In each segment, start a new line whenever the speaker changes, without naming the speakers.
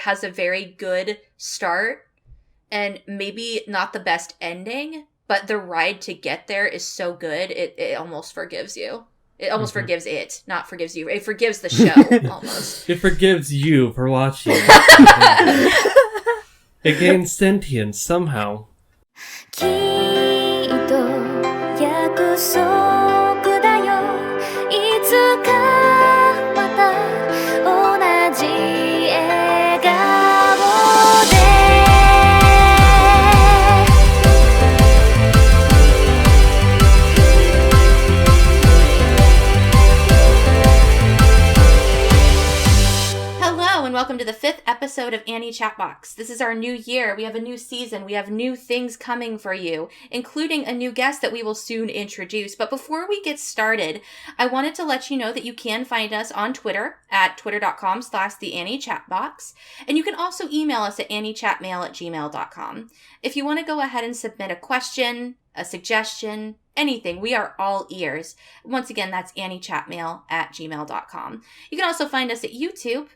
has a very good start and maybe not the best ending, but the ride to get there is so good, it almost forgives you. It almost forgives it, not forgives you. It forgives the show, almost.
It forgives you for watching. It gains sentience somehow.
Welcome to the 5th episode of Annie Chatbox. This is our new year. We have a new season. We have new things coming for you, including a new guest that we will soon introduce. But before we get started, I wanted to let you know that you can find us on Twitter at twitter.com/theanniechatbox. And you can also email us at anniechatmail@gmail.com. If you want to go ahead and submit a question, a suggestion, anything, we are all ears. Once again, that's anniechatmail@gmail.com. You can also find us at YouTube.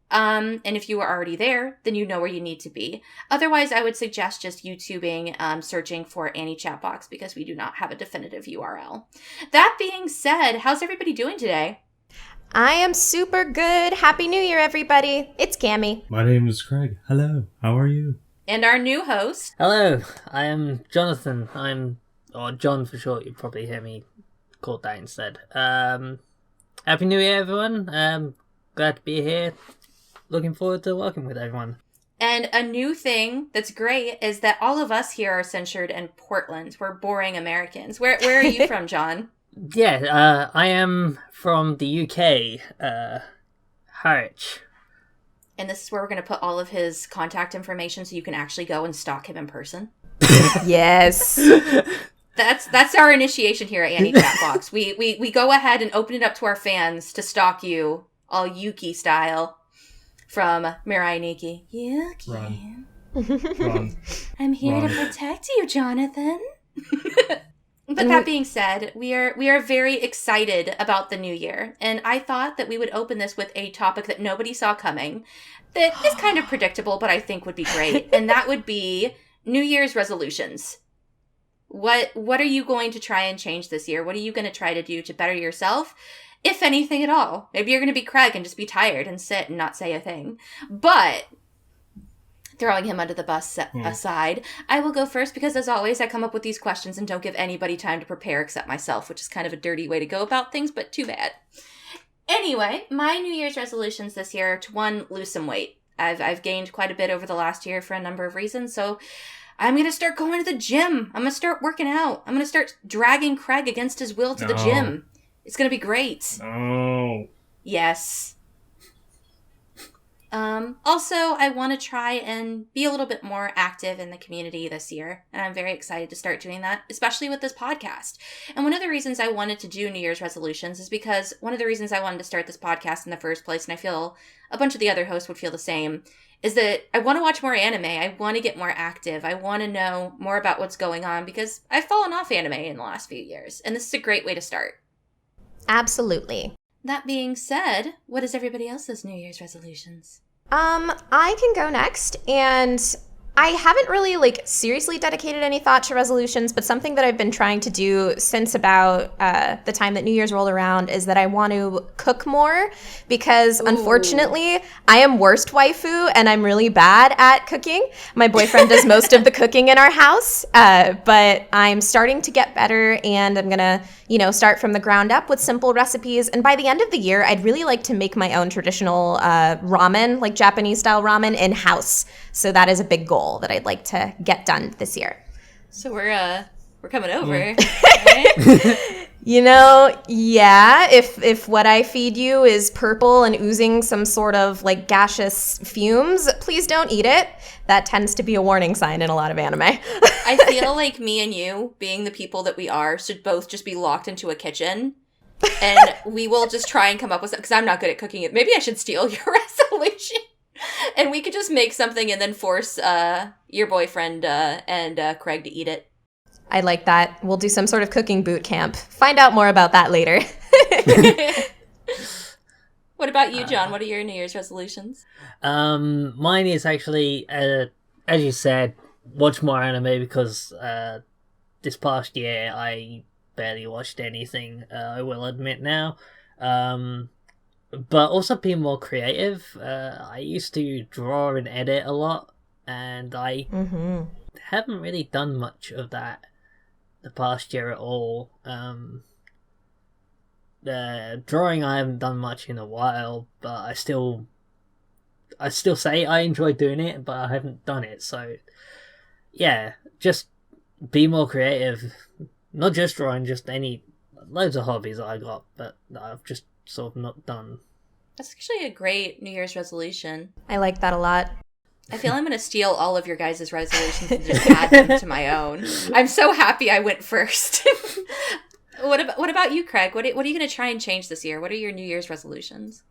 And if you are already there, then you know where you need to be. Otherwise, I would suggest just YouTubing, searching for Annie Chatbox because we do not have a definitive URL. That being said, how's everybody doing today?
I am super good. Happy New Year, everybody. It's Cammy.
My name is Craig. Hello. How are you?
And our new host.
Hello. I am Jonathan. Or John for short. You'd probably hear me called that instead. Happy New Year, everyone. Glad to be here. Looking forward to working with everyone.
And a new thing that's great is that all of us here are censured in Portland. We're boring Americans. Where are you from, John?
Yeah, I am from the UK, Harwich.
And this is where we're going to put all of his contact information so you can actually go and stalk him in person.
Yes.
That's our initiation here at Annie Chatbox. We go ahead and open it up to our fans to stalk you, all Yuki style. From Mirai Nikki. Yuki.
Run.
I'm here to protect you, Jonathan. But that being said, we are very excited about the new year. And I thought that we would open this with a topic that nobody saw coming. That is kind of predictable, but I think would be great. And that would be New Year's resolutions. What are you going to try and change this year? What are you going to try to do to better yourself? If anything at all. Maybe you're going to be Craig and just be tired and sit and not say a thing. But, throwing him under the bus aside, I will go first because, as always, I come up with these questions and don't give anybody time to prepare except myself, which is kind of a dirty way to go about things, but too bad. Anyway, my New Year's resolutions this year are to, one, lose some weight. I've gained quite a bit over the last year for a number of reasons, so I'm going to start going to the gym. I'm going to start working out. I'm going to start dragging Craig against his will to the gym. It's going to be great.
Oh.
Yes. Also, I want to try and be a little bit more active in the community this year. And I'm very excited to start doing that, especially with this podcast. And one of the reasons I wanted to do New Year's resolutions is because one of the reasons I wanted to start this podcast in the first place, and I feel a bunch of the other hosts would feel the same, is that I want to watch more anime. I want to get more active. I want to know more about what's going on because I've fallen off anime in the last few years. And this is a great way to start.
Absolutely.
That being said, what is everybody else's New Year's resolutions?
I can go next, and I haven't really, seriously dedicated any thought to resolutions, but something that I've been trying to do since about the time that New Year's rolled around is that I want to cook more, because unfortunately, I am worst waifu, and I'm really bad at cooking. My boyfriend does most of the cooking in our house, but I'm starting to get better, and I'm gonna, start from the ground up with simple recipes, and by the end of the year, I'd really like to make my own traditional ramen, like Japanese-style ramen, in-house. So that is a big goal that I'd like to get done this year.
So we're coming over. Right?
Yeah, if what I feed you is purple and oozing some sort of gaseous fumes, please don't eat it. That tends to be a warning sign in a lot of anime.
I feel like me and you, being the people that we are, should both just be locked into a kitchen. And we will just try and come up with something, because I'm not good at cooking it. Maybe I should steal your resolution. And we could just make something and then force your boyfriend and Craig to eat it.
I like that. We'll do some sort of cooking boot camp. Find out more about that later.
What about you, John? What are your New Year's resolutions?
Mine is actually, as you said, watch more anime because this past year I barely watched anything. I will admit now. But also be more creative. I used to draw and edit a lot, and I haven't really done much of that the past year at all. The drawing I haven't done much in a while, but I still say I enjoy doing it, but I haven't done it. So yeah, just be more creative. Not just drawing, just loads of hobbies that I got, but that I've just sort of not done.
That's actually a great New Year's resolution.
I like that a lot.
I feel I'm going to steal all of your guys' resolutions and just add them to my own. I'm so happy I went first. What about you, Craig? What are you going to try and change this year? What are your New Year's resolutions?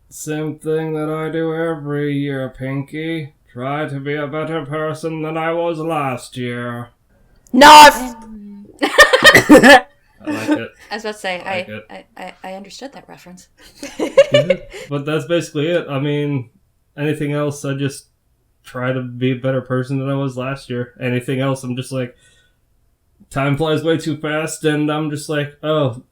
Same thing that I do every year, Pinky. Try to be a better person than I was last year.
No!
I like it.
I was about to say,
I
I understood that reference.
But that's basically it. I mean, anything else, I just try to be a better person than I was last year. Anything else, I'm just like, time flies way too fast, and I'm just like, oh,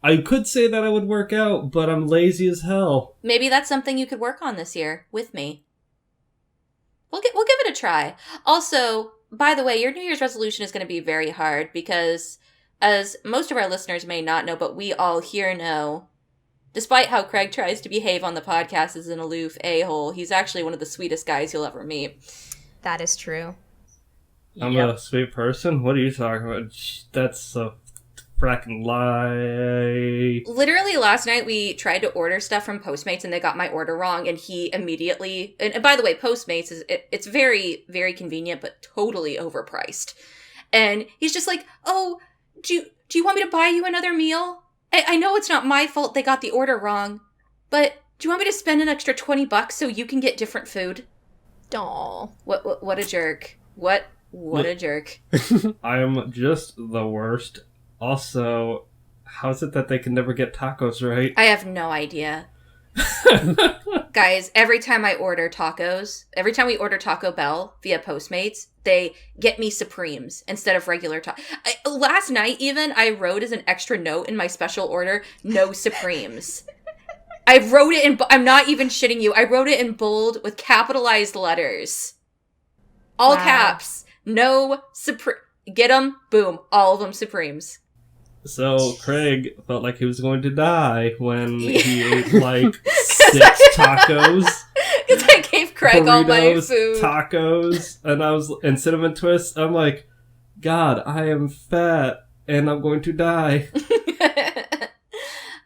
I could say that I would work out, but I'm lazy as hell.
Maybe that's something you could work on this year with me. We'll give it a try. Also, by the way, your New Year's resolution is going to be very hard because, as most of our listeners may not know, but we all here know, despite how Craig tries to behave on the podcast as an aloof a-hole, he's actually one of the sweetest guys you'll ever meet.
That is true.
I'm a sweet person? What are you talking about? That's a fracking lie.
Literally last night we tried to order stuff from Postmates and they got my order wrong, and he immediately, and by the way, Postmates it's very, very convenient but totally overpriced. And he's just like, oh, do you want me to buy you another meal? I know it's not my fault they got the order wrong, but do you want me to spend an extra $20 so you can get different food?
Aw.
What a jerk. What a jerk.
I am just the worst. Also, how is it that they can never get tacos right?
I have no idea. Guys, every time we order Taco Bell via Postmates, they get me Supremes instead of regular last night even, I wrote as an extra note in my special order, no Supremes. I wrote it I'm not even shitting you, I wrote it in bold with capitalized letters. All caps. No Supreme. Get them, boom, all of them Supremes.
So Craig felt like he was going to die when he ate like 6 tacos.
Because I gave Craig
burritos,
all my food.
Tacos, and cinnamon twists. I'm like, God, I am fat and I'm going to die.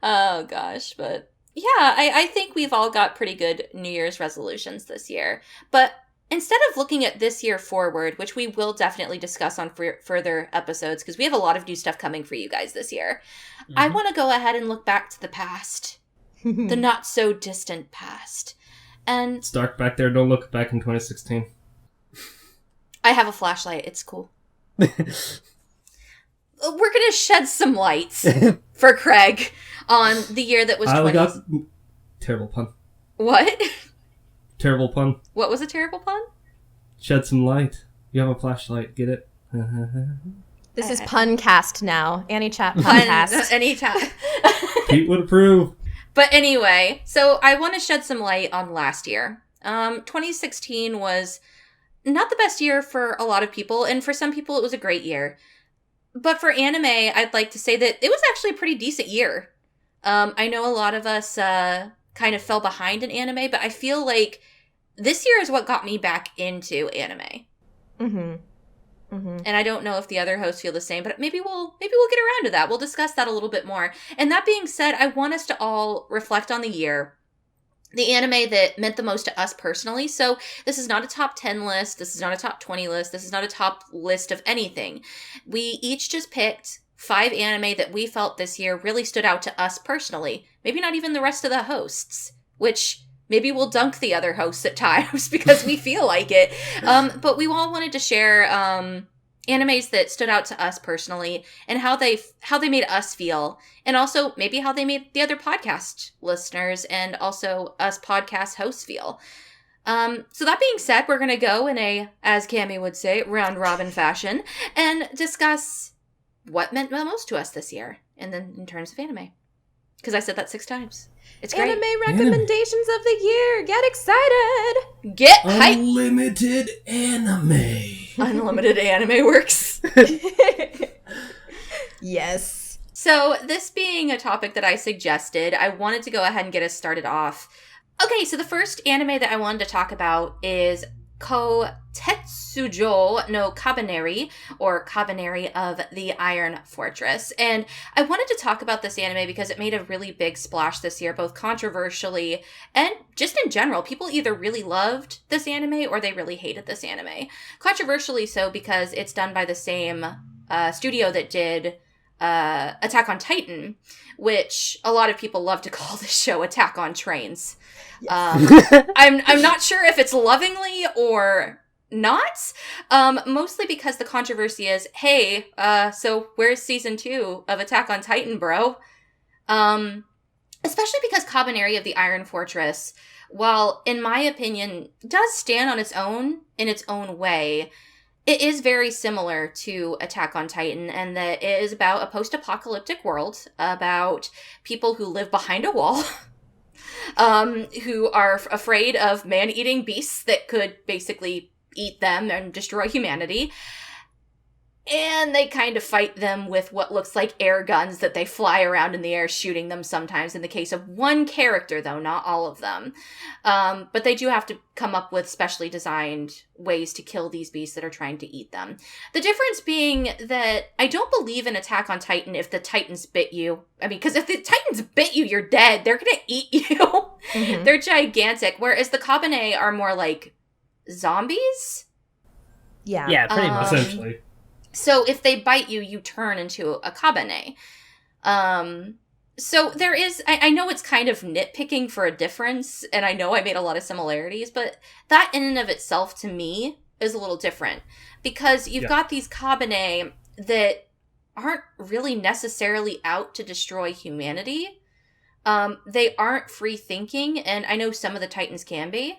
Oh gosh, but yeah, I think we've all got pretty good New Year's resolutions this year. But instead of looking at this year forward, which we will definitely discuss on further episodes, because we have a lot of new stuff coming for you guys this year, I want to go ahead and look back to the past. The not-so-distant past. And
It's dark back there. Don't look back in 2016.
I have a flashlight. It's cool. We're going to shed some lights for Craig on the year that was 20...
Terrible pun.
What?
Terrible pun.
What was a terrible pun?
Shed some light. You have a flashlight. Get it?
This is Puncast now. Annie Chat Puncast.
Anytime.
Pete would approve.
But anyway, so I want to shed some light on last year. 2016 was not the best year for a lot of people, and for some people it was a great year. But for anime, I'd like to say that it was actually a pretty decent year. I know a lot of us kind of fell behind in anime, but I feel like this year is what got me back into anime. Mm-hmm. Mm-hmm. And I don't know if the other hosts feel the same, but maybe we'll get around to that. We'll discuss that a little bit more. And that being said, I want us to all reflect on the year, the anime that meant the most to us personally. So this is not a top 10 list. This is not a top 20 list. This is not a top list of anything. We each just picked 5 anime that we felt this year really stood out to us personally. Maybe not even the rest of the hosts, which maybe we'll dunk the other hosts at times because we feel like it. But we all wanted to share animes that stood out to us personally and how they made us feel, and also maybe how they made the other podcast listeners and also us podcast hosts feel. So that being said, we're going to go in a, as Cammy would say, round robin fashion and discuss what meant the most to us this year, and then in terms of anime. Because I said that 6 times. It's great.
Anime recommendations of the year. Get excited.
Get hyped.
Unlimited anime.
Unlimited anime works.
Yes.
So this being a topic that I suggested, I wanted to go ahead and get us started off. Okay, so the first anime that I wanted to talk about is Kotetsujo no Kabaneri, or Kabaneri of the Iron Fortress. And I wanted to talk about this anime because it made a really big splash this year, both controversially and just in general. People either really loved this anime or they really hated this anime. Controversially so because it's done by the same studio that did Attack on Titan, which a lot of people love to call this show Attack on Trains. Yes. I'm not sure if it's lovingly or not, mostly because the controversy is, hey, so where's season 2 of Attack on Titan, bro? Especially because Kabaneri of the Iron Fortress, while in my opinion does stand on its own in its own way, it is very similar to Attack on Titan, and that it is about a post-apocalyptic world, about people who live behind a wall, who are afraid of man-eating beasts that could basically eat them and destroy humanity. And they kind of fight them with what looks like air guns that they fly around in the air, shooting them sometimes in the case of one character, though, not all of them. But they do have to come up with specially designed ways to kill these beasts that are trying to eat them. The difference being that I don't believe in Attack on Titan if the Titans bit you. I mean, because if the Titans bit you, you're dead. They're going to eat you. Mm-hmm. They're gigantic. Whereas the Kabaneri are more like zombies.
Yeah.
Yeah, pretty much.
Essentially.
So if they bite you, you turn into a Kabaneri. So there is, I know it's kind of nitpicking for a difference, and I know I made a lot of similarities, but that in and of itself to me is a little different. Because you've got these Kabaneri that aren't really necessarily out to destroy humanity. They aren't free thinking, and I know some of the Titans can be.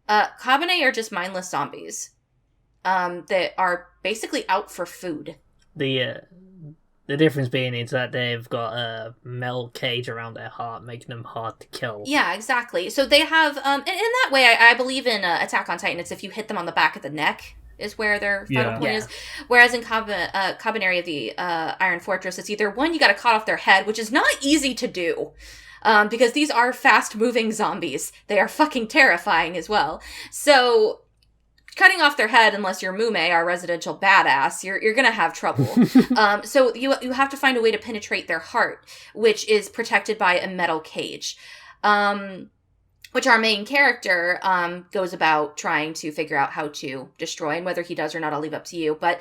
Kabaneri are just mindless zombies. That are basically out for food.
The difference being is that they've got a metal cage around their heart, making them hard to kill.
Yeah, exactly. So they have, in that way, I believe in Attack on Titan, it's if you hit them on the back of the neck is where their final point is. Whereas in Kabaneri of the Iron Fortress, it's either one, you gotta cut off their head, which is not easy to do. Because these are fast-moving zombies. They are fucking terrifying as well. So cutting off their head, unless you're Mume, our residential badass, you're gonna have trouble. So you have to find a way to penetrate their heart, which is protected by a metal cage. Which our main character goes about trying to figure out how to destroy, and whether he does or not, I'll leave up to you. But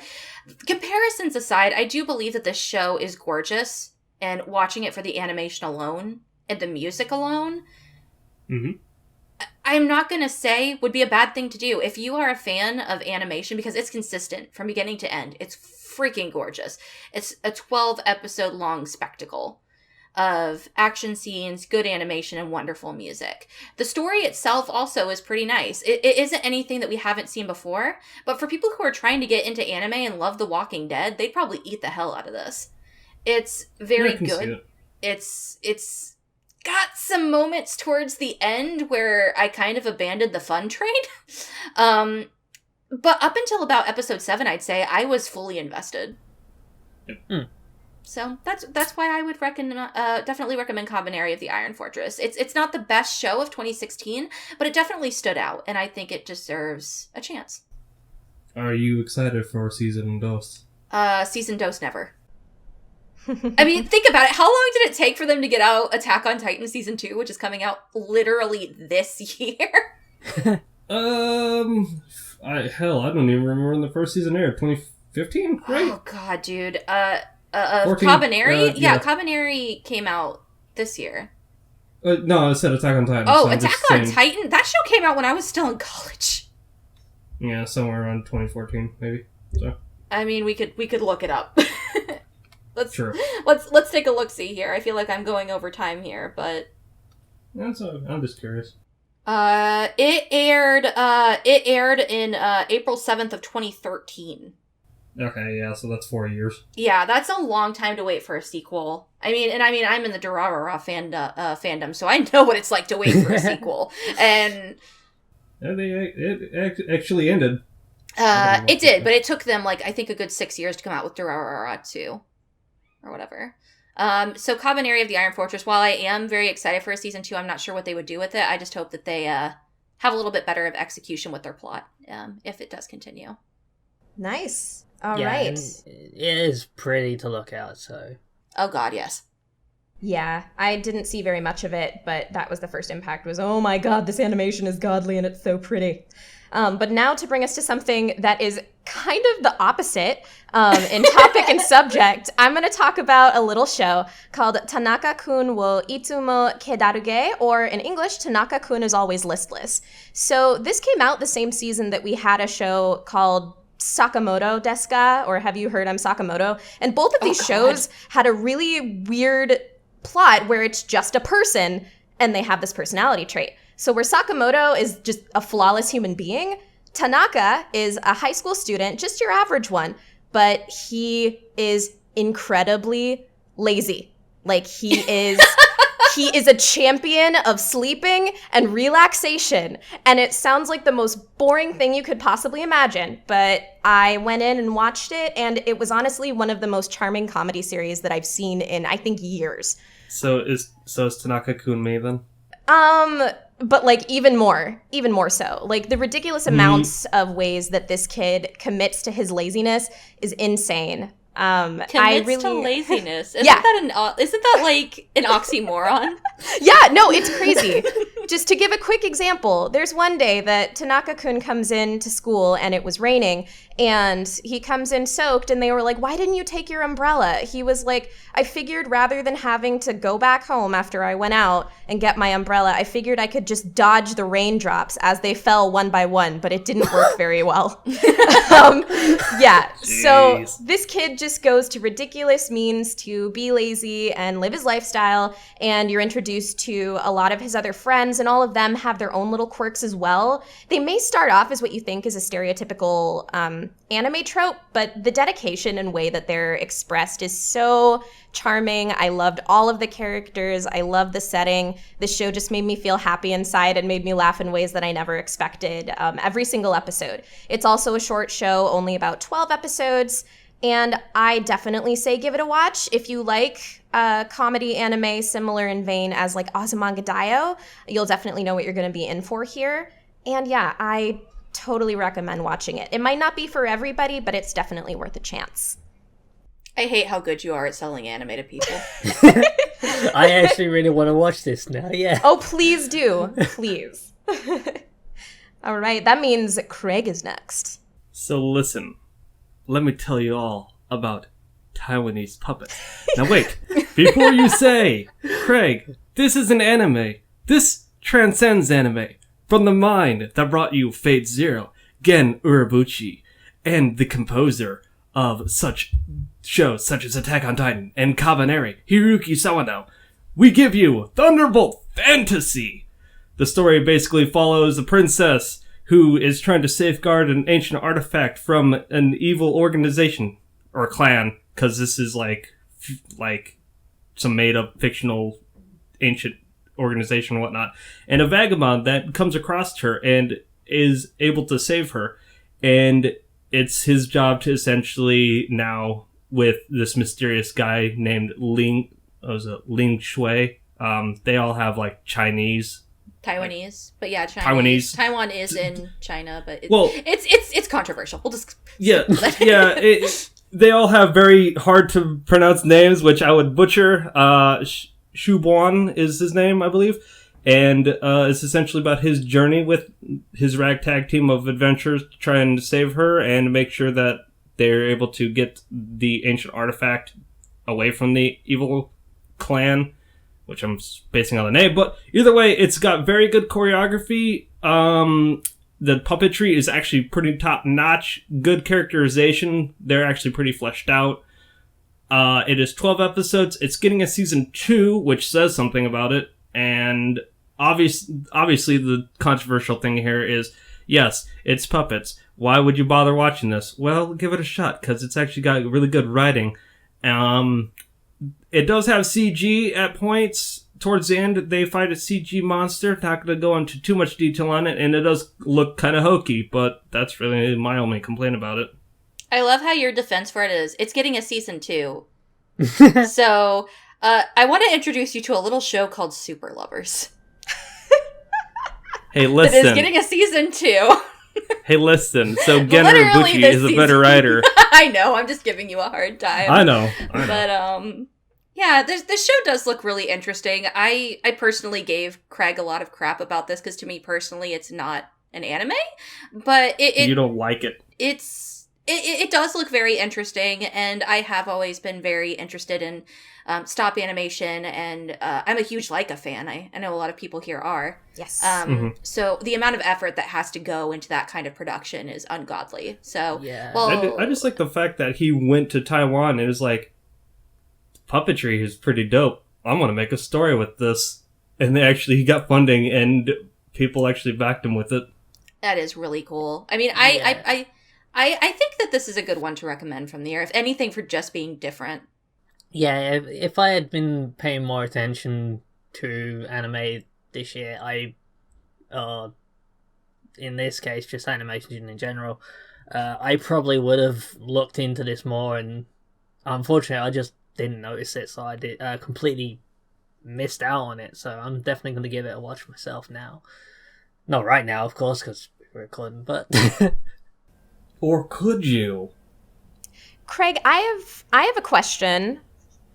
comparisons aside, I do believe that this show is gorgeous, and watching it for the animation alone and the music alone, I'm not going to say would be a bad thing to do. If you are a fan of animation, because it's consistent from beginning to end, it's freaking gorgeous. It's a 12-episode long spectacle of action scenes, good animation, and wonderful music. The story itself also is pretty nice. It isn't anything that we haven't seen before, but for people who are trying to get into anime and love The Walking Dead, they'd probably eat the hell out of this. It's very good. It's got some moments towards the end where I kind of abandoned the fun train. But up until about episode 7, I'd say, I was fully invested.
Yep.
So that's why I would definitely recommend Kabaneri of the Iron Fortress. It's not the best show of 2016, but it definitely stood out, and I think it deserves a chance.
Are you excited for season dos?
Season dos never. I mean, think about it. How long did it take for them to get out Attack on Titan Season 2, which is coming out literally this year?
I don't even remember when the first season aired. 2015, right?
Oh, God, dude. Kabaneri? Kabaneri came out this year.
No, I said Attack on Titan.
Oh, so Attack on Titan? That show came out when I was still in college.
Yeah, somewhere around 2014, maybe. So.
I mean, we could look it up.
Sure.
Let's take a look-see here. I feel like I'm going over time here, but
I'm just curious.
It aired in April 7th of 2013.
Okay, yeah, so that's 4 years.
Yeah, that's a long time to wait for a sequel. I'm in the Durarara fandom, so I know what it's like to wait for a sequel. And
it actually ended.
It did, but it took them, I think a good 6 years to come out with Durarara 2. Or whatever. So Kabaneri of the Iron Fortress, while I am very excited for a season 2, I'm not sure what they would do with it. I just hope that they have a little bit better of execution with their plot, if it does continue.
Nice. All right.
It is pretty to look at, so.
Oh god, yes.
Yeah, I didn't see very much of it, but that was the first impact was, oh my god, this animation is godly and it's so pretty. But now to bring us to something that is kind of the opposite in topic and subject, I'm going to talk about a little show called Tanaka-kun wo Itsumo Kedaruge, or in English, Tanaka-kun is always listless. So this came out the same season that we had a show called Sakamoto desu ka, or Have You Heard I'm Sakamoto? And both of these shows had a really weird plot where it's just a person and they have this personality trait. So where Sakamoto is just a flawless human being, Tanaka is a high school student, just your average one, but he is incredibly lazy. He is a champion of sleeping and relaxation. And it sounds like the most boring thing you could possibly imagine, but I went in and watched it, and it was honestly one of the most charming comedy series that I've seen in, I think, years.
So is Tanaka-kun me then?
But even more so. The ridiculous amounts of ways that this kid commits to his laziness is insane.
Commits to laziness. Isn't that an oxymoron?
Yeah, no, it's crazy. Just to give a quick example, there's one day that Tanaka-kun comes in to school and it was raining, and he comes in soaked, and they were like, why didn't you take your umbrella? He was like, I figured rather than having to go back home after I went out and get my umbrella, I figured I could just dodge the raindrops as they fell one by one, but it didn't work very well. Yeah, so this kid just goes to ridiculous means to be lazy and live his lifestyle, and you're introduced to a lot of his other friends, and all of them have their own little quirks as well. They may start off as what you think is a stereotypical anime trope, but the dedication and way that they're expressed is so charming. I loved all of the characters. I love the setting. This show just made me feel happy inside and made me laugh in ways that I never expected every single episode. It's also a short show, only about 12 episodes, and I definitely say give it a watch. If you like comedy anime similar in vein as Azumanga Daioh, you'll definitely know what you're going to be in for here. And yeah, I totally recommend watching it. It might not be for everybody, but it's definitely worth a chance.
I hate how good you are at selling anime to people.
I actually really want to watch this now, yeah.
Oh, please do. Please. All right, that means Craig is next.
So listen, let me tell you all about Taiwanese puppets. Now wait, before you say, Craig, this is an anime. This transcends anime. From the mind that brought you Fate Zero, Gen Urobuchi, and the composer of such shows such as Attack on Titan and Kabaneri, Hiroki Sawano, we give you Thunderbolt Fantasy! The story basically follows a princess who is trying to safeguard an ancient artifact from an evil organization, or clan, because this is like some made-up fictional ancient organization and whatnot, and a vagabond that comes across her and is able to save her, and it's his job to essentially now, with this mysterious guy named Ling Shui, they all have
Taiwanese, but yeah, Chinese.
Taiwanese.
Taiwan is in China, but it's controversial. We'll just
they all have very hard to pronounce names, which I would butcher. Shubuan is his name, I believe, and it's essentially about his journey with his ragtag team of adventurers to try and save her and make sure that they're able to get the ancient artifact away from the evil clan, which I'm basing on the name. But either way, it's got very good choreography. the puppetry is actually pretty top-notch. Good characterization. They're actually pretty fleshed out. It is 12 episodes. It's getting a season 2, which says something about it. And obviously the controversial thing here is, yes, it's puppets. Why would you bother watching this? Well, give it a shot, because it's actually got really good writing. It does have CG at points. Towards the end, they fight a CG monster. Not going to go into too much detail on it, and it does look kind of hokey, but that's really my only complaint about it.
I love how your defense for it is, it's getting a season 2. So, I want to introduce you to a little show called Super Lovers.
Hey, listen.
It is getting a season 2.
Hey, listen. So, Genroku is a better writer.
I know, I'm just giving you a hard time.
I know.
But, yeah, this show does look really interesting. I personally gave Craig a lot of crap about this, because to me personally, it's not an anime. But
you don't like it.
It does look very interesting, and I have always been very interested in stop animation, and I'm a huge Leica fan. I know a lot of people here are.
Yes.
So the amount of effort that has to go into that kind of production is ungodly. So,
yeah.
Well,
I just like the fact that he went to Taiwan and was like, puppetry is pretty dope. I'm going to make a story with this. And he got funding, and people actually backed him with it.
That is really cool. I mean,
Yeah.
I think that this is a good one to recommend from the year, if anything, for just being different.
Yeah, if I had been paying more attention to anime this year, in this case, just animation in general, I probably would have looked into this more, and unfortunately, I just didn't notice it, so I did completely missed out on it. So I'm definitely going to give it a watch myself now. Not right now, of course, because we're recording, but...
Or could you?
Craig, I have a question.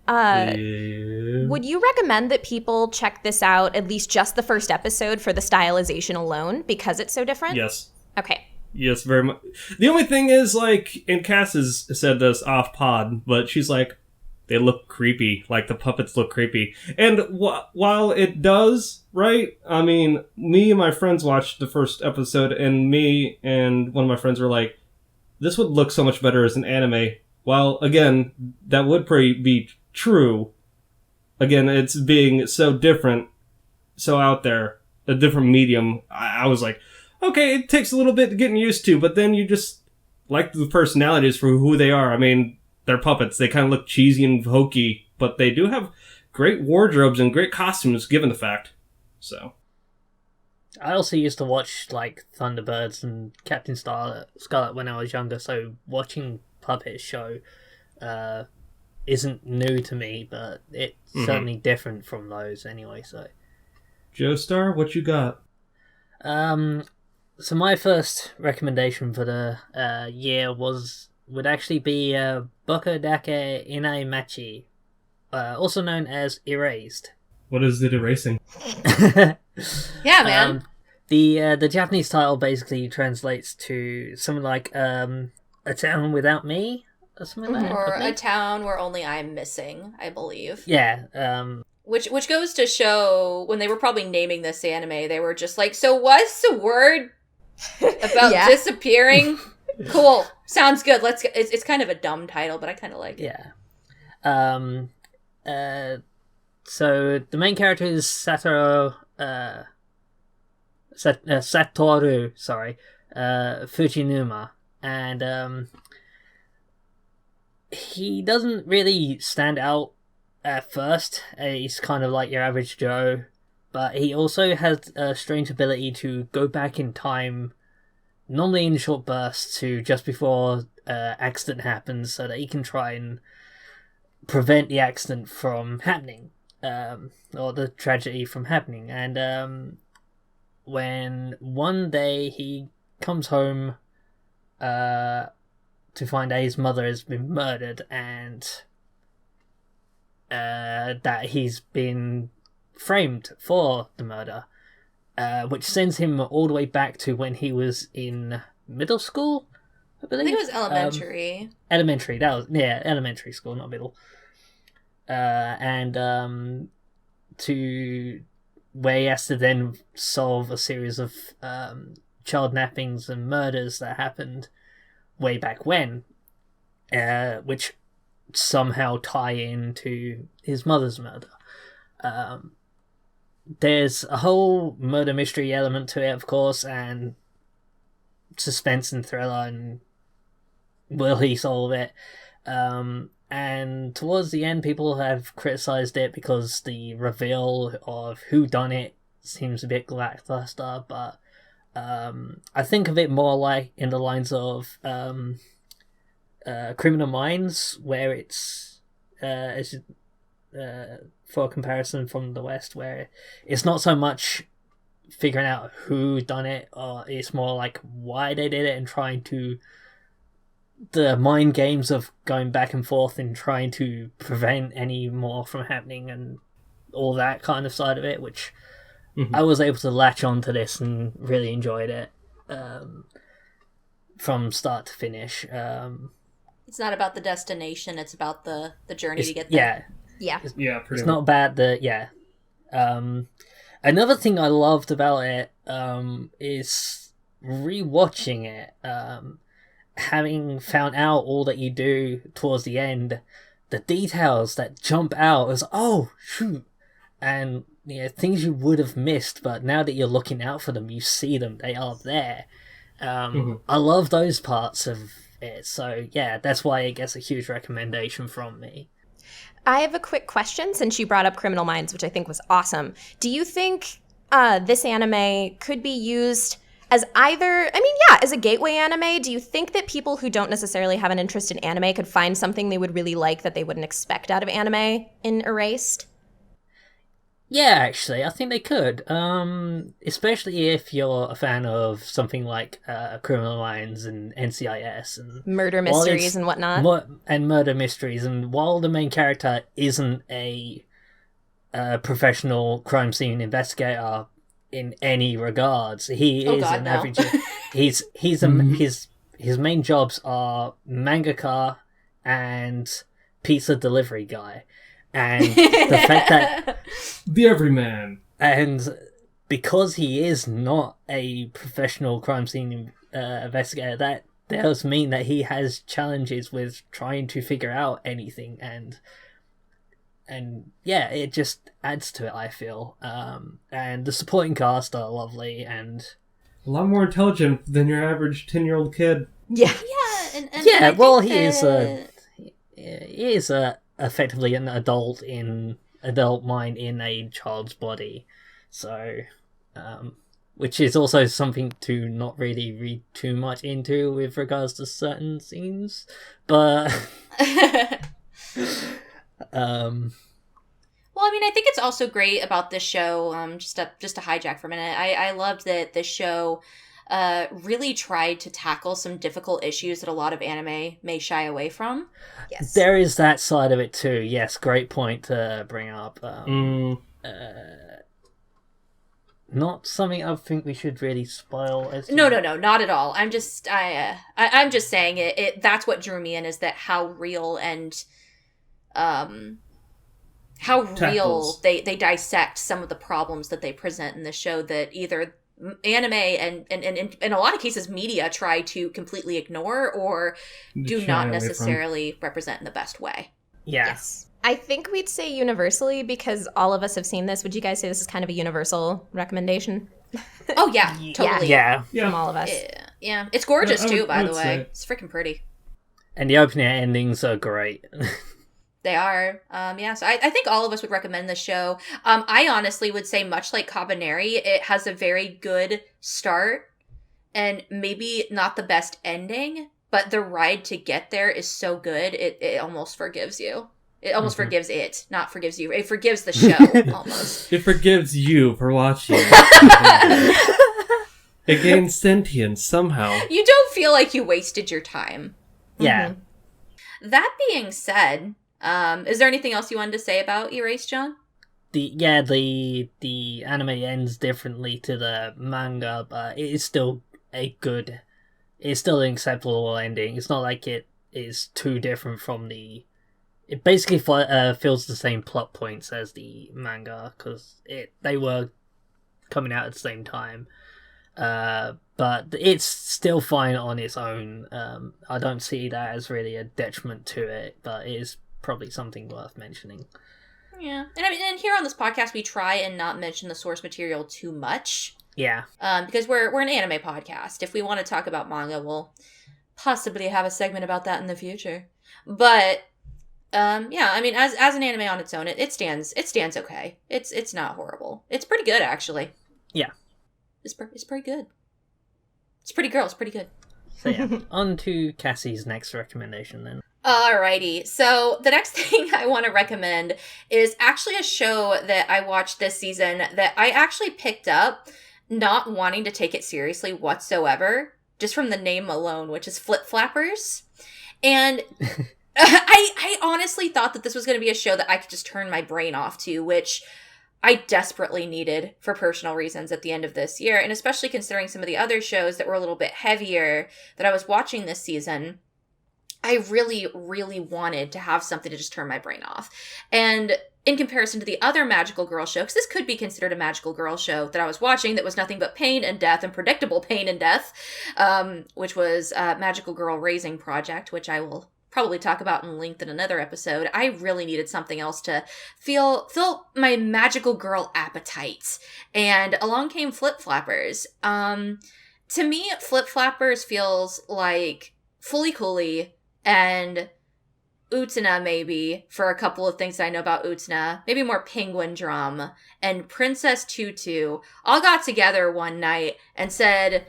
Would you recommend that people check this out, at least just the first episode, for the stylization alone, because it's so different?
Yes.
Okay.
Yes, very much. The only thing is, like, and Cass has said this off pod, but she's like, they look creepy. Like, the puppets look creepy. And while it does, right? I mean, me and my friends watched the first episode, and me and one of my friends were like, this would look so much better as an anime. While, again, that would probably be true. Again, it's being so different, so out there, a different medium. I was like, okay, it takes a little bit getting used to, but then you just like the personalities for who they are. I mean, they're puppets. They kind of look cheesy and hokey, but they do have great wardrobes and great costumes, given the fact. So...
I also used to watch, like, Thunderbirds and Captain Scarlet when I was younger, so watching puppet show isn't new to me, but it's certainly different from those anyway, so...
Joestar, what you got?
So my first recommendation for the year would actually be Boku dake Inai Machi, also known as Erased.
What is it erasing?
Yeah, man.
The Japanese title basically translates to something like A Town Without Me, or something like that.
Or A Town Where Only I'm Missing, I believe.
Yeah.
Which goes to show, when they were probably naming this anime, they were just like, so what's the word about disappearing? Cool. Sounds good. It's kind of a dumb title, but I kind of like it.
Yeah. So the main character is Satoru Fujinuma, and he doesn't really stand out at first. He's kind of like your average Joe, but he also has a strange ability to go back in time, normally in short bursts, to just before accident happens, so that he can try and prevent the accident from happening. Or the tragedy from happening. And when one day he comes home to find that his mother has been murdered, and that he's been framed for the murder, which sends him all the way back to when he was in middle school, I believe.
I think it was elementary.
Elementary, elementary school, not middle. To where he has to then solve a series of child nappings and murders that happened way back when, which somehow tie into his mother's murder. There's a whole murder mystery element to it, of course, and suspense and thriller, and will he solve it? And towards the end, people have criticized it because the reveal of who done it seems a bit lackluster, but I think of it more like in the lines of Criminal Minds, where it's for a comparison from the West, where it's not so much figuring out who done it, or it's more like why they did it and trying to the mind games of going back and forth and trying to prevent any more from happening and all that kind of side of it, which I was able to latch onto this and really enjoyed it from start to finish.
It's not about the destination, it's about the journey to get there.
Yeah.
Pretty
It's not bad that, another thing I loved about it is rewatching it. Having found out all that you do towards the end, the details that jump out is, oh, shoot. And things you would have missed, but now that you're looking out for them, you see them, they are there. I love those parts of it. So, yeah, that's why it gets a huge recommendation from me.
I have a quick question since you brought up Criminal Minds, which I think was awesome. Do you think this anime could be used as either, as a gateway anime? Do you think that people who don't necessarily have an interest in anime could find something they would really like that they wouldn't expect out of anime in Erased?
Yeah, actually, I think they could. Especially if you're a fan of something like Criminal Minds and NCIS and
murder mysteries and whatnot.
And murder mysteries. And while the main character isn't a professional crime scene investigator in any regards, he is an average. His main jobs are mangaka and pizza delivery guy. And the fact that
the everyman,
and because he is not a professional crime scene investigator, that does mean that he has challenges with trying to figure out anything, and yeah, it just adds to it, I feel. And the supporting cast are lovely and
a lot more intelligent than your average 10-year-old kid.
Yeah,
he is effectively an adult mind in a child's body, so which is also something to not really read too much into with regards to certain scenes, but
Well, I think it's also great about this show, just to hijack for a minute, I loved that this show really tried to tackle some difficult issues that a lot of anime may shy away from.
Yes.
There is that side of it too. Yes, great point to bring up. Not something I think we should really spoil.
No, not at all. I'm just saying it. That's what drew me in, is that how real and real they dissect some of the problems that they present in the show that either anime and in a lot of cases media try to completely ignore or do not necessarily represent in the best way.
Yes. I think we'd say universally, because all of us have seen this. Would you guys say this is kind of a universal recommendation?
Oh yeah, totally.
Yeah.
From all of us.
Yeah. It's gorgeous too, by the way. It's freaking pretty.
And the opening endings are great.
They are. So I think all of us would recommend this show. I honestly would say, much like Kabaneri, it has a very good start and maybe not the best ending, but the ride to get there is so good, it almost forgives you. It almost forgives it, not forgives you. It forgives the show, almost.
It forgives you for watching. It gains sentience somehow.
You don't feel like you wasted your time.
Yeah.
That being said, is there anything else you wanted to say about Erase, John?
The anime ends differently to the manga, but it is still it's still an acceptable ending. It's not like it is too different from it basically fills the same plot points as the manga, because they were coming out at the same time. But but it's still fine on its own. I don't see that as really a detriment to it, but it is probably something worth mentioning.
Yeah, and I mean, and here on this podcast, we try and not mention the source material too much.
Yeah.
Because we're an anime podcast. If we want to talk about manga, we'll possibly have a segment about that in the future. But yeah, I mean, as an anime on its own, it stands okay. It's not horrible. It's pretty good, actually.
Yeah.
It's pretty good. It's pretty girl. It's pretty good.
So yeah, on to Cassie's next recommendation then.
Alrighty, so the next thing I want to recommend is actually a show that I watched this season that I actually picked up not wanting to take it seriously whatsoever, just from the name alone, which is Flip Flappers. And I honestly thought that this was going to be a show that I could just turn my brain off to, which I desperately needed for personal reasons at the end of this year, and especially considering some of the other shows that were a little bit heavier that I was watching this season. I really, really wanted to have something to just turn my brain off. And in comparison to the other magical girl show, because this could be considered a magical girl show that I was watching that was nothing but pain and death and predictable pain and death, which was Magical Girl Raising Project, which I will probably talk about in length in another episode. I really needed something else to fill my magical girl appetite. And along came Flip Flappers. To me, Flip Flappers feels like Fully Cooley and Utena, maybe, for a couple of things I know about Utena, maybe more Penguin Drum, and Princess Tutu all got together one night and said,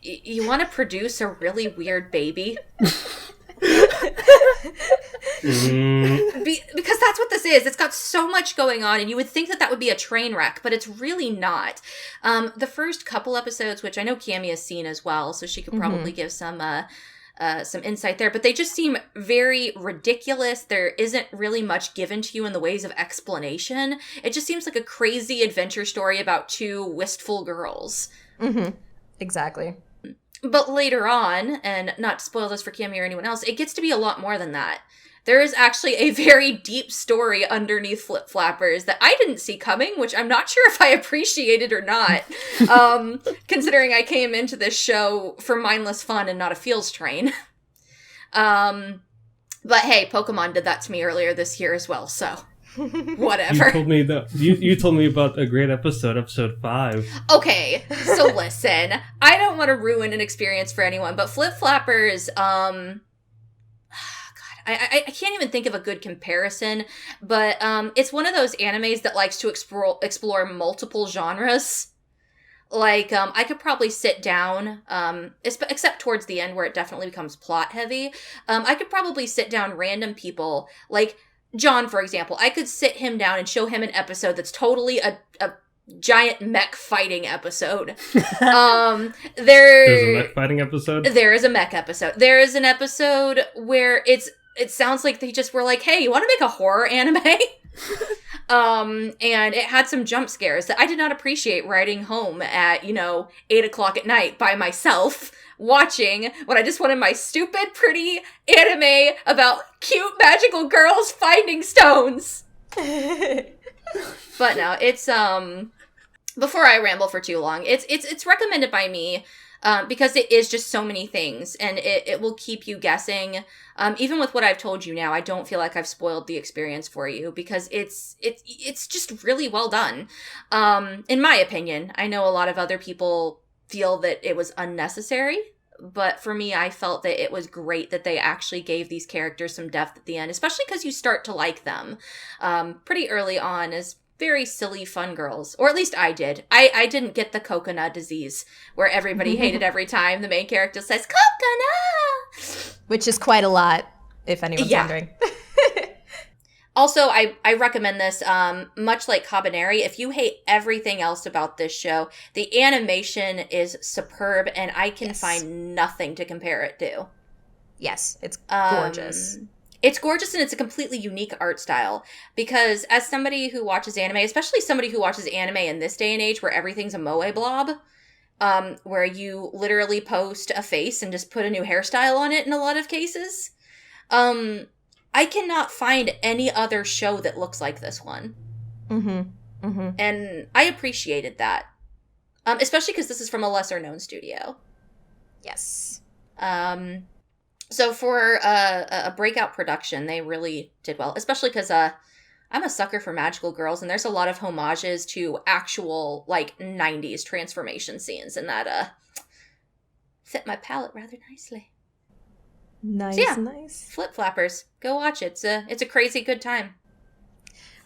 you want to produce a really weird baby? Because that's what this is. It's got so much going on, and you would think that would be a train wreck, but it's really not. The first couple episodes, which I know Cami has seen as well, so she could probably give some insight there, but they just seem very ridiculous. There isn't really much given to you in the ways of explanation. It just seems like a crazy adventure story about two wistful girls.
Mm-hmm. Exactly.
But later on, and not to spoil this for Cami or anyone else, it gets to be a lot more than that. There is actually a very deep story underneath Flip Flappers that I didn't see coming, which I'm not sure if I appreciated or not, considering I came into this show for mindless fun and not a feels train. But hey, Pokemon did that to me earlier this year as well, so whatever.
You told me about a great episode 5.
Okay, so listen, I don't want to ruin an experience for anyone, but Flip Flappers, I can't even think of a good comparison, but it's one of those animes that likes to explore multiple genres. Like, I could probably sit down, except towards the end where it definitely becomes plot heavy. I could probably sit down random people, like John, for example. I could sit him down and show him an episode that's totally a giant mech fighting episode.
There's a mech fighting episode?
There is a mech episode. There is an episode where it sounds like they just were like, hey, you want to make a horror anime? And it had some jump scares that I did not appreciate riding home at, 8 o'clock at night by myself watching when I just wanted my stupid, pretty anime about cute magical girls finding stones. But no, it's, before I ramble for too long, it's recommended by me, because it is just so many things, and it will keep you guessing. Even with what I've told you now, I don't feel like I've spoiled the experience for you, because it's just really well done. In my opinion, I know a lot of other people feel that it was unnecessary, but for me, I felt that it was great that they actually gave these characters some depth at the end, especially because you start to like them pretty early on as very silly, fun girls. Or at least I did. I didn't get the coconut disease, where everybody hated every time the main character says, coconut!
Which is quite a lot, if anyone's wondering.
Also, I recommend this, much like Kabaneri. If you hate everything else about this show, the animation is superb, and I can find nothing to compare it to.
Yes, it's gorgeous.
It's gorgeous, and it's a completely unique art style, because as somebody who watches anime, especially somebody who watches anime in this day and age where everything's a moe blob, where you literally post a face and just put a new hairstyle on it in a lot of cases, I cannot find any other show that looks like this one. Mm-hmm. Mm-hmm. And I appreciated that. especially because this is from a lesser-known studio.
Yes.
So for a breakout production, they really did well, especially because I'm a sucker for magical girls, and there's a lot of homages to actual, like, 90s transformation scenes, and that fit my palette rather nicely.
Nice,
so yeah,
nice.
Flip Flappers. Go watch it. It's a crazy good time.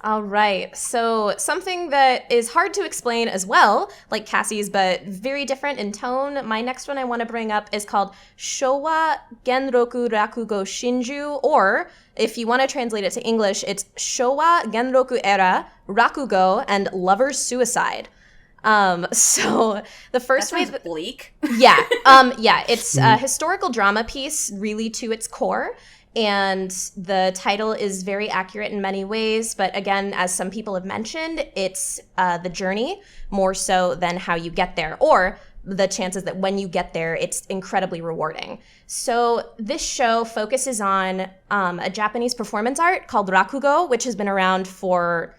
All right, so something that is hard to explain as well, like Cassie's, but very different in tone. My next one I want to bring up is called Showa Genroku Rakugo Shinju, or if you want to translate it to English, it's Showa Genroku Era Rakugo and Lover's Suicide. So the first
that sounds bleak.
Yeah, it's a historical drama piece, really to its core. And the title is very accurate in many ways. But again, as some people have mentioned, it's the journey more so than how you get there, or the chances that when you get there, it's incredibly rewarding. So this show focuses on a Japanese performance art called Rakugo, which has been around for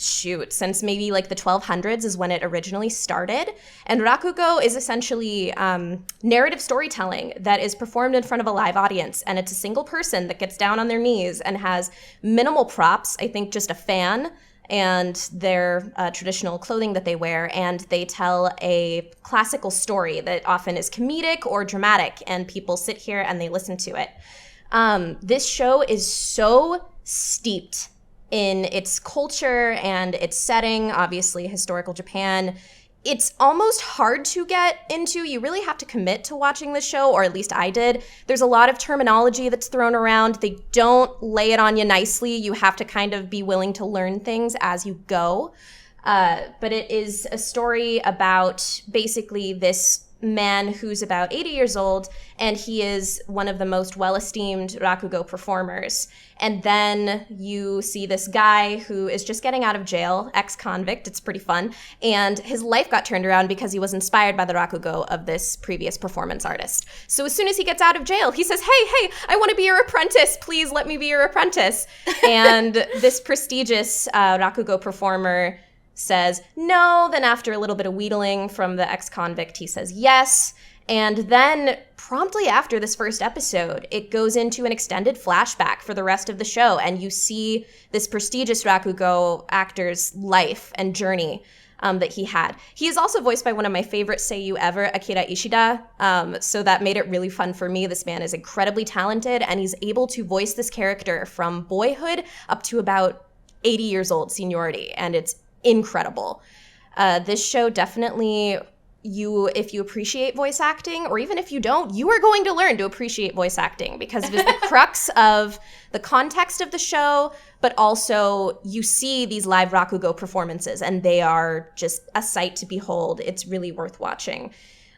since maybe like the 1200s is when it originally started. And Rakugo is essentially narrative storytelling that is performed in front of a live audience. And it's a single person that gets down on their knees and has minimal props, I think just a fan and their traditional clothing that they wear. And they tell a classical story that often is comedic or dramatic. And people sit here and they listen to it. This show is so steeped in its culture and its setting, obviously historical Japan. It's almost hard to get into. You really have to commit to watching the show, or at least I did. There's a lot of terminology that's thrown around. They don't lay it on you nicely. You have to kind of be willing to learn things as you go. But it is a story about basically this man who's about 80 years old, and he is one of the most well-esteemed Rakugo performers. And then you see this guy who is just getting out of jail, ex-convict, it's pretty fun, and his life got turned around because he was inspired by the Rakugo of this previous performance artist. So as soon as he gets out of jail, he says, hey, I want to be your apprentice, please let me be your apprentice. And this prestigious Rakugo performer says no. Then after a little bit of wheedling from the ex-convict, he says yes. And then promptly after this first episode, it goes into an extended flashback for the rest of the show. And you see this prestigious Rakugo actor's life and journey that he had. He is also voiced by one of my favorite seiyuu ever, Akira Ishida. So that made it really fun for me. This man is incredibly talented, and he's able to voice this character from boyhood up to about 80 years old seniority. And it's incredible. This show definitely, if you appreciate voice acting, or even if you don't, you are going to learn to appreciate voice acting, because it is the crux of the context of the show, but also you see these live Rakugo performances and they are just a sight to behold. It's really worth watching.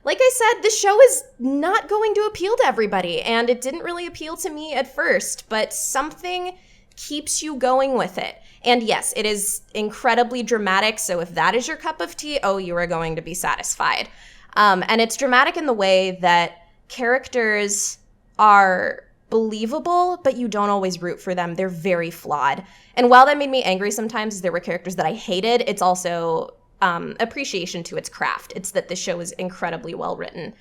Like I said, the show is not going to appeal to everybody, and it didn't really appeal to me at first, but something keeps you going with it. And yes, it is incredibly dramatic, so if that is your cup of tea, you are going to be satisfied. And it's dramatic in the way that characters are believable, but you don't always root for them. They're very flawed. And while that made me angry sometimes, as there were characters that I hated, it's also appreciation to its craft. It's that the show is incredibly well written.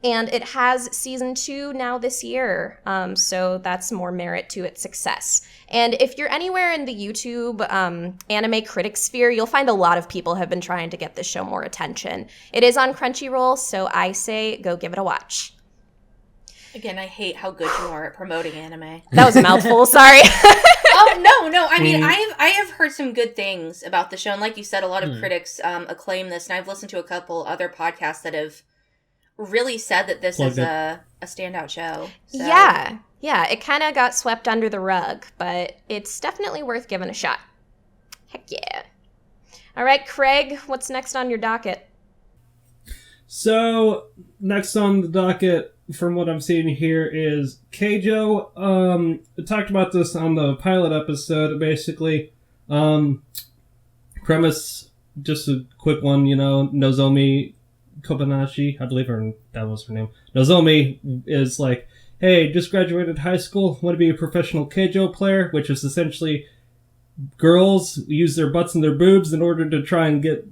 And it has season 2 now this year, so that's more merit to its success. And if you're anywhere in the YouTube anime critic sphere, you'll find a lot of people have been trying to get this show more attention. It is on Crunchyroll, so I say go give it a watch.
Again, I hate how good you are at promoting anime.
That was a mouthful, sorry.
Oh, no. I mean, I have heard some good things about the show, and like you said, a lot of critics acclaim this, and I've listened to a couple other podcasts that have really said that this is a standout show. So. Yeah, it kind of got swept under the rug, but it's definitely worth giving a shot. Heck yeah. All right, Craig, what's next on your docket?
So, next on the docket, from what I'm seeing here, is Keijo. I talked about this on the pilot episode, basically. Premise, just a quick one, Nozomi Kobayashi, I believe that was her name. Nozomi is like, hey, just graduated high school, want to be a professional Keijo player, which is essentially girls use their butts and their boobs in order to try and get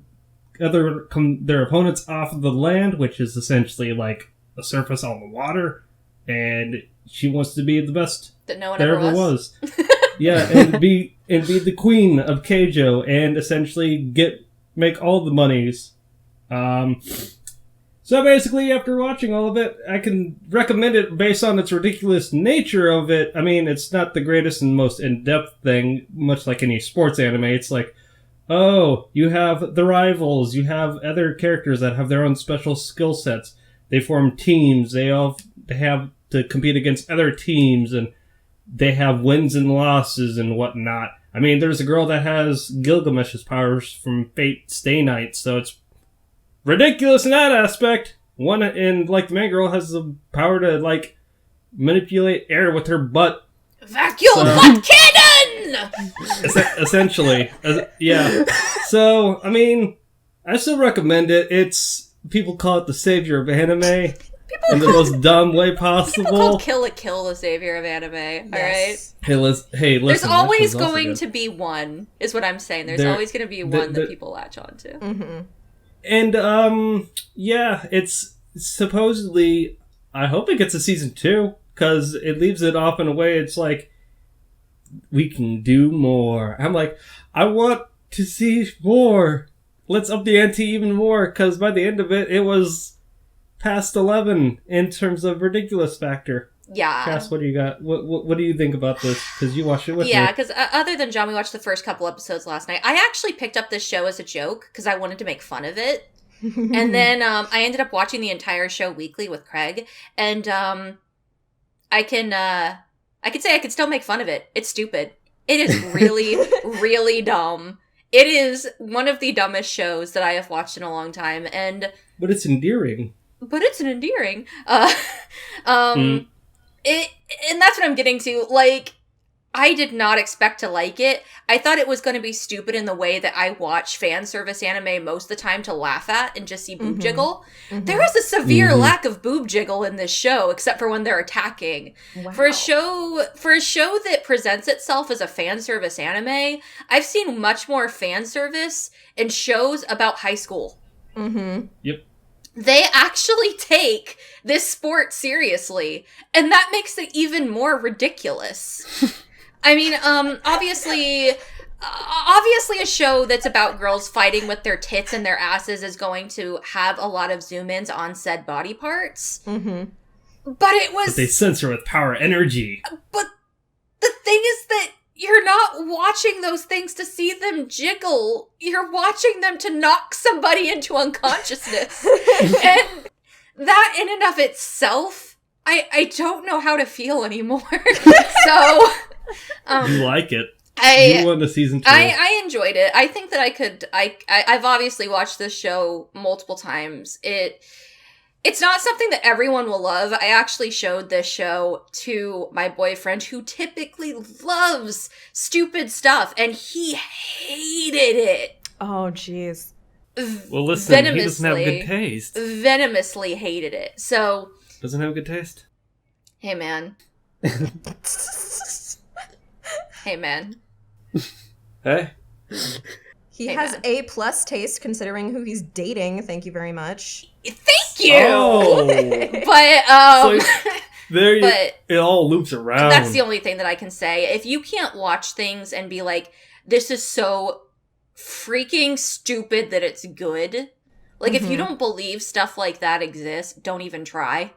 their opponents off of the land, which is essentially like a surface on the water, and she wants to be the best
that no one
there
ever was.
Yeah, and be the queen of Keijo, and essentially make all the monies. So basically, after watching all of it, I can recommend it based on its ridiculous nature of it. I mean, it's not the greatest and most in-depth thing, much like any sports anime. It's like, oh, you have the rivals, you have other characters that have their own special skill sets. They form teams, they have to compete against other teams, and they have wins and losses and whatnot. I mean, there's a girl that has Gilgamesh's powers from Fate Stay Night, so it's ridiculous in that aspect. The main girl has the power to, like, manipulate air with her butt.
Vacuum butt cannon!
Essentially. Yeah. So, I mean, I still recommend it. People call it the savior of anime. In the most dumb way possible.
People call Kill la Kill the savior of anime,
Yes.
alright?
Hey, listen.
There's always going to be one, is what I'm saying. There's always going to be one that people latch on to.
Mm-hmm.
And, yeah, it's supposedly, I hope it gets a season 2, because it leaves it off in a way it's like, we can do more. I'm like, I want to see more. Let's up the ante even more, because by the end of it, it was past 11 in terms of ridiculous factor.
Yeah.
Cass, what do you got? What do you think about this? Because you watched it with me.
Yeah, because other than John, we watched the first couple episodes last night. I actually picked up this show as a joke because I wanted to make fun of it. And then I ended up watching the entire show weekly with Craig. And I can say I can still make fun of it. It's stupid. It is really, really dumb. It is one of the dumbest shows that I have watched in a long time.
But it's endearing.
And that's what I'm getting to. Like, I did not expect to like it. I thought it was going to be stupid in the way that I watch fan service anime most of the time to laugh at and just see boob jiggle. Mm-hmm. There is a severe lack of boob jiggle in this show, except for when they're attacking. Wow. For a show that presents itself as a fan service anime, I've seen much more fan service in shows about high school.
Mm-hmm.
Yep.
They actually take this sport seriously, and that makes it even more ridiculous. I mean, obviously a show that's about girls fighting with their tits and their asses is going to have a lot of zoom-ins on said body parts.
Mm-hmm.
But
they censor with power energy.
But the thing is that you're not watching those things to see them jiggle. You're watching them to knock somebody into unconsciousness. And that in and of itself, I don't know how to feel anymore. So,
you like it.
You
won the season 2.
I enjoyed it. I think that I've obviously watched this show multiple times. It's not something that everyone will love. I actually showed this show to my boyfriend, who typically loves stupid stuff, and he hated it.
Oh, jeez.
Well, listen, he doesn't have good taste.
Venomously hated it. So...
Doesn't have good taste?
Hey, man. Hey, man.
Hey?
He has A+ taste considering who he's dating. Thank you very much.
Thank you.
Oh.
But
it all loops around.
That's the only thing that I can say. If you can't watch things and be like, this is so freaking stupid that it's good. Like, if you don't believe stuff like that exists, don't even try.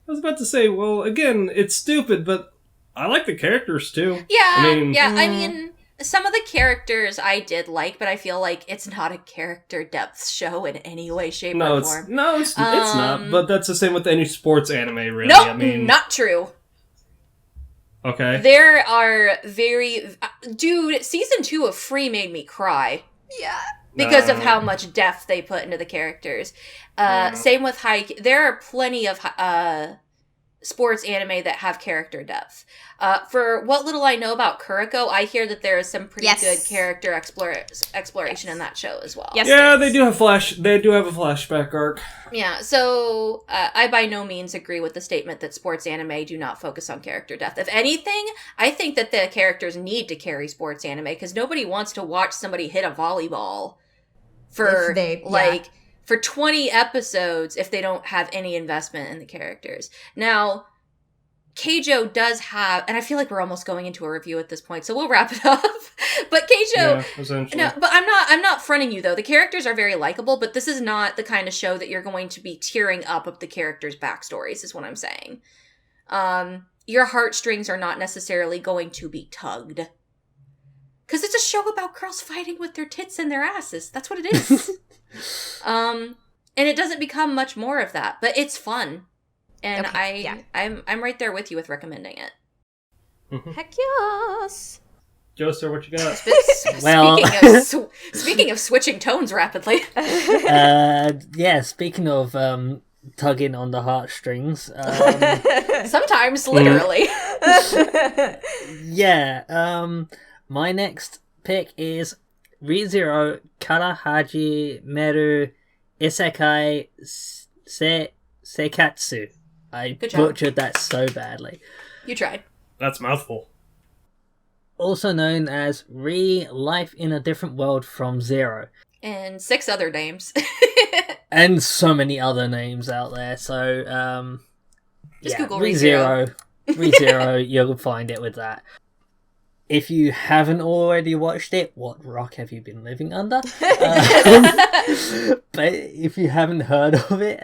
I was about to say, well, again, it's stupid, but I like the characters too.
Yeah, I mean, some of the characters I did like, but I feel like it's not a character depth show in any way, shape, or form.
It's not. But that's the same with any sports anime, really.
Nope,
I mean,
not true.
Okay.
There are dude, season 2 of Free made me cry.
Yeah.
Because of how much depth they put into the characters. Same with there are plenty of sports anime that have character depth. For what little I know about Kuroko, I hear that there is some pretty good character exploration in that show as well.
Yes,
yeah, they do have a flashback arc.
Yeah, so I by no means agree with the statement that sports anime do not focus on character depth. If anything, I think that the characters need to carry sports anime because nobody wants to watch somebody hit a volleyball. for for 20 episodes if they don't have any investment in the characters. Now, Keijo does have, and I feel like we're almost going into a review at this point, so we'll wrap it up. But Keijo, no, but I'm not fronting you though. The characters are very likable, but this is not the kind of show that you're going to be tearing up of the characters' backstories, is what I'm saying. Your heartstrings are not necessarily going to be tugged. Because it's a show about girls fighting with their tits and their asses. That's what it is. And it doesn't become much more of that, but it's fun. And I'm right there with you with recommending it.
Heck yes.
Joestar, what you got?
Speaking of switching tones rapidly.
Speaking of tugging on the heartstrings.
Sometimes literally.
My next pick is ReZero Kara Hajimeru Isekai Seikatsu. I butchered that so badly.
You tried.
That's a mouthful.
Also known as Life in a Different World from Zero.
And 6 other names.
And so many other names out there. So,
just Google
ReZero. ReZero, you'll find it with that. If you haven't already watched it, what rock have you been living under? But if you haven't heard of it,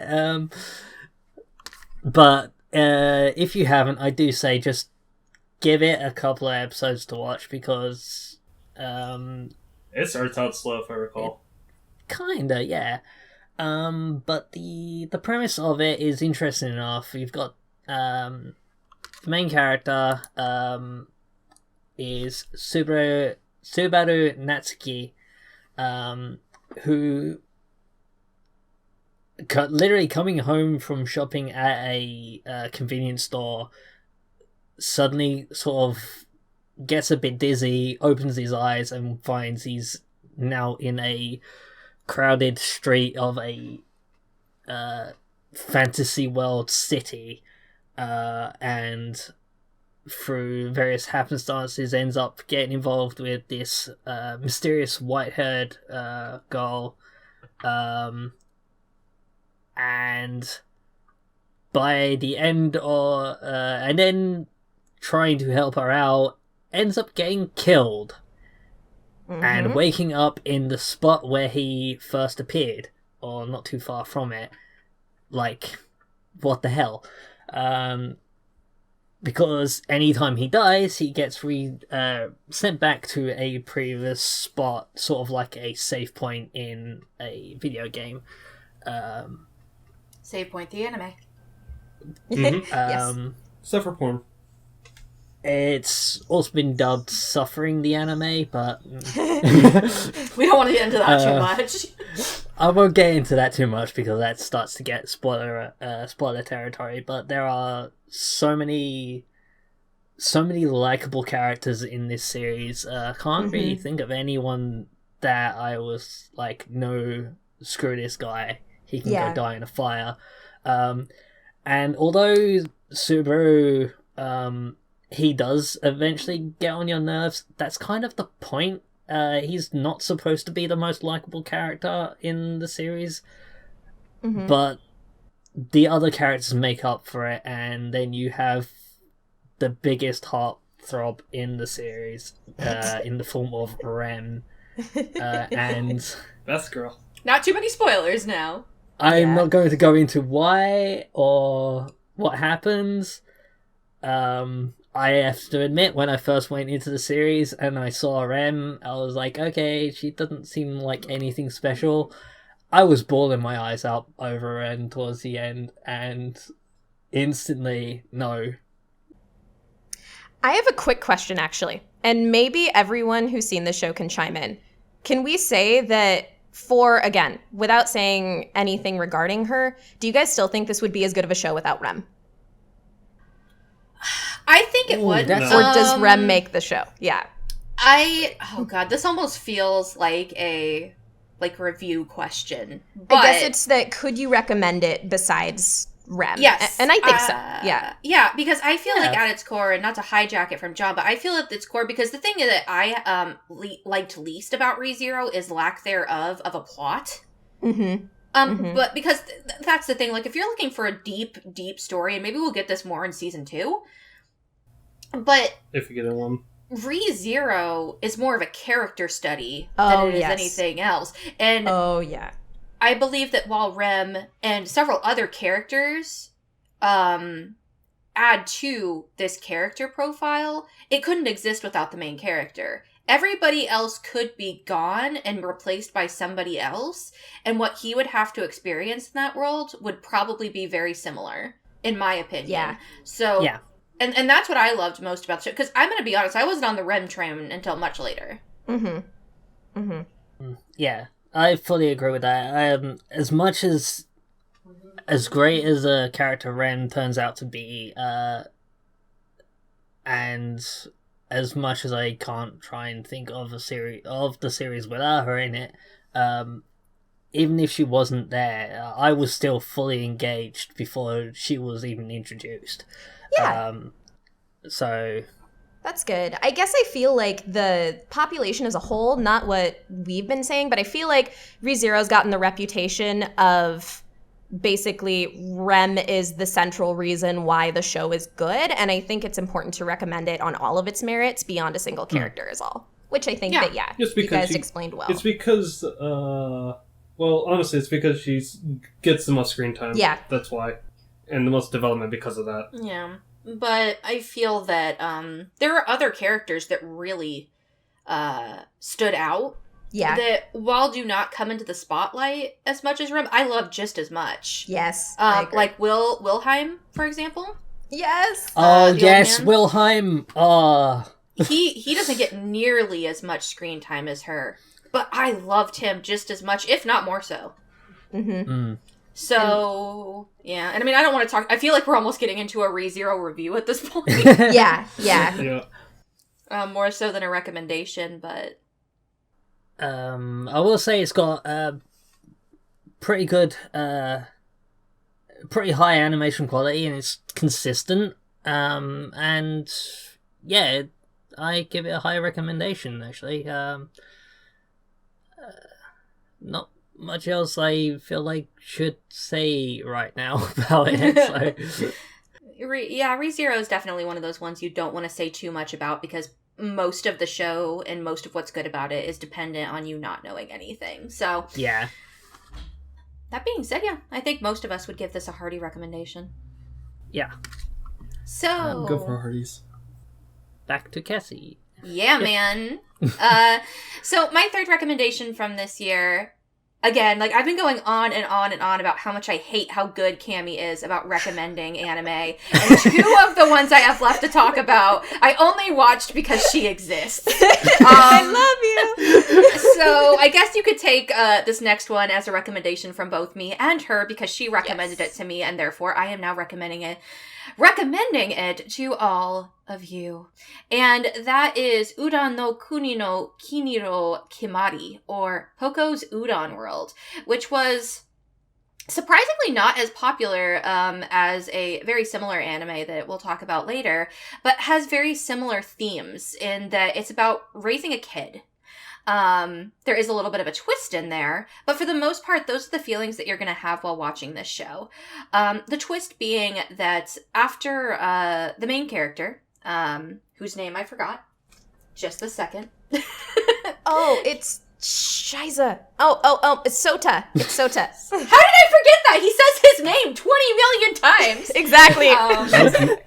if you haven't, I do say just give it a couple of episodes to watch because
it starts out slow, if I recall.
Kinda, yeah. But the premise of it is interesting enough. You've got the main character is Subaru Natsuki, who literally coming home from shopping at a convenience store, suddenly sort of gets a bit dizzy, opens his eyes, and finds he's now in a crowded street of a fantasy world city, and through various happenstances ends up getting involved with this mysterious white-haired girl, and by the end of and then trying to help her out, ends up getting killed and waking up in the spot where he first appeared, or not too far from it. Like, what the hell? Because anytime he dies, he gets sent back to a previous spot, sort of like a save point in a video game.
Save point, the anime.
Yes.
Suffer porn.
It's also been dubbed Suffering the Anime, but
we don't want to get into that too much.
I won't get into that too much because that starts to get spoiler territory, but there are so many likable characters in this series. Can't really think of anyone that I was like, no, screw this guy, he can go die in a fire. And although Subaru, he does eventually get on your nerves, that's kind of the point. He's not supposed to be the most likable character in the series, but the other characters make up for it, and then you have the biggest heartthrob in the series, in the form of Ren, and
best girl.
Not too many spoilers now.
I'm not going to go into why or what happens. I have to admit, when I first went into the series and I saw Rem, I was like, okay, she doesn't seem like anything special. I was bawling my eyes out over Ren towards the end, and instantly, no.
I have a quick question, actually, and maybe everyone who's seen the show can chime in. Can we say that again, without saying anything regarding her, do you guys still think this would be as good of a show without Rem?
I think it would.
Or does Rem make the show? Yeah.
This almost feels like a review question. But
I guess it's that, could you recommend it besides Rem.
Yes.
And I think so. Yeah.
Yeah, because I feel like at its core, and not to hijack it from John, but I feel at its core, because the thing that I liked least about ReZero is lack thereof of a plot. But because that's the thing, like, if you're looking for a deep, deep story, and maybe we'll get this more in season 2, but
if you get in one,
ReZero is more of a character study than it is anything else. And I believe that while Rem and several other characters add to this character profile, it couldn't exist without the main character. Everybody else could be gone and replaced by somebody else, and what he would have to experience in that world would probably be very similar, in my opinion.
Yeah.
So, and that's what I loved most about the show, because I'm going to be honest, I wasn't on the Rem train until much later.
Yeah, I fully agree with that. As much as great as a character Rem turns out to be, and as much as I can't try and think of the series without her in it, even if she wasn't there, I was still fully engaged before she was even introduced.
Yeah.
So
that's good. I guess I feel like the population as a whole, not what we've been saying, but I feel like ReZero's gotten the reputation of basically Rem is the central reason why the show is good, and I think it's important to recommend it on all of its merits beyond a single character is all. Which I think that, you guys explained well.
It's because, well, honestly, it's because she gets the most screen time.
Yeah.
That's why. And the most development because of that.
Yeah. But I feel that there are other characters that really stood out.
Yeah.
That while do not come into the spotlight as much as Rem, I love just as much.
Yes.
Like Wilhelm, for example.
Yes.
Oh, yes, Wilhelm.
He doesn't get nearly as much screen time as her, but I loved him just as much, if not more so. So, yeah. And I mean, I don't want to talk... I feel like we're almost getting into a ReZero review at this point.
Yeah.
More so than a recommendation, but...
I will say it's got pretty good, pretty high animation quality, and it's consistent. And yeah, I give it a high recommendation. Actually, not much else I feel like should say right now about it. So.
ReZero is definitely one of those ones you don't want to say too much about, because most of the show and most of what's good about it is dependent on you not knowing anything. So,
yeah.
That being said, I think most of us would give this a hearty recommendation.
Yeah.
So,
go for hearties.
Back to Cassie.
Yeah, man. So my third recommendation from this year, again, like, I've been going on and on and on about how much I hate how good Cami is about recommending anime. And two of the ones I have left to talk about, I only watched because she exists.
I love you.
So I guess you could take this next one as a recommendation from both me and her, because she recommended it to me, and therefore I am now recommending it to all of you. And that is Udon no Kuni no Kiniro Kemari, or Poco's Udon World, which was surprisingly not as popular as a very similar anime that we'll talk about later, but has very similar themes in that it's about raising a kid. There is a little bit of a twist in there, but for the most part, those are the feelings that you're going to have while watching this show. The twist being that after the main character, whose name I forgot, just a second.
Oh, it's Shiza. Oh, it's Sota. It's Sota.
How did I forget that? He says his name 20 million times.
Exactly.
I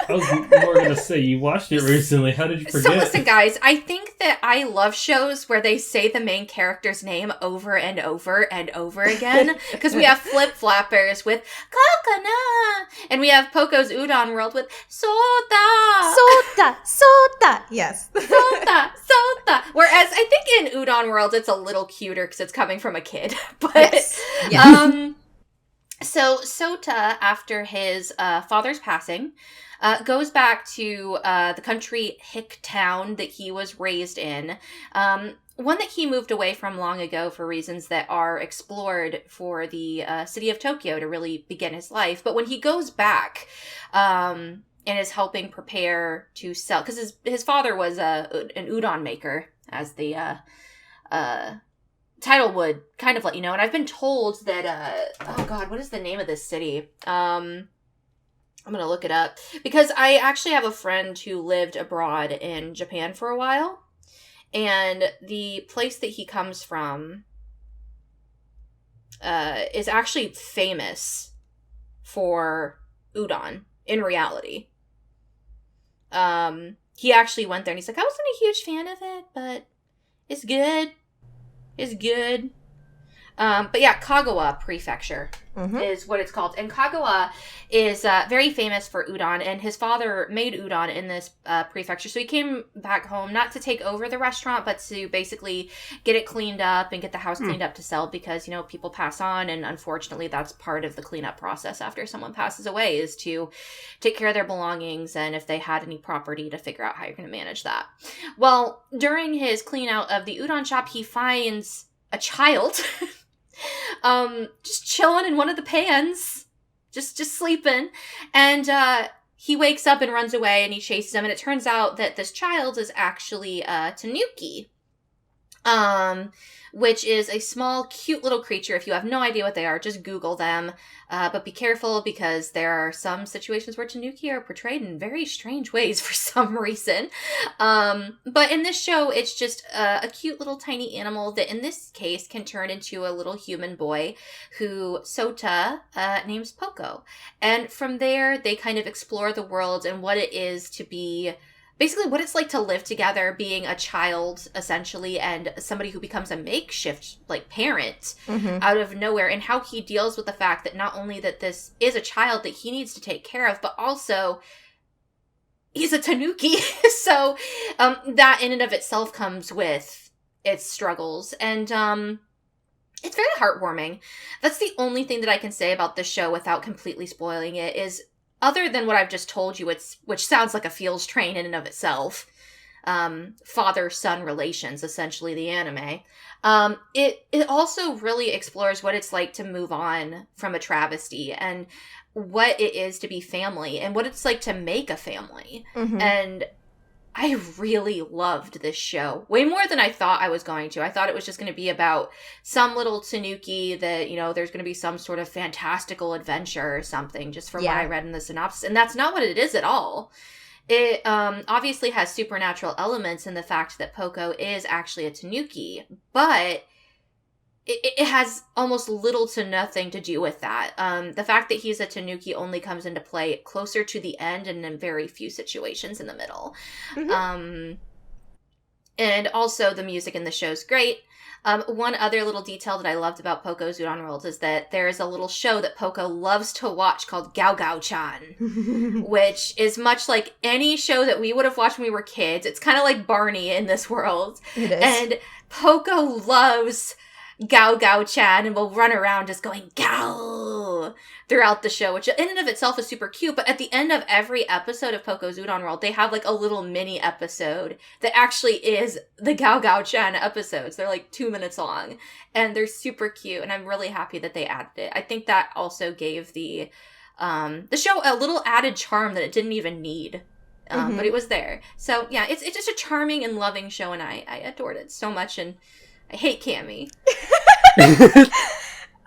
was more going to say, you watched it recently. How did you forget?
So listen, guys, I think that I love shows where they say the main character's name over and over and over again. Because we have Flip Flappers with Kokona, and we have Poco's Udon World with Sota.
Sota. Yes.
Sota. Whereas I think in Udon World, it's a little cuter because it's coming from a kid. But
yes.
So Sota, after his father's passing, goes back to the country hick town that he was raised in, one that he moved away from long ago for reasons that are explored for the city of Tokyo to really begin his life. But when he goes back and is helping prepare to sell, because his father was an udon maker, as the title would kind of let you know. And I've been told that, oh God, what is the name of this city? I'm going to look it up, because I actually have a friend who lived abroad in Japan for a while. And the place that he comes from is actually famous for udon in reality. He actually went there and he's like, I wasn't a huge fan of it, but it's good. It's good. But yeah, Kagawa Prefecture is what it's called. And Kagawa is very famous for udon, and his father made udon in this prefecture. So he came back home, not to take over the restaurant, but to basically get it cleaned up and get the house cleaned up to sell, because, you know, people pass on, and unfortunately that's part of the cleanup process after someone passes away, is to take care of their belongings, and if they had any property, to figure out how you're going to manage that. Well, during his clean out of the udon shop, he finds a child just chilling in one of the pans, just sleeping, and he wakes up and runs away, and he chases him, and it turns out that this child is actually Tanuki, which is a small, cute little creature. If you have no idea what they are, just Google them. But be careful, because there are some situations where Tanuki are portrayed in very strange ways for some reason. But in this show, it's just a cute little tiny animal that in this case can turn into a little human boy who Sota names Poco. And from there, they kind of explore the world and what it is to be, basically what it's like to live together, being a child, essentially, and somebody who becomes a makeshift, like, parent out of nowhere, and how he deals with the fact that not only that this is a child that he needs to take care of, but also he's a Tanuki. So that in and of itself comes with its struggles. And it's very heartwarming. That's the only thing that I can say about this show without completely spoiling it, is other than what I've just told you, which sounds like a feels train in and of itself, father-son relations, essentially, the anime, it also really explores what it's like to move on from a travesty, and what it is to be family, and what it's like to make a family. And I really loved this show, way more than I thought I was going to. I thought it was just going to be about some little Tanuki that, you know, there's going to be some sort of fantastical adventure or something, just from what I read in the synopsis. And that's not what it is at all. It obviously has supernatural elements in the fact that Poco is actually a Tanuki, but it has almost little to nothing to do with that. The fact that he's a Tanuki only comes into play closer to the end, and in very few situations in the middle. And also the music in the show is great. One other little detail that I loved about Poco's Udon World is that there is a little show that Poco loves to watch called Gao Gao-chan, which is much like any show that we would have watched when we were kids. It's kind of like Barney in this world.
It is.
And Poco loves Gao Gao-chan and will run around just going Gao throughout the show, which in and of itself is super cute. But at the end of every episode of Poco's Udon World, they have like a little mini episode that actually is the Gao Gao-chan episodes. They're like 2 minutes long, and they're super cute, and I'm really happy that they added it. I think that also gave the show a little added charm that it didn't even need. But it was there. So yeah, it's just a charming and loving show, and I adored it so much, and I hate Cammy.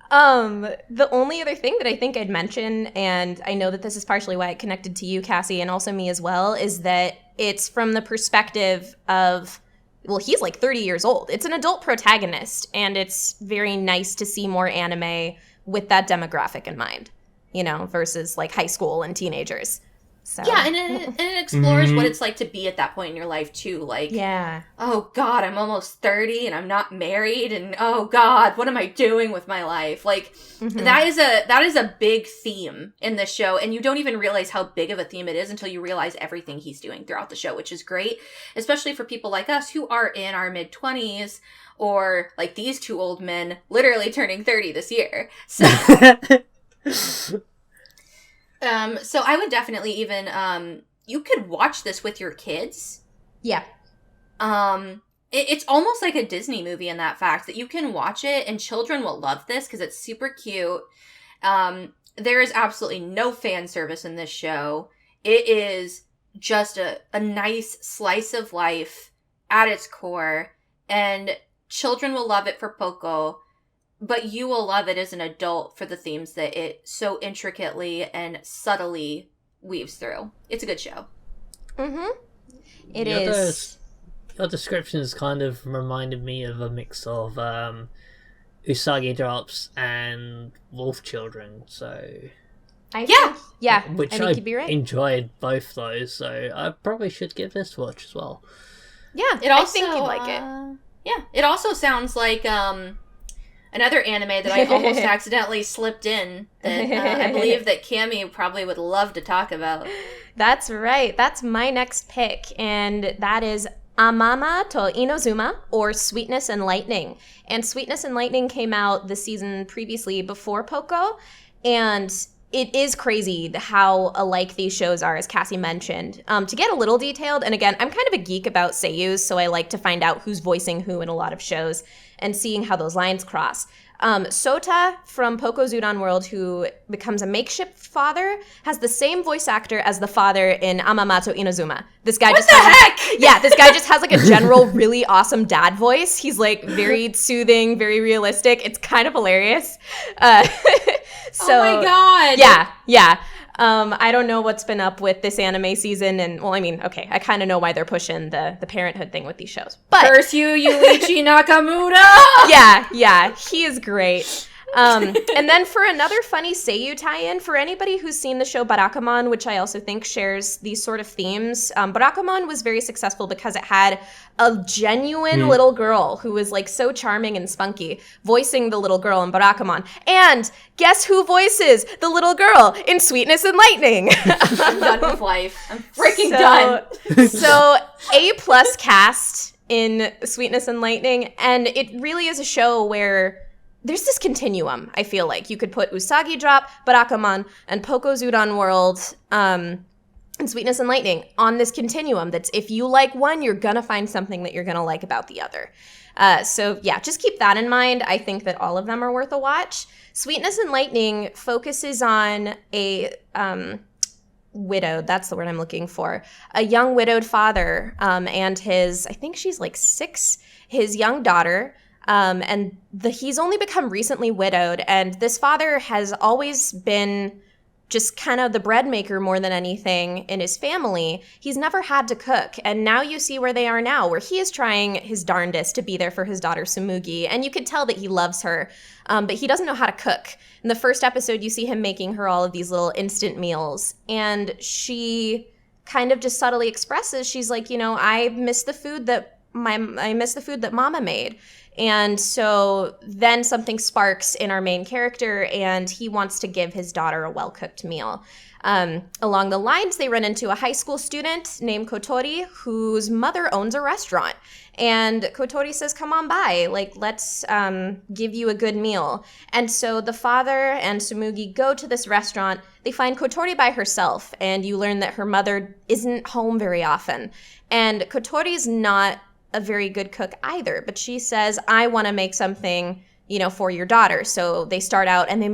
The only other thing that I think I'd mention, and I know that this is partially why it connected to you, Cassie, and also me as well, is that it's from the perspective of, well, he's like 30 years old. It's an adult protagonist, and it's very nice to see more anime with that demographic in mind, you know, versus like high school and teenagers. So.
Yeah, and it explores what it's like to be at that point in your life, too. Like, oh, God, I'm almost 30, and I'm not married, and oh, God, what am I doing with my life? Like, that is a big theme in this show, and you don't even realize how big of a theme it is until you realize everything he's doing throughout the show, which is great, especially for people like us who are in our mid-20s, or, like, these two old men literally turning 30 this year. So... So I would definitely even, you could watch this with your kids.
Yeah.
it's almost like a Disney movie in that fact that you can watch it and children will love this because it's super cute. There is absolutely no fan service in this show. It is just a nice slice of life at its core, and children will love it for Poco, but you will love it as an adult for the themes that it so intricately and subtly weaves through. It's a good show.
Mm-hmm. It is.
Your descriptions kind of reminded me of a mix of Usagi Drops and Wolf Children, so...
I
Which
think you'd be right.
enjoyed both those, so I probably should give this a watch as well.
Yeah, I think you'd like it.
Yeah, it also sounds like another anime that I almost accidentally slipped in that I believe that Cami probably would love to talk about.
That's right. That's my next pick, and that is Amama to Inozuma, or Sweetness and Lightning. And Sweetness and Lightning came out the season previously before Poco, and it is crazy how alike these shows are, as Cassie mentioned. To get a little detailed, and again, I'm kind of a geek about seiyus, so I like to find out who's voicing who in a lot of shows and seeing how those lines cross. Sota from Poco's Udon World, who becomes a makeshift father, has the same voice actor as the father in Amamato Inazuma. This guy
What the heck?
Yeah, this guy just has like a general really awesome dad voice. He's like very soothing, very realistic. It's kind of hilarious. So,
oh my god.
Yeah. I don't know what's been up with this anime season, and well, I mean, okay, I kind of know why they're pushing the parenthood thing with these shows. But
curse you, Yuichi Nakamura!
Yeah, he is great. And then for another funny Seiyu tie-in, for anybody who's seen the show Barakamon, which I also think shares these sort of themes, Barakamon was very successful because it had a genuine little girl who was like so charming and spunky, voicing the little girl in Barakamon. And guess who voices the little girl in Sweetness and Lightning?
I'm done with life. I'm freaking done.
So A+ cast in Sweetness and Lightning, and it really is a show where there's this continuum, I feel like. You could put Usagi Drop, Barakamon, and Poco's Udon World, and Sweetness and Lightning on this continuum that's if you like one, you're gonna find something that you're gonna like about the other. So yeah, just keep that in mind. I think that all of them are worth a watch. Sweetness and Lightning focuses on a widowed, that's the word I'm looking for, a young widowed father and his, I think she's like 6, his young daughter. And he's only become recently widowed, and this father has always been just kind of the bread maker more than anything in his family. He's never had to cook, and now you see where they are now, where he is trying his darndest to be there for his daughter Tsumugi, and you could tell that he loves her, but he doesn't know how to cook. In the first episode, you see him making her all of these little instant meals, and she kind of just subtly expresses, she's like, you know, I miss the food that Mama made. And so then something sparks in our main character, and he wants to give his daughter a well-cooked meal. Along the lines, they run into a high school student named Kotori, whose mother owns a restaurant. And Kotori says, come on by, like, let's give you a good meal. And so the father and Tsumugi go to this restaurant. They find Kotori by herself, and you learn that her mother isn't home very often. And Kotori's not a very good cook either, but she says, I want to make something, you know, for your daughter. So they start out and they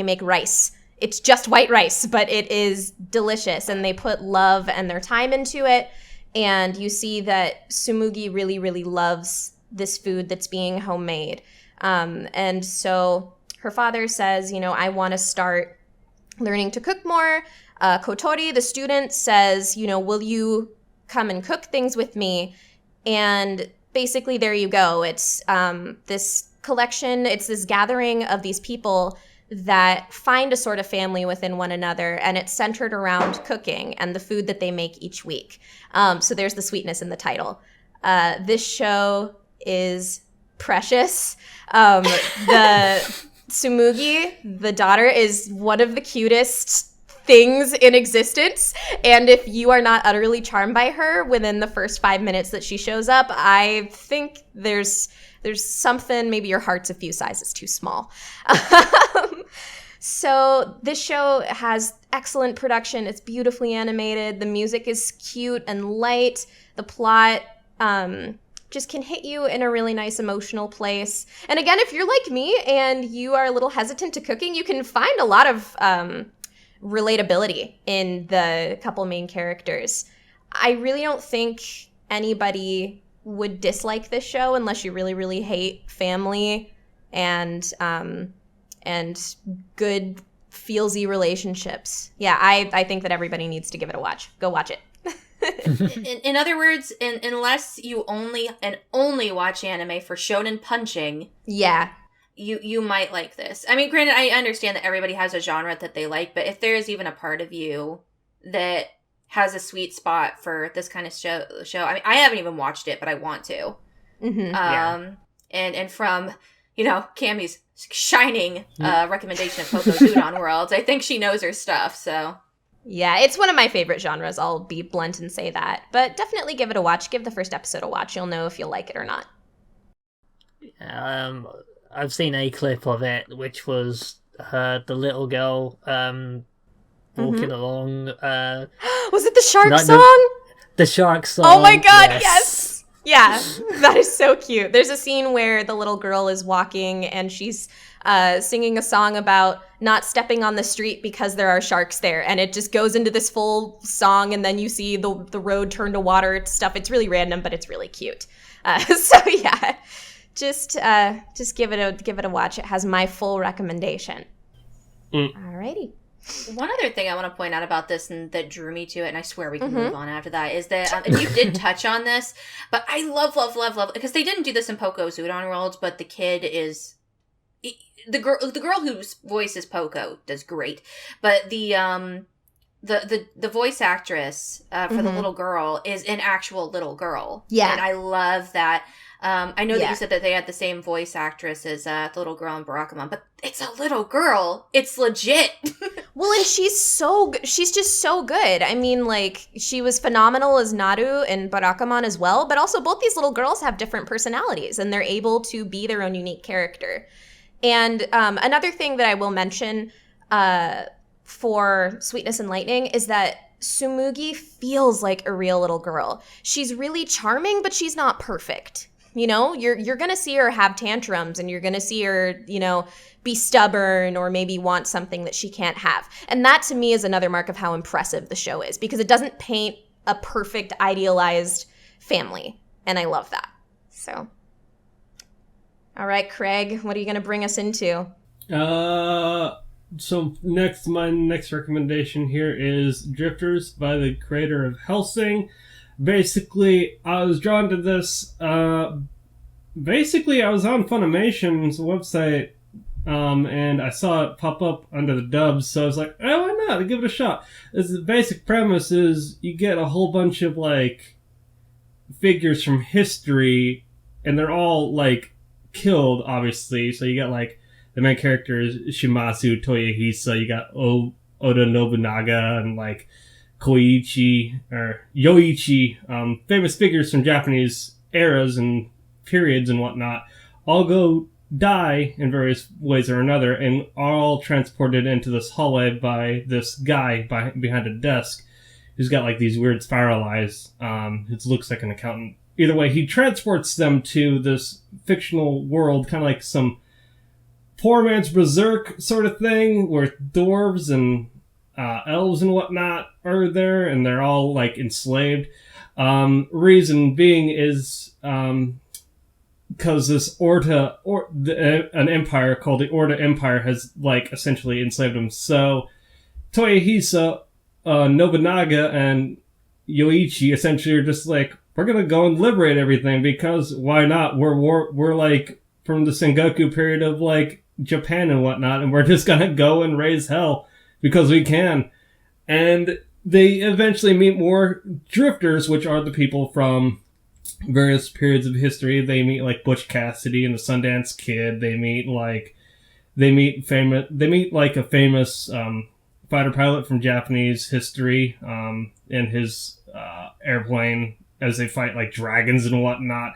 make rice. It's just white rice, but it is delicious, and they put love and their time into it. And you see that Tsumugi really, really loves this food that's being homemade. And so her father says, you know, I want to start learning to cook more. Kotori, the student, says, you know, will you come and cook things with me? And basically, there you go. It's this collection, it's this gathering of these people that find a sort of family within one another, and it's centered around cooking and the food that they make each week. So there's the sweetness in the title. This show is precious. The Tsumugi, the daughter, is one of the cutest things in existence, and if you are not utterly charmed by her within the first 5 minutes that she shows up, I think there's something, maybe your heart's a few sizes too small. So this show has excellent production. It's beautifully animated. The music is cute and light. The plot just can hit you in a really nice emotional place. And again, if you're like me and you are a little hesitant to cooking, you can find a lot of relatability in the couple main characters. I really don't think anybody would dislike this show unless you really, really hate family and good feelsy relationships. Yeah, I think that everybody needs to give it a watch. Go watch it.
In other words, unless you only watch anime for shonen punching,
yeah,
you might like this. I mean, granted, I understand that everybody has a genre that they like, but if there is even a part of you that has a sweet spot for this kind of show, I mean, I haven't even watched it, but I want to.
Mm-hmm.
And from, Cammy's shining recommendation of Poco's Udon World, I think she knows her stuff, so.
Yeah, it's one of my favorite genres. I'll be blunt and say that. But definitely give it a watch. Give the first episode a watch. You'll know if you'll like it or not.
I've seen a clip of it, which was the little girl walking along.
Was it the shark song?
The shark song.
Oh my god, yes! Yeah, that is so cute. There's a scene where the little girl is walking and she's singing a song about not stepping on the street because there are sharks there, and it just goes into this full song, and then you see the road turn to water stuff. It's really random, but it's really cute. So yeah, just give it a watch. It has my full recommendation. Alrighty.
One other thing I want to point out about this and that drew me to it, and I swear we can move on after that, is that, and you did touch on this, but I love, because they didn't do this in Poco's Udon World, but the kid is, the girl whose voices Poco does great, but the voice actress for the little girl is an actual little girl. Yeah. And I love that. I know that you said that they had the same voice actress as the little girl in Barakamon, but it's a little girl. It's legit.
Well, and she's just so good. I mean, like, she was phenomenal as Naru in Barakamon as well, but also both these little girls have different personalities, and they're able to be their own unique character. And another thing that I will mention for Sweetness and Lightning is that Tsumugi feels like a real little girl. She's really charming, but she's not perfect. You're going to see her have tantrums, and you're going to see her, be stubborn or maybe want something that she can't have. And that to me is another mark of how impressive the show is, because it doesn't paint a perfect idealized family. And I love that. So, all right, Craig, what are you going to bring us into?
So my next recommendation here is Drifters by the creator of Hellsing. Basically, I was drawn to this. I was on Funimation's website, and I saw it pop up under the dubs, so I was like, oh, why not? Give it a shot. The basic premise is you get a whole bunch of, figures from history, and they're all, killed, obviously. So you got, the main character is Shimazu Toyohisa, you got Oda Nobunaga, and, Koichi, or Yoichi, famous figures from Japanese eras and periods and whatnot, all go die in various ways or another, and are all transported into this hallway by this guy behind a desk who's got, these weird spiral eyes. It looks like an accountant. Either way, he transports them to this fictional world, kind of like some poor man's Berserk sort of thing, where dwarves and elves and whatnot are there, and they're all enslaved. Reason being is because this an empire called the Orta Empire has essentially enslaved them. So Toyohisa, Nobunaga, and Yoichi essentially are just we're gonna go and liberate everything, because why not? We're from the Sengoku period of Japan and whatnot, and we're just gonna go and raise hell because we can. And they eventually meet more drifters, which are the people from various periods of history. They meet Butch Cassidy and the Sundance Kid. They meet a famous fighter pilot from Japanese history in his airplane, as they fight dragons and whatnot.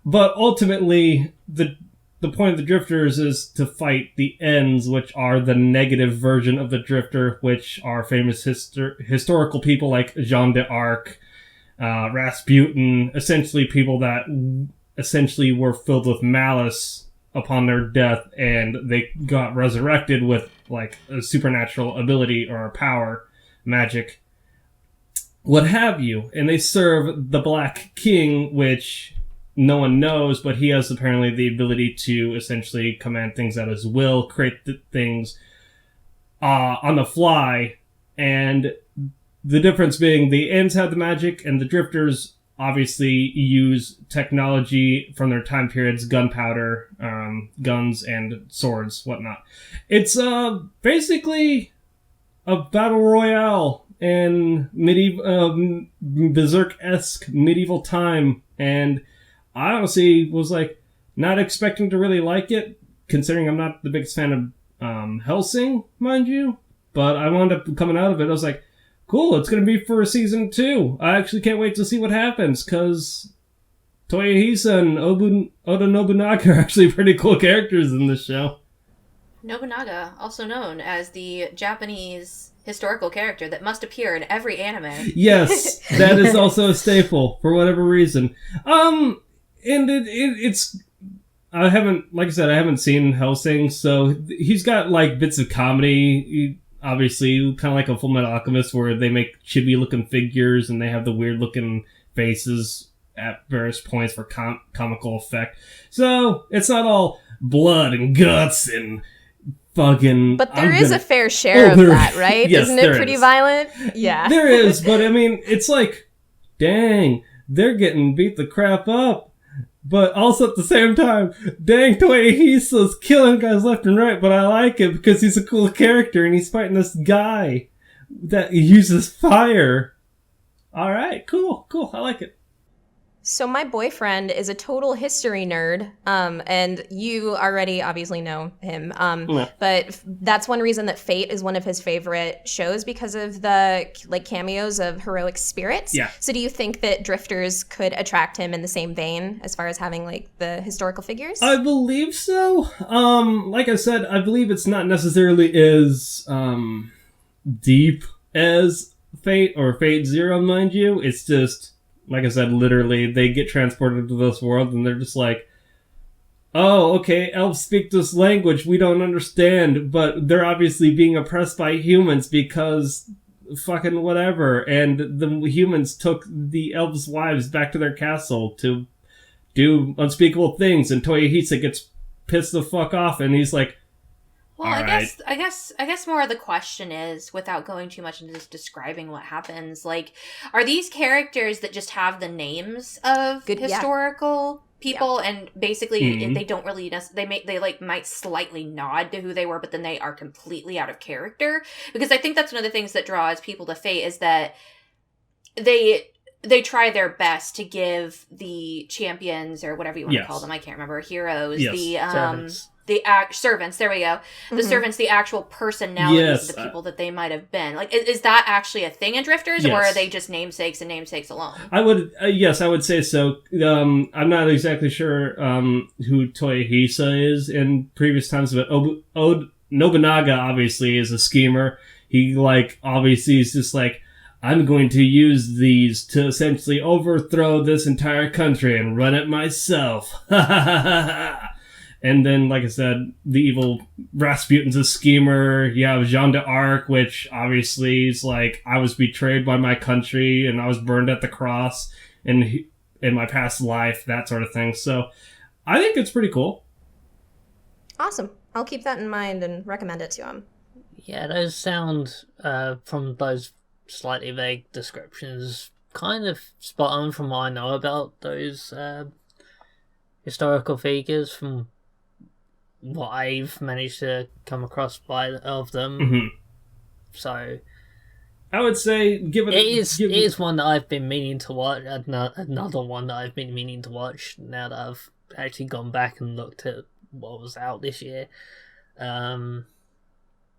But ultimately, the point of the Drifters is to fight the Ends, which are the negative version of the Drifter, which are famous historical people like Jeanne d'Arc, Rasputin, essentially people that essentially were filled with malice upon their death, and they got resurrected with like a supernatural ability or a power, magic, what have you. And they serve the Black King, which no one knows, but he has apparently the ability to essentially command things at his will, create things on the fly. And the difference being the Ents have the magic, and the Drifters obviously use technology from their time periods, gunpowder, guns, and swords, whatnot. It's basically a battle royale in medieval, Berserk-esque medieval time, and I honestly was like not expecting to really like it, considering I'm not the biggest fan of Hellsing, mind you. But I wound up coming out of it, I was like, cool, it's going to be for season 2. I actually can't wait to see what happens, because Toyohisa and Oda Nobunaga are actually pretty cool characters in this show.
Nobunaga, also known as the Japanese historical character that must appear in every anime.
Yes, that is also a staple, for whatever reason. And it's... I haven't seen Hellsing, so he's got, like, bits of comedy. Obviously, kind of like a Full Metal Alchemist, where they make chibi-looking figures and they have the weird-looking faces at various points for comical effect. So, it's not all blood and guts and fucking...
But there is a fair share of that, right?
Yes,
isn't it pretty violent? Yeah.
There is, but I mean, it's like, dang, they're getting beat the crap up. But also at the same time, dang, Toyohisa's killing guys left and right, but I like it because he's a cool character and he's fighting this guy that uses fire. Alright, cool, I like it.
So my boyfriend is a total history nerd, and you already obviously know him. But that's one reason that Fate is one of his favorite shows, because of the like cameos of heroic spirits.
Yeah.
So do you think that Drifters could attract him in the same vein as far as having like the historical figures?
I believe so. Like I said, I believe it's not necessarily as deep as Fate or Fate Zero, mind you. It's just, like I said, literally, they get transported to this world and they're just like, oh, okay, elves speak this language we don't understand, but they're obviously being oppressed by humans because fucking whatever. And the humans took the elves' wives back to their castle to do unspeakable things, and Toyohisa gets pissed the fuck off, and he's like,
well, I guess more of the question is, without going too much into just describing what happens, like, are these characters that just have the names of historical people, and basically they don't really they might slightly nod to who they were, but then they are completely out of character? Because I think that's one of the things that draws people to Fate, is that they try their best to give the champions, or whatever you want to call them, I can't remember, heroes, the servants, there we go. The servants, the actual personalities of the people that they might have been. Like, is that actually a thing in Drifters, or are they just namesakes and namesakes alone? I would,
yes, I would say so. I'm not exactly sure who Toyohisa is in previous times, but Nobunaga obviously is a schemer. He, like, obviously is just like, I'm going to use these to essentially overthrow this entire country and run it myself. Ha ha ha ha. And then, like I said, the evil Rasputin's a schemer. You have Jeanne d'Arc, which obviously is like, I was betrayed by my country and I was burned at the cross in my past life, that sort of thing. So I think it's pretty cool.
Awesome. I'll keep that in mind and recommend it to him.
Yeah, those sound, from those slightly vague descriptions, kind of spot on from what I know about those historical figures, from what I've managed to come across of them.
Mm-hmm.
So
I would say it
is one that I've been meaning to watch. Another one that I've been meaning to watch now that I've actually gone back and looked at what was out this year.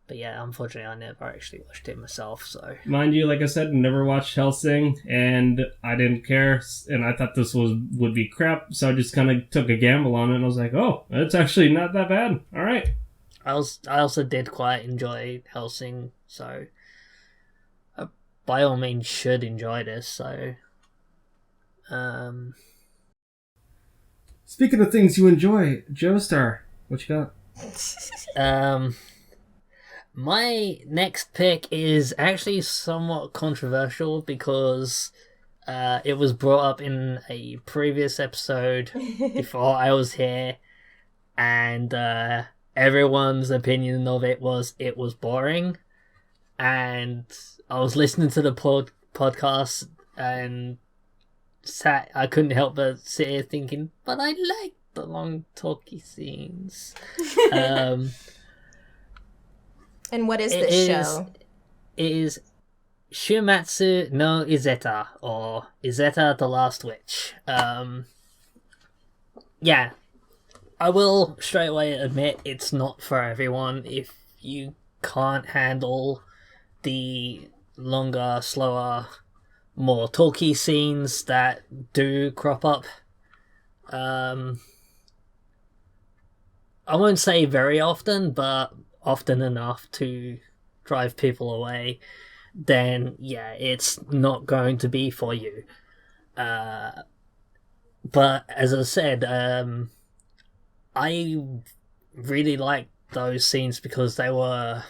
But yeah, unfortunately, I never actually watched it myself, so...
Mind you, like I said, never watched Hellsing, and I didn't care, and I thought this would be crap, so I just kind of took a gamble on it, and I was like, oh, it's actually not that bad. All right.
I also did quite enjoy Hellsing, so... by all means, should enjoy this, so...
Speaking of things you enjoy, Joestar, what you got?
My next pick is actually somewhat controversial because it was brought up in a previous episode before I was here, and everyone's opinion of it was boring. And I was listening to the podcast and I couldn't help but sit here thinking, but I like the long talky scenes.
And what is this show?
It is Shumatsu no Izetta, or Izetta the Last Witch. Yeah, I will straight away admit it's not for everyone. If you can't handle the longer, slower, more talky scenes that do crop up, I won't say very often, but often enough to drive people away, then yeah, it's not going to be for you. But as I said, I really liked those scenes because they were...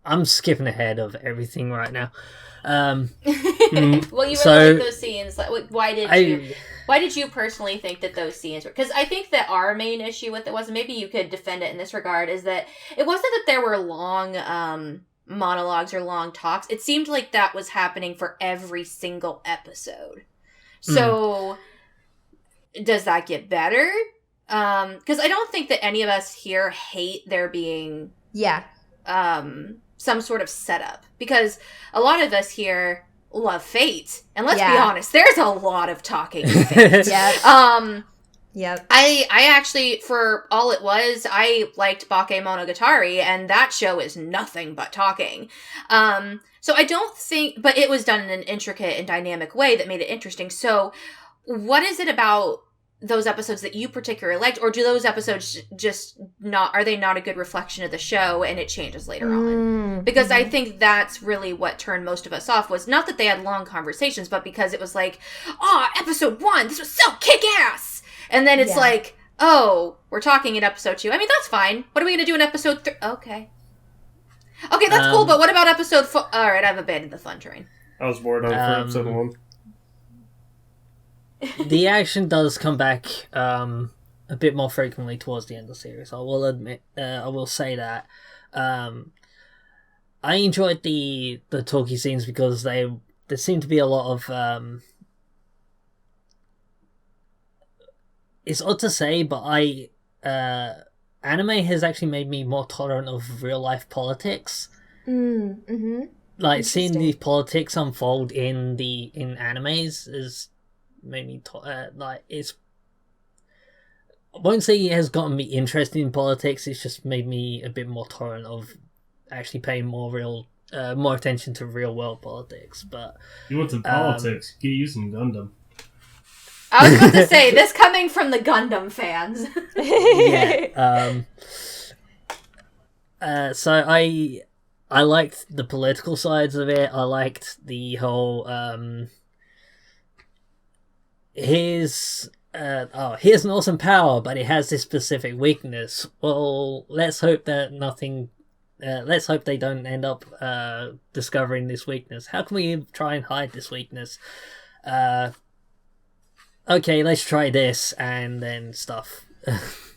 I'm skipping ahead of everything right now.
Well, you really like those scenes. Like, why did you personally think that those scenes were... Because I think that our main issue with it was, maybe you could defend it in this regard, is that it wasn't that there were long monologues or long talks. It seemed like that was happening for every single episode. So, does that get better? Because I don't think that any of us here hate there being... some sort of setup, because a lot of us here love Fate, and let's be honest, there's a lot of talking in Fate. I actually, for all it was, I liked Bakemonogatari, and that show is nothing but talking. So I don't think, but it was done in an intricate and dynamic way that made it interesting. So what is it about those episodes that you particularly liked, or do those episodes just not, are they not a good reflection of the show and it changes later on? Because I think that's really what turned most of us off, was not that they had long conversations, but because it was like, episode 1, this was so kick-ass! And then it's like, oh, we're talking in episode 2. I mean, that's fine. What are we going to do in episode 3? Okay, that's cool, but what about episode 4? Alright, I've abandoned the fun train.
I was bored on for episode 1.
The action does come back a bit more frequently towards the end of the series. I will admit, I will say that. I enjoyed the talky scenes because there seemed to be a lot of... it's odd to say, but anime has actually made me more tolerant of real life politics. Like, seeing the politics unfold in animes is... made me it's... I won't say it has gotten me interested in politics, it's just made me a bit more tolerant of actually paying more attention to real world politics. But
you want some politics, get you some Gundam.
I was about to say, this coming from the Gundam fans.
So I liked the political sides of it. I liked the whole here's an awesome power, but it has this specific weakness. Well, let's hope that let's hope they don't end up discovering this weakness. How can we try and hide this weakness? Okay, let's try this, and then stuff.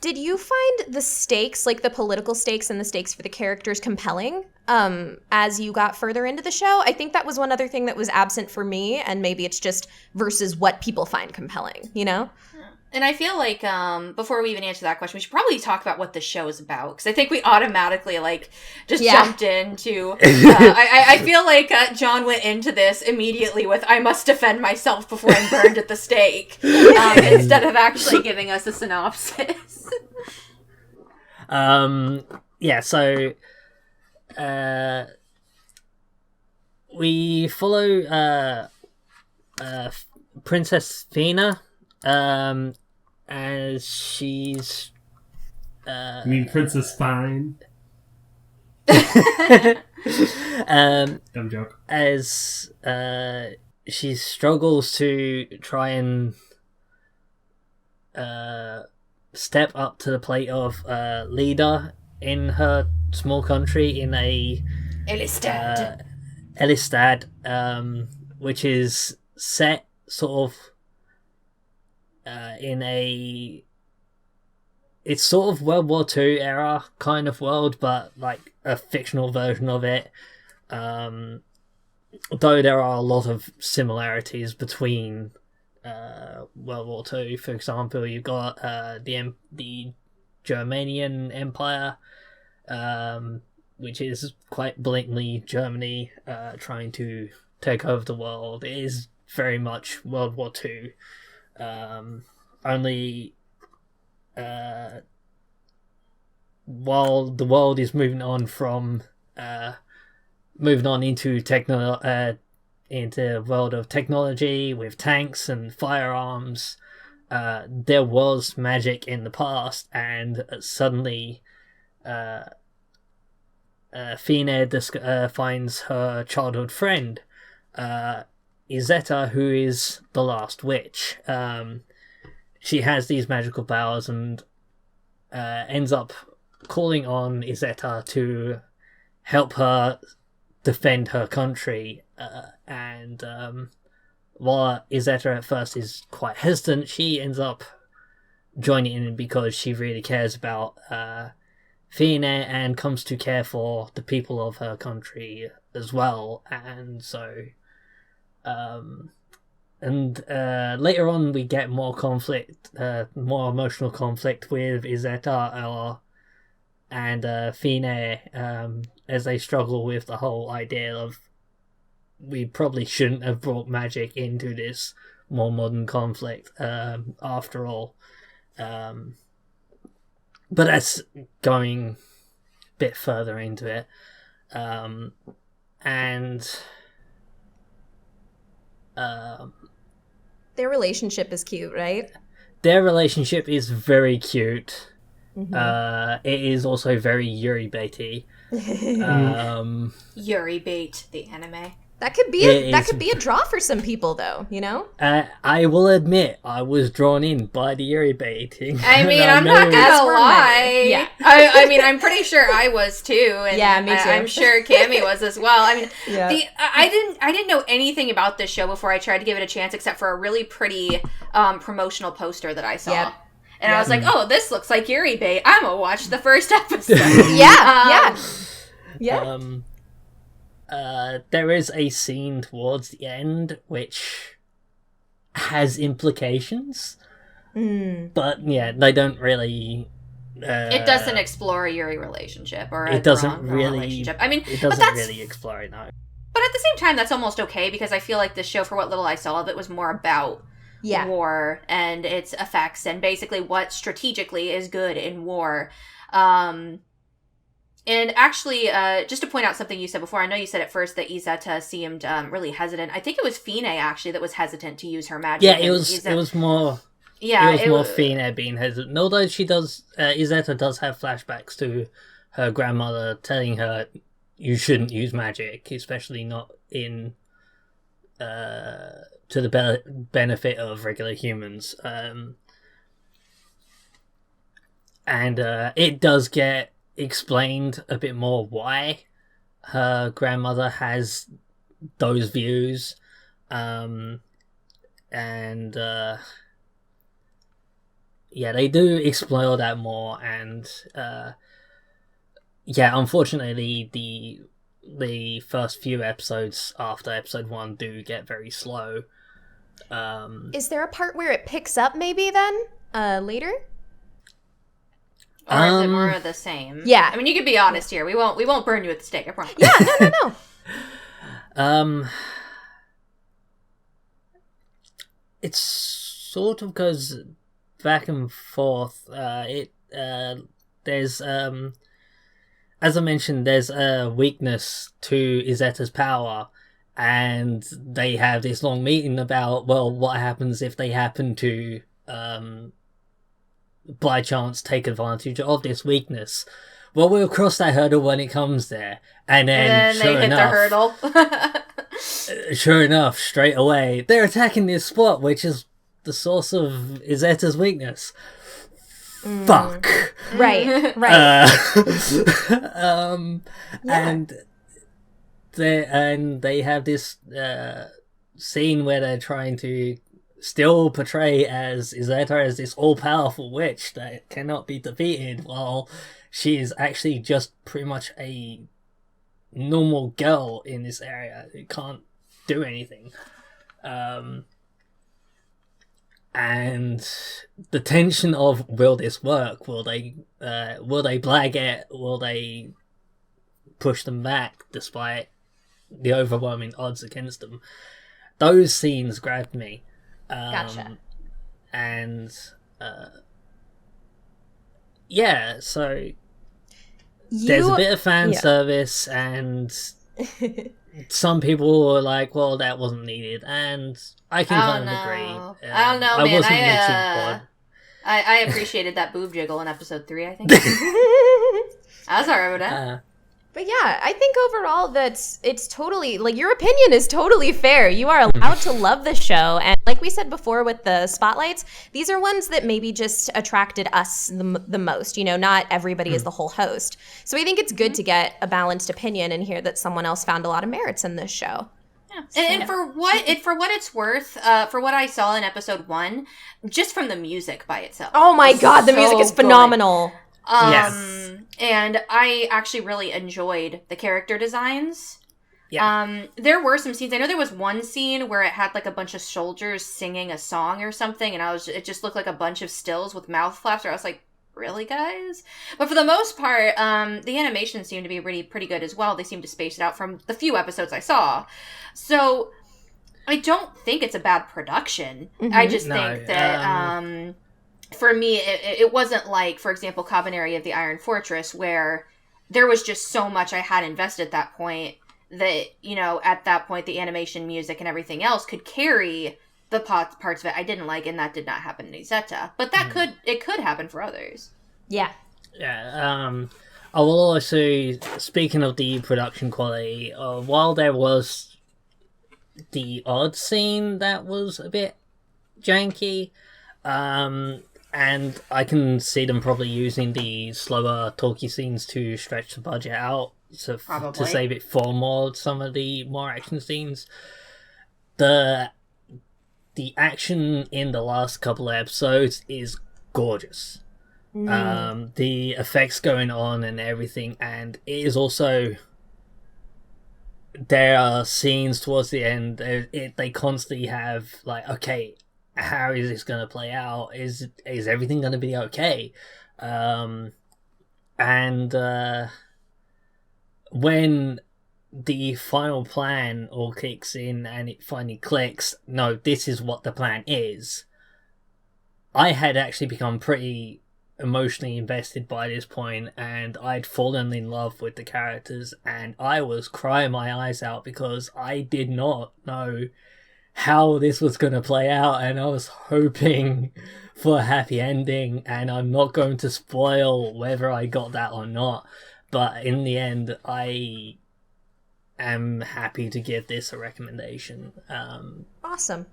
Did you find the stakes, like the political stakes and the stakes for the characters, compelling as you got further into the show? I think that was one other thing that was absent for me, and maybe it's just versus what people find compelling, you know?
And I feel like before we even answer that question, we should probably talk about what the show is about, because I think we automatically jumped into... I feel like John went into this immediately with, I must defend myself before I'm burned at the stake, instead of actually giving us a synopsis.
So we follow Princess Fina, as she's
you mean Princess Fine? Dumb joke.
As she struggles to try and step up to the plate of leader in her small country in a
Elistad.
Which is set sort of in a... It's sort of World War II era kind of world, but like a fictional version of it. Though there are a lot of similarities between World War II. For example, you've got the Germanian Empire, which is quite blatantly Germany trying to take over the world. It is very much World War II. Only while the world is moving on into into a world of technology with tanks and firearms, there was magic in the past, and suddenly Fine finds her childhood friend, Izetta, who is the last witch. She has these magical powers and ends up calling on Izetta to help her defend her country. And while Izetta at first is quite hesitant, she ends up joining in because she really cares about Fine and comes to care for the people of her country as well. And so... later on we get more conflict, more emotional conflict with Izetta and Fine, as they struggle with the whole idea of we probably shouldn't have brought magic into this more modern conflict after all. But that's going a bit further into it.
Their relationship is cute, right?
Their relationship is very cute.
Mm-hmm.
It is also very Yuri baity.
Yuri bait, the anime.
That could be a draw for some people, though. You know.
I will admit, I was drawn in by the Yuri baiting.
I mean, I'm not gonna lie.
Yeah.
I mean, I'm pretty sure I was too. And
yeah, me too.
I'm sure Cammy was as well. I mean,
yeah.
I didn't know anything about this show before I tried to give it a chance, except for a really pretty promotional poster that I saw.
Yep.
And I was like, oh, this looks like Yuri bait. I'm gonna watch the first episode.
Yeah.
There is a scene towards the end which has implications, but yeah, they don't really.
It doesn't explore a Yuri relationship or a
it doesn't
Drango
really.
relationship. I mean,
it doesn't really explore it now.
But at the same time, that's almost okay because I feel like this show, for what little I saw of it, was more about war and its effects and basically what strategically is good in war. And actually, just to point out something you said before, I know you said at first that Izetta seemed really hesitant. I think it was Fine, actually, that was hesitant to use her magic.
Yeah, it was more...
Yeah,
it was more Fine being hesitant. Although she does... Izetta does have flashbacks to her grandmother telling her you shouldn't use magic, especially not in... to the benefit of regular humans. And it does get explained a bit more why her grandmother has those views, and they do explore that more, and unfortunately the first few episodes after episode 1 do get very slow.
Is there a part where it picks up maybe then later?
Or is it more of the same?
Yeah.
I mean, you can be honest here. We won't burn you at the stake, I promise.
Yeah, no.
It sort of goes back and forth. There's as I mentioned, there's a weakness to Izetta's power, and they have this long meeting about, well, what happens if they happen to by chance take advantage of this weakness, well, we'll cross that hurdle when it comes there. And then
they hit the hurdle.
Sure enough, straight away, they're attacking this spot, which is the source of Izetta's weakness. Fuck.
Right.
And they have this scene where they're trying to still portray as Izetta as this all-powerful witch that cannot be defeated, while she is actually just pretty much a normal girl in this area who can't do anything. And the tension of, will this work? Will they blag it? Will they push them back despite the overwhelming odds against them? Those scenes grabbed me.
Gotcha.
And yeah, so there's a bit of fan service, and some people were like, well, that wasn't needed, and I can kind of agree.
I don't know,
I
man.
wasn't itching for it.
I appreciated that boob jiggle in episode 3, I think. I was alright with that.
But yeah, I think overall it's totally, like, your opinion is totally fair. You are allowed to love the show. And like we said before with the spotlights, these are ones that maybe just attracted us the most. You know, not everybody is the whole host. So I think it's good to get a balanced opinion and hear that someone else found a lot of merits in this show.
Yeah. And for what it's worth, for what I saw in episode 1, just from the music by itself.
Oh my god, the music is phenomenal.
Yes.
And I actually really enjoyed the character designs.
Yeah.
There were some scenes. I know there was one scene where it had like a bunch of soldiers singing a song or something, and it just looked like a bunch of stills with mouth flaps. Where I was like, really, guys? But for the most part, the animation seemed to be pretty good as well. They seemed to space it out from the few episodes I saw. So I don't think it's a bad production. Mm-hmm. I just think that for me, it wasn't like, for example, Kabaneri of the Iron Fortress, where there was just so much I had invested at that point that, you know, at that point, the animation, music, and everything else could carry the parts of it I didn't like, and that did not happen in Izetta. But that could happen for others.
Yeah.
Yeah. I will also, speaking of the production quality, while there was the odd scene that was a bit janky, and I can see them probably using the slower talky scenes to stretch the budget out to save it for some of the more action scenes. The action in the last couple of episodes is gorgeous. The effects going on and everything, and it is also, there are scenes towards the end, they constantly have like, okay, how is this going to play out? Is everything going to be okay? And when the final plan all kicks in and it finally clicks, no, this is what the plan is. I had actually become pretty emotionally invested by this point, and I'd fallen in love with the characters, and I was crying my eyes out because I did not know how this was going to play out, and I was hoping for a happy ending, and I'm not going to spoil whether I got that or not, but in the end, I am happy to give this a recommendation.
Awesome.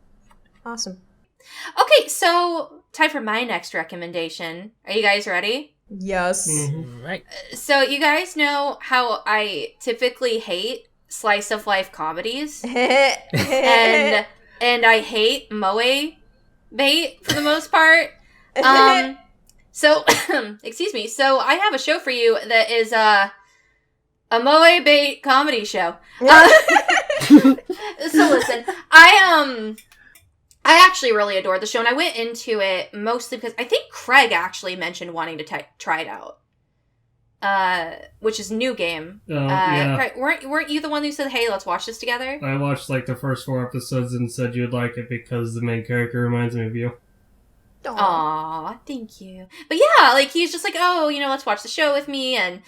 Okay, so time for my next recommendation. Are you guys ready?
Yes.
Mm-hmm. Right.
So you guys know how I typically hate slice of life comedies, and I hate moe bait for the most part. So excuse me. So I have a show for you that is a moe bait comedy show. So listen, I actually really adore the show, and I went into it mostly because I think Craig actually mentioned wanting to try it out. Which is a new game.
Yeah.
Craig, weren't you the one who said, hey, let's watch this together?
I watched like the first 4 episodes and said you'd like it because the main character reminds me of you.
Aw, thank you. But yeah, like, he's just like, oh, you know, let's watch the show with me, and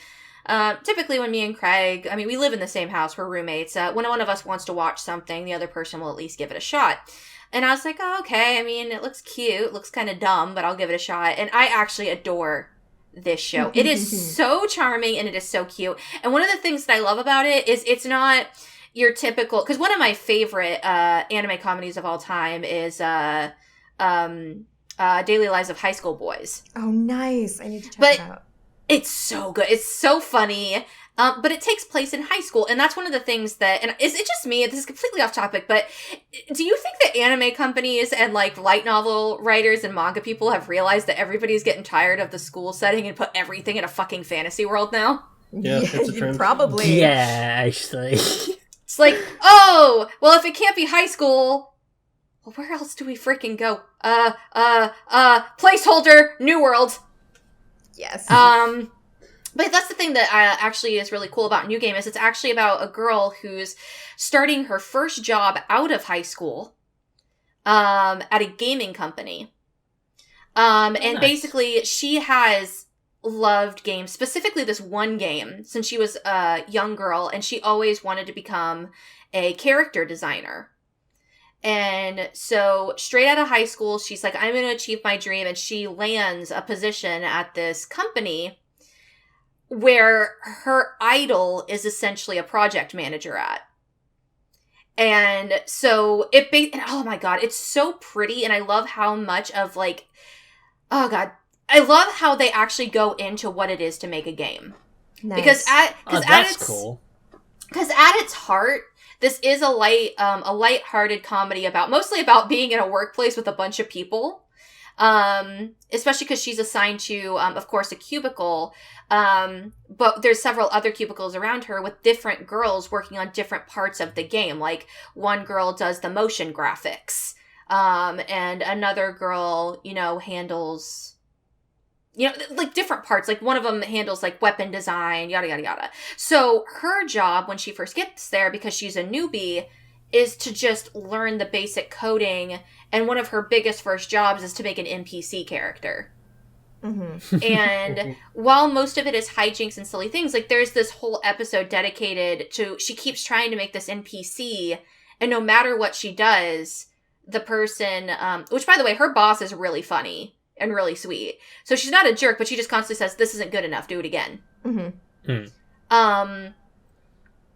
typically when me and Craig, I mean, we live in the same house, we're roommates, when one of us wants to watch something, the other person will at least give it a shot. And I was like, oh, okay, I mean, it looks cute, looks kind of dumb, but I'll give it a shot. And I actually adore this show. It is so charming and it is so cute. And one of the things that I love about it is it's not your typical, because one of my favorite anime comedies of all time is Daily Lives of High School Boys.
Oh, nice. I need to check it out.
It's so good. It's so funny. But it takes place in high school. And that's one of the things that, and is it just me? This is completely off topic, but do you think that anime companies and like light novel writers and manga people have realized that everybody's getting tired of the school setting and put everything in a fucking fantasy world now?
Yeah, it's a trend.
Probably.
Yeah, actually.
It's like, oh, well, if it can't be high school, well, where else do we freaking go? Placeholder, New World.
Yes.
But that's the thing that actually is really cool about New Game is it's actually about a girl who's starting her first job out of high school at a gaming company. And
nice.
Basically she has loved games, specifically this one game, since she was a young girl, and she always wanted to become a character designer. And so straight out of high school, she's like, I'm going to achieve my dream. And she lands a position at this company where her idol is essentially a project manager at. And so oh my God, it's so pretty. And I love how much of like, oh God, I love how they actually go into what it is to make a game.
Nice.
Because
that's cool.
Because at its heart, this is a light-hearted comedy mostly about being in a workplace with a bunch of people. Especially because she's assigned to, of course, a cubicle. But there's several other cubicles around her with different girls working on different parts of the game. Like one girl does the motion graphics. And another girl, handles, like different parts. Like one of them handles like weapon design, yada, yada, yada. So her job when she first gets there, because she's a newbie, is to just learn the basic coding. And one of her biggest first jobs is to make an NPC character. Mm-hmm. And while most of it is hijinks and silly things, like there's this whole episode dedicated to, she keeps trying to make this NPC, and no matter what she does, the person, which by the way, her boss is really funny and really sweet. So she's not a jerk, but she just constantly says, this isn't good enough, do it again. Mm-hmm.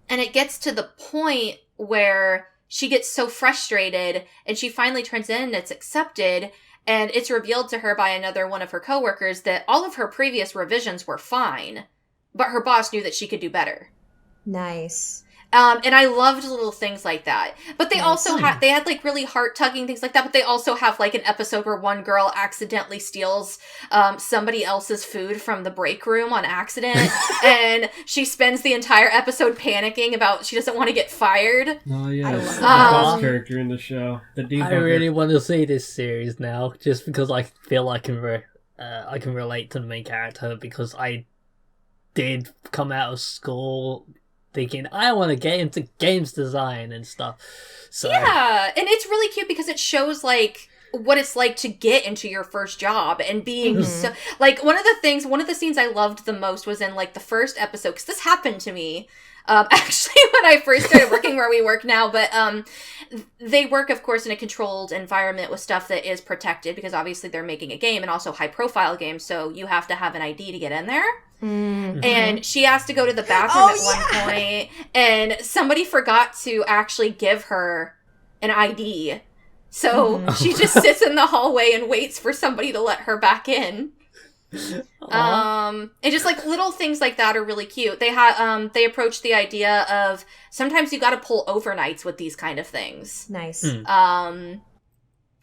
And it gets to the point where she gets so frustrated and she finally turns in and it's accepted. And it's revealed to her by another one of her coworkers that all of her previous revisions were fine, but her boss knew that she could do better.
Nice.
And I loved little things like that. But they also had like really heart-tugging things like that, but they also have like an episode where one girl accidentally steals somebody else's food from the break room on accident, and she spends the entire episode panicking about she doesn't want to get fired.
Oh yeah, the boss character in the show. The debugger.
I really want to see this series now, just because I feel I can relate to the main character, because I did come out of school thinking, I want to get into games design and stuff. So
yeah, and it's really cute because it shows like what it's like to get into your first job and being so like one of the scenes I loved the most was in like the first episode, because this happened to me actually when I first started working where we work now, but they work of course in a controlled environment with stuff that is protected, because obviously they're making a game and also high profile games, so you have to have an ID to get in there. Mm-hmm. And she has to go to the bathroom at one point, and somebody forgot to actually give her an ID. So she just sits in the hallway and waits for somebody to let her back in. And just like little things like that are really cute. They approach the idea of sometimes you got to pull overnights with these kind of things.
Nice.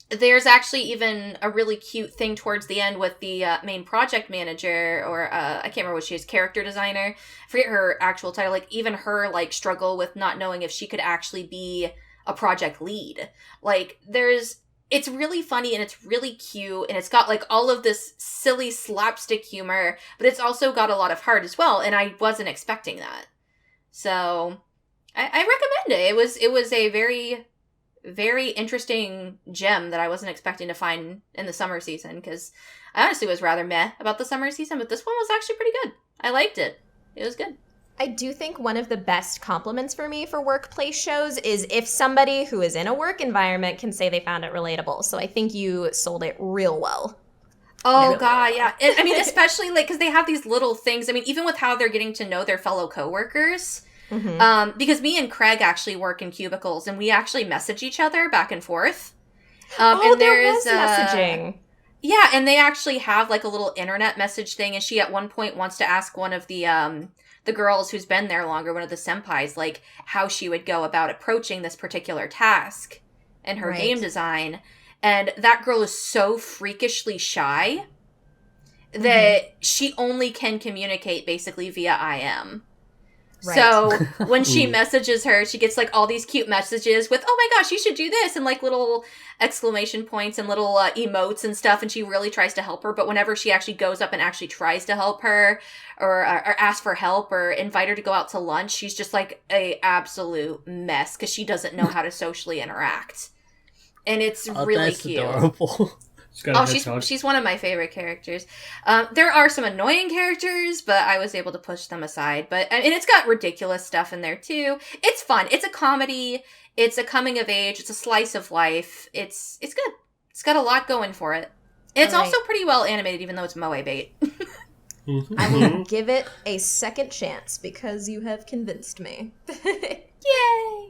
There's actually even a really cute thing towards the end with the main project manager, or I can't remember what she is, character designer. I forget her actual title. Like even her like struggle with not knowing if she could actually be a project lead. Like it's really funny and it's really cute, and it's got like all of this silly slapstick humor, but it's also got a lot of heart as well. And I wasn't expecting that, so I recommend it. It was a very, very interesting gem that I wasn't expecting to find in the summer season, because I honestly was rather meh about the summer season, but this one was actually pretty good. I liked it. It was good.
I do think one of the best compliments for me for workplace shows is if somebody who is in a work environment can say they found it relatable. So I think you sold it real well.
Oh,
Really.
God, yeah. I mean, especially, like, because they have these little things. I mean, even with how they're getting to know their fellow coworkers. Because me and Craig actually work in cubicles, and we actually message each other back and forth.
And there was messaging.
Yeah, and they actually have, like, a little internet message thing, and she at one point wants to ask one of the girls who's been there longer, one of the senpais, like, how she would go about approaching this particular task in her game design. And that girl is so freakishly shy that she only can communicate basically via IM. Right. So when she messages her, she gets like all these cute messages with, oh my gosh, you should do this, and like little exclamation points and little emotes and stuff. And she really tries to help her. But whenever she actually goes up and actually tries to help her or ask for help or invite her to go out to lunch, she's just like a absolute mess because she doesn't know how to socially interact. And it's really cute.
Adorable.
She's one of my favorite characters. There are some annoying characters, but I was able to push them aside. And it's got ridiculous stuff in there too. It's fun. It's a comedy. It's a coming of age. It's a slice of life. It's good. It's got a lot going for it. And it's also pretty well animated, even though it's moe bait.
I will give it a second chance because you have convinced me.
Yay!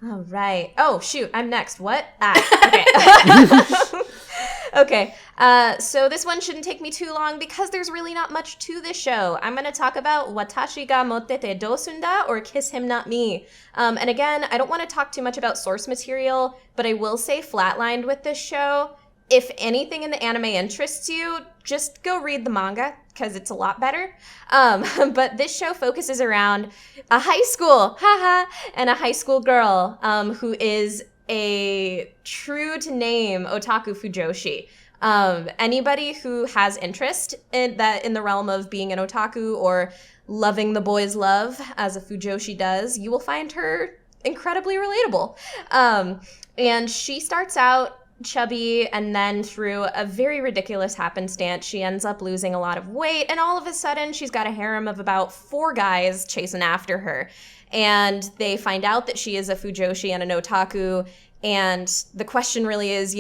All right. Oh, shoot. I'm next. What? Okay. Okay. So this one shouldn't take me too long because there's really not much to this show. I'm going to talk about Watashi ga mottete dosunda, or Kiss Him Not Me. And again, I don't want to talk too much about source material, but I will say flatlined with this show. If anything in the anime interests you, just go read the manga because it's a lot better. But this show focuses around a high school, and a high school girl who is a true to name otaku fujoshi. Anybody who has interest in the realm of being an otaku or loving the boys' love as a fujoshi does, you will find her incredibly relatable. And she starts out chubby, and then through a very ridiculous happenstance, she ends up losing a lot of weight, and all of a sudden she's got a harem of about 4 guys chasing after her. And they find out that she is a fujoshi and an otaku, and the question really is,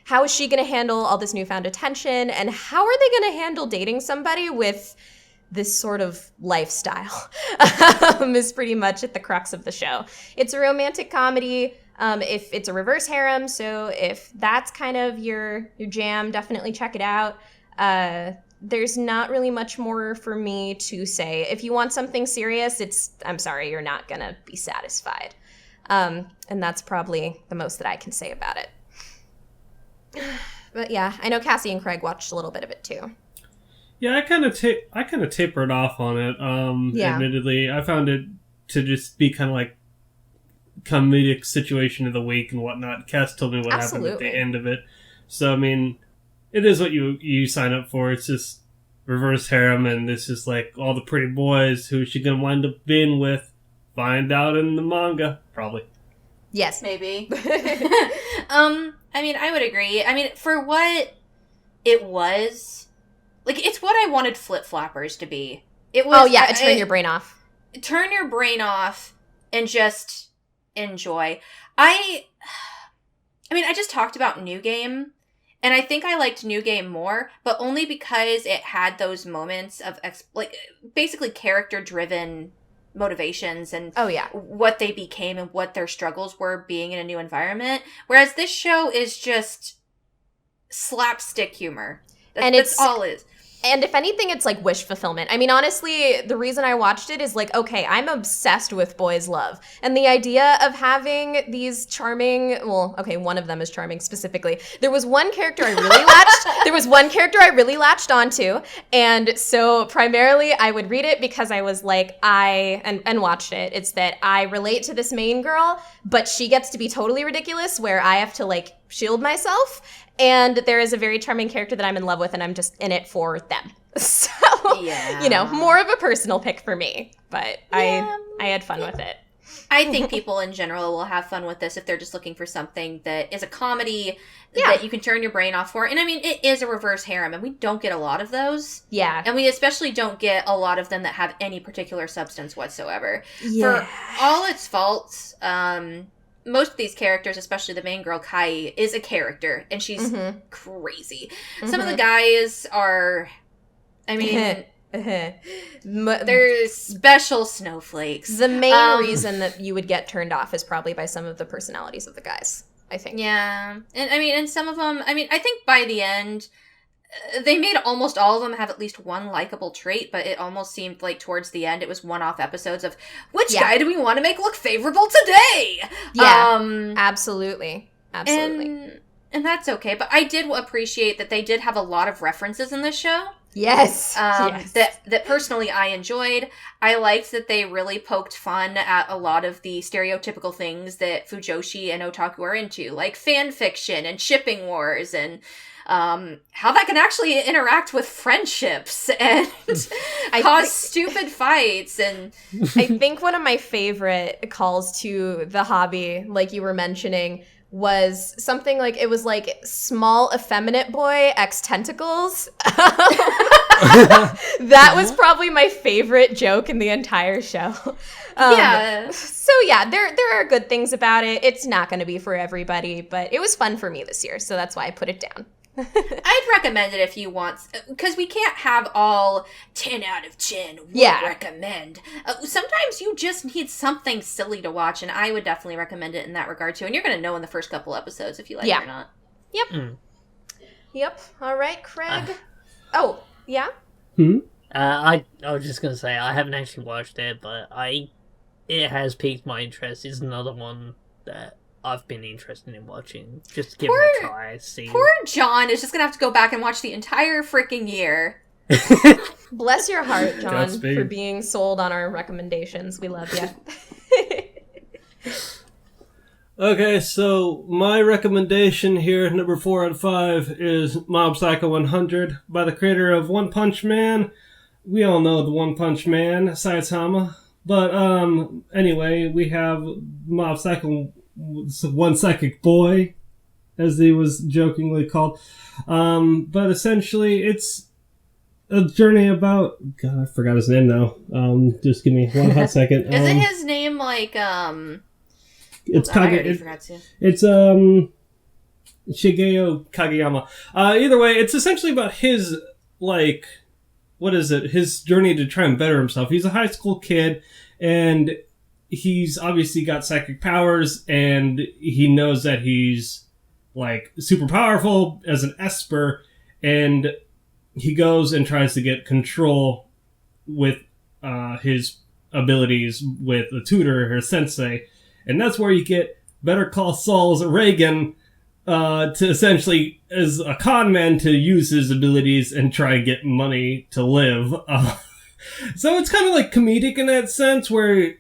how is she going to handle all this newfound attention, and how are they going to handle dating somebody with this sort of lifestyle? Is pretty much at the crux of the show. It's a romantic comedy. If it's a reverse harem, so if that's kind of your jam, definitely check it out. There's not really much more for me to say. If you want something serious, I'm sorry, you're not gonna be satisfied. And that's probably the most that I can say about it. But yeah, I know Cassie and Craig watched a little bit of it too.
Yeah, I kind of tapered off on it. Admittedly, I found it to just be kind of like comedic situation of the week and whatnot. Cass told me what happened at the end of it. So, I mean, it is what you sign up for. It's just reverse harem, and this is like all the pretty boys. Who's she going to wind up being with? Find out in the manga, probably.
Yes.
Maybe. I mean, I would agree. I mean, for what it was, like, it's what I wanted Flip Flappers to be. It was.
Oh, yeah, turn your brain off.
Turn your brain off and just enjoy. I mean, I just talked about New Game, and I think I liked New Game more, but only because it had those moments of basically character-driven motivations and what they became and what their struggles were being in a new environment. Whereas this show is just slapstick humor. That's all it is.
And if anything, it's like wish fulfillment. I mean, honestly, the reason I watched it is like, okay, I'm obsessed with boys' love. And the idea of having these charming, one of them is charming specifically. There was one character I really latched onto. And so primarily I would read it because I was like, and watched it. It's that I relate to this main girl, but she gets to be totally ridiculous where I have to like shield myself. And there is a very charming character that I'm in love with, and I'm just in it for them. So, more of a personal pick for me. But I had fun with it.
I think people in general will have fun with this if they're just looking for something that is a comedy that you can turn your brain off for. And I mean, it is a reverse harem, and we don't get a lot of those.
Yeah.
And we especially don't get a lot of them that have any particular substance whatsoever.
Yeah.
For all its faults, most of these characters, especially the main girl, Kai, is a character, and she's crazy. Some of the guys are, I mean... They're special snowflakes.
The main reason that you would get turned off is probably by some of the personalities of the guys, I think.
Yeah. And I mean, and some of them, I mean, I think by the end, they made almost all of them have at least one likable trait, but it almost seemed like towards the end it was one-off episodes of, which guy do we want to make look favorable today?
Yeah, absolutely.
And that's okay, but I did appreciate that they did have a lot of references in this show.
Yes.
That personally I enjoyed. I liked that they really poked fun at a lot of the stereotypical things that Fujoshi and otaku are into, like fan fiction and shipping wars and how that can actually interact with friendships and cause stupid fights. And
I think one of my favorite calls to the hobby, like you were mentioning, was something like, it was like small effeminate boy X tentacles. That was probably my favorite joke in the entire show. So yeah, there are good things about it. It's not going to be for everybody, but it was fun for me this year, so that's why I put it down.
I'd recommend it if you want, because we can't have all 10 out of 10 would recommend. Sometimes you just need something silly to watch, and I would definitely recommend it in that regard too. And you're going to know in the first couple episodes if you like it or not.
Yep. Yep. All right, Craig. Yeah?
I was just going to say, I haven't actually watched it, but it has piqued my interest. It's another one that I've been interested in watching. Just give it a try. See.
Poor John is just going to have to go back and watch the entire freaking year.
Bless your heart, John, for being sold on our recommendations. We love you.
Okay, so my recommendation here, number 4 out of 5, is Mob Psycho 100 by the creator of One Punch Man. We all know the One Punch Man, Saitama. But anyway, we have Mob Psycho One Psychic Boy, as he was jokingly called. But essentially, it's a journey about... God, I forgot his name now. Just give me one hot second.
Isn't his name like,
It's It's Shigeo Kageyama. Either way, it's essentially about his, like... What is it? His journey to try and better himself. He's a high school kid, and he's obviously got psychic powers, and he knows that he's, like, super powerful as an Esper, and he goes and tries to get control with his abilities with a tutor or sensei, and that's where you get Better Call Saul's Reagan to essentially, as a con man, to use his abilities and try and get money to live. So it's kind of like comedic in that sense, where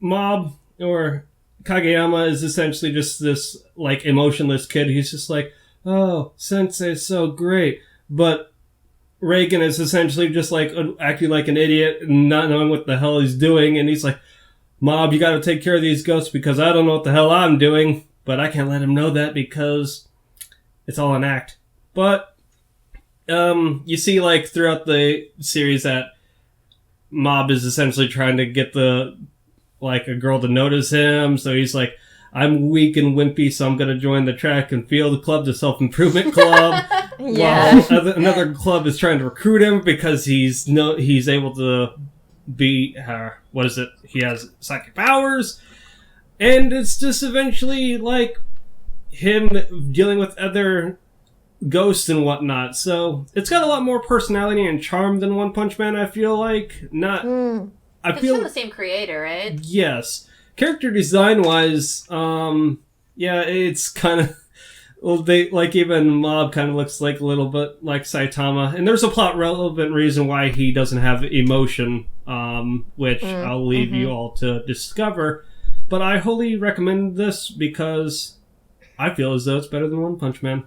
Mob, or Kageyama, is essentially just this, like, emotionless kid. He's just like, oh, Sensei's so great. But Reagan is essentially just, like, acting like an idiot and not knowing what the hell he's doing. And he's like, Mob, you gotta take care of these ghosts because I don't know what the hell I'm doing. But I can't let him know that because it's all an act. But you see, like, throughout the series that Mob is essentially trying to get a girl to notice him. So he's like, I'm weak and wimpy, so I'm going to join the track and field club, the self-improvement club.
Yeah.
While another club is trying to recruit him because he's able to be, he has psychic powers. And it's just eventually, like, him dealing with other ghosts and whatnot. So it's got a lot more personality and charm than One Punch Man, I feel like.
It's from the same creator, right?
Yes. Character design-wise, it's kind of... Well, even Mob kind of looks like a little bit like Saitama. And there's a plot-relevant reason why he doesn't have emotion, which I'll leave you all to discover. But I wholly recommend this because I feel as though it's better than One Punch Man.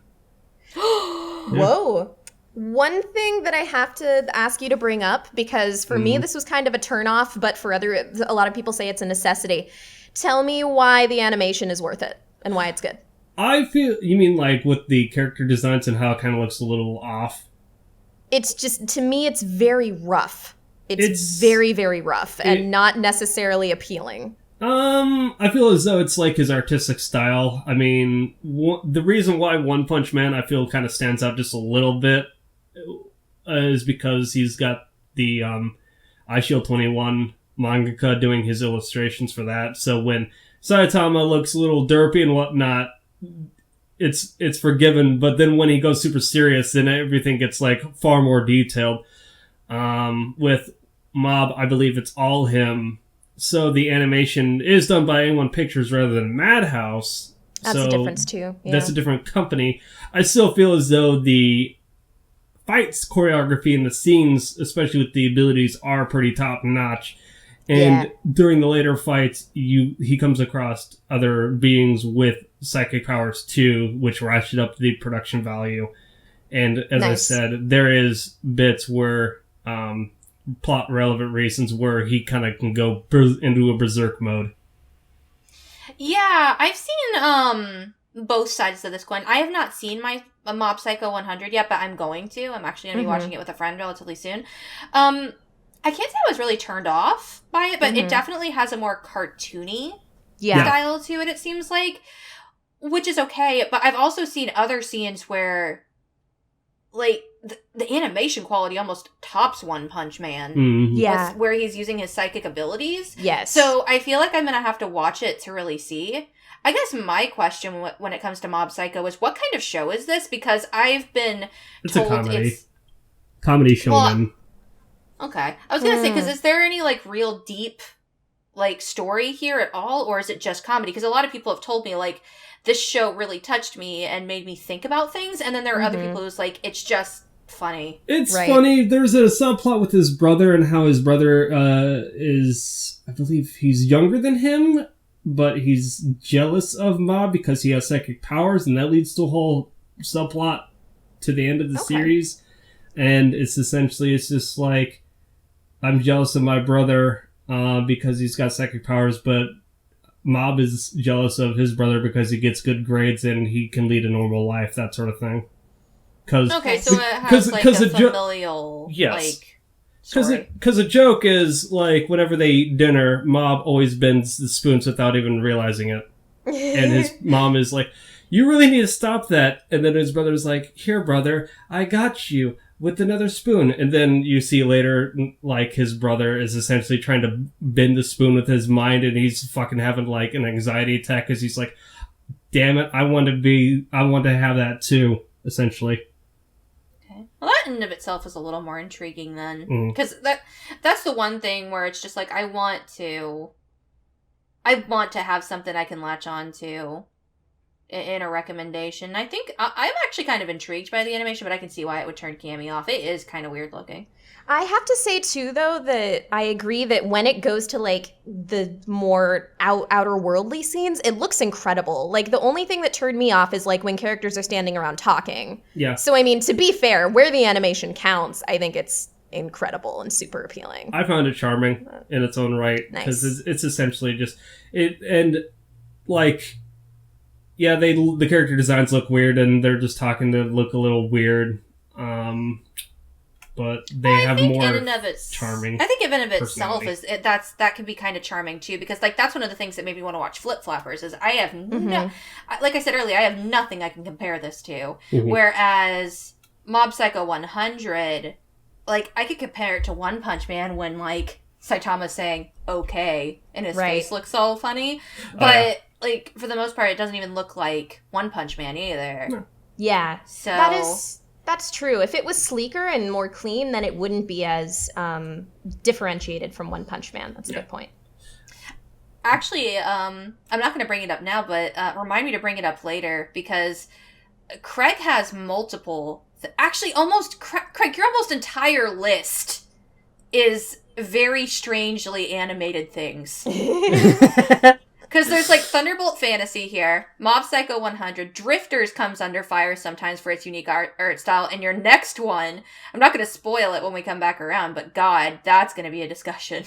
Whoa. One thing that I have to ask you to bring up, because for me this was kind of a turnoff, but for a lot of people say it's a necessity. Tell me why the animation is worth it and why it's good.
I feel... You mean like with the character designs and how it kind of looks a little off?
It's just, to me, it's very rough. It's very, very rough and not necessarily appealing.
I feel as though it's like his artistic style. I mean, the reason why One Punch Man I feel kind of stands out just a little bit is because he's got the iShield 21 mangaka doing his illustrations for that. So when Saitama looks a little derpy and whatnot, it's forgiven. But then when he goes super serious, then everything gets like far more detailed. With Mob, I believe it's all him. So the animation is done by A1 Pictures rather than Madhouse.
That's a difference too. Yeah.
That's a different company. I still feel as though the fights, choreography, and the scenes, especially with the abilities, are pretty top notch. And during the later fights, he comes across other beings with psychic powers too, which ratchet up the production value. And as I said, there is bits where plot relevant reasons where he kind of can go into a berserk mode.
Yeah, I've seen both sides of this coin. I have not seen my Mob Psycho 100 yet, but I'm going to. I'm actually going to be watching it with a friend relatively soon. I can't say I was really turned off by it, but it definitely has a more cartoony style to it seems like, which is okay. But I've also seen other scenes where, like, the animation quality almost tops One Punch Man.
Mm-hmm.
Yeah.
Where he's using his psychic abilities.
Yes.
So I feel like I'm going to have to watch it to really see. I guess my question when it comes to Mob Psycho is, what kind of show is this? Because I've been told
a comedy.
it's...
Comedy shonen.
Okay. I was going to say, because is there any, like, real deep, like, story here at all? Or is it just comedy? Because a lot of people have told me, like, this show really touched me and made me think about things. And then there are other people who's like, it's just funny.
It's funny. There's a subplot with his brother and how his brother is, I believe he's younger than him, but he's jealous of Mob because he has psychic powers. And that leads to a whole subplot to the end of the series. And it's just like, I'm jealous of my brother because he's got psychic powers, but Mob is jealous of his brother because he gets good grades and he can lead a normal life, that sort of thing. So it has like a familial, like, story. Because a joke is, like, whenever they eat dinner, Mob always bends the spoons without even realizing it. And his mom is like, you really need to stop that. And then his brother's like, here, brother, I got you with another spoon. And then you see later, like, his brother is essentially trying to bend the spoon with his mind, and he's fucking having, like, an anxiety attack because he's like, damn it, I want to have that too, essentially.
Okay. Well, that in and of itself is a little more intriguing then. Because that's the one thing where it's just like, I want to have something I can latch on to in a recommendation. I think I'm actually kind of intrigued by the animation, but I can see why it would turn Cammy off. It is kind of weird looking.
I have to say, too, though, that I agree that when it goes to, like, the more outer worldly scenes, it looks incredible. Like, the only thing that turned me off is, like, when characters are standing around talking. Yeah. So, I mean, to be fair, where the animation counts, I think it's incredible and super appealing.
I found it charming in its own right. Because it's essentially just... Yeah, the character designs look weird, and they're just talking to look a little weird. But they have more charming.
I think in and of itself that can be kind of charming too, because, like, that's one of the things that made me want to watch Flip Flappers. Is I have like I said earlier, I have nothing I can compare this to. Whereas Mob Psycho 100, like, I could compare it to One Punch Man when, like, Saitama's saying "okay" and his face looks all funny, but. Like, for the most part, it doesn't even look like One Punch Man either. No.
Yeah. So that's true. If it was sleeker and more clean, then it wouldn't be as differentiated from One Punch Man. That's a good point.
Actually, I'm not going to bring it up now, but remind me to bring it up later, because Craig has multiple... Actually, Craig, your almost entire list is very strangely animated things. Because there's, like, Thunderbolt Fantasy here, Mob Psycho 100, Drifters comes under fire sometimes for its unique art style, and your next one, I'm not going to spoil it when we come back around, but God, that's going to be a discussion.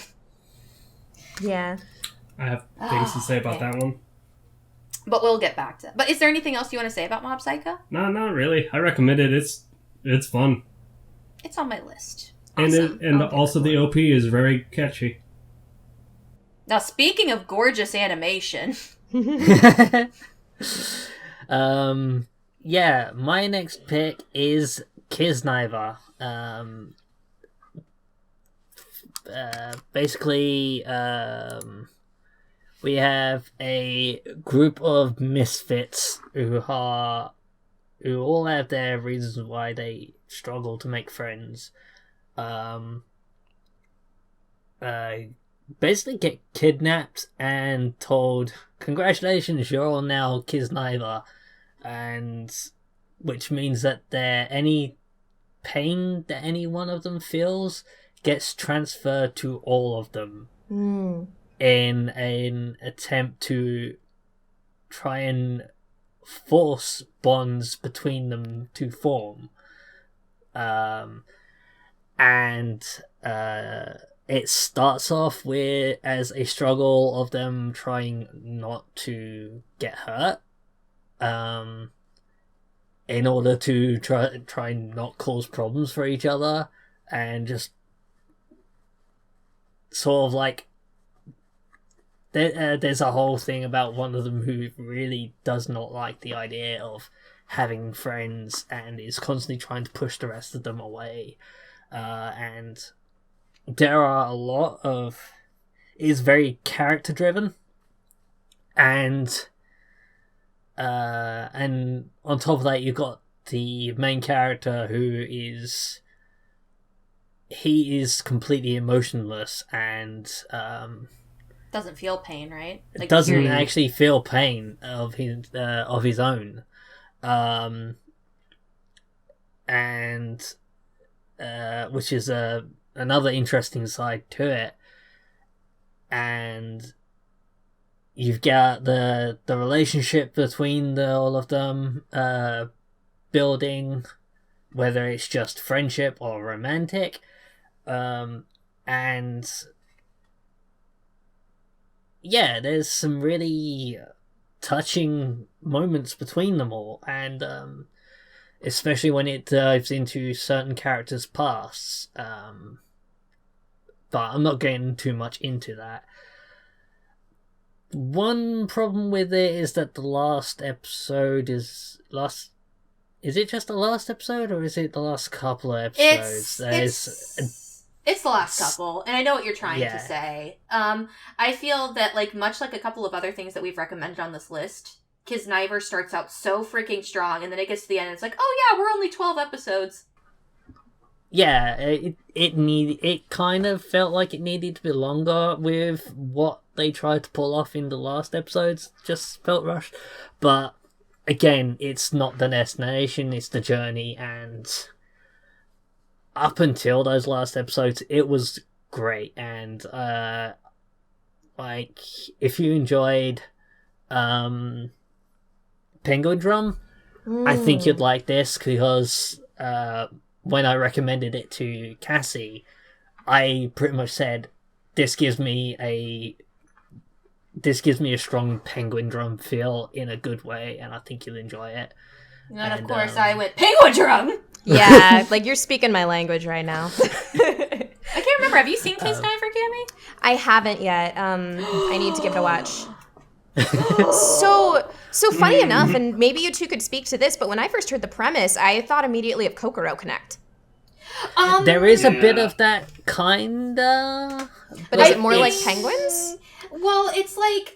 Yeah.
I have things to say about that one.
But we'll get back to it. But is there anything else you want to say about Mob Psycho?
No, not really. I recommend it. It's fun.
It's on my list. Awesome.
And also the OP is very catchy.
Now, speaking of gorgeous animation...
Yeah, my next pick is Kiznaiver. Basically, we have a group of misfits who all have their reasons why they struggle to make friends. Basically get kidnapped and told, congratulations, you're all now Kiznaiver, and which means that any pain that any one of them feels gets transferred to all of them in an attempt to try and force bonds between them to form. It starts off as a struggle of them trying not to get hurt, in order to try and not cause problems for each other, and just sort of like there's a whole thing about one of them who really does not like the idea of having friends and is constantly trying to push the rest of them away, and there are a lot of... It's very character driven, and on top of that you've got the main character who is completely emotionless and
doesn't feel pain, right? Like,
doesn't actually feel pain of his own, and which is another interesting side to it. And you've got the relationship between all of them building, whether it's just friendship or romantic, and yeah, there's some really touching moments between them all, and especially when it dives into certain characters' pasts. But I'm not getting too much into that. One problem with it is that the last episode is it just the last episode, or is it the last couple of episodes?
It's the last couple, and I know what you're trying to say. I feel that, like, much like a couple of other things that we've recommended on this list, Kiznaiver starts out so freaking strong, and then it gets to the end and it's like, oh yeah, we're only 12 episodes.
Yeah, it kind of felt like it needed to be longer with what they tried to pull off in the last episodes. Just felt rushed. But again, it's not the destination, it's the journey, and up until those last episodes, it was great. And like, if you enjoyed Penguin Drum, I think you'd like this, because when I recommended it to Cassie, I pretty much said, this gives me a strong Penguin Drum feel in a good way, and I think you'll enjoy it.
And of course I went, Penguin Drum!
Yeah, like, you're speaking my language right now.
I can't remember. Have you seen Kiznaiver, Cammy?
I haven't yet. I need to give it a watch. So funny enough, and maybe you two could speak to this, but when I first heard the premise, I thought immediately of Kokoro Connect.
There is a bit of that, kinda.
But is it more like penguins?
Well, it's like...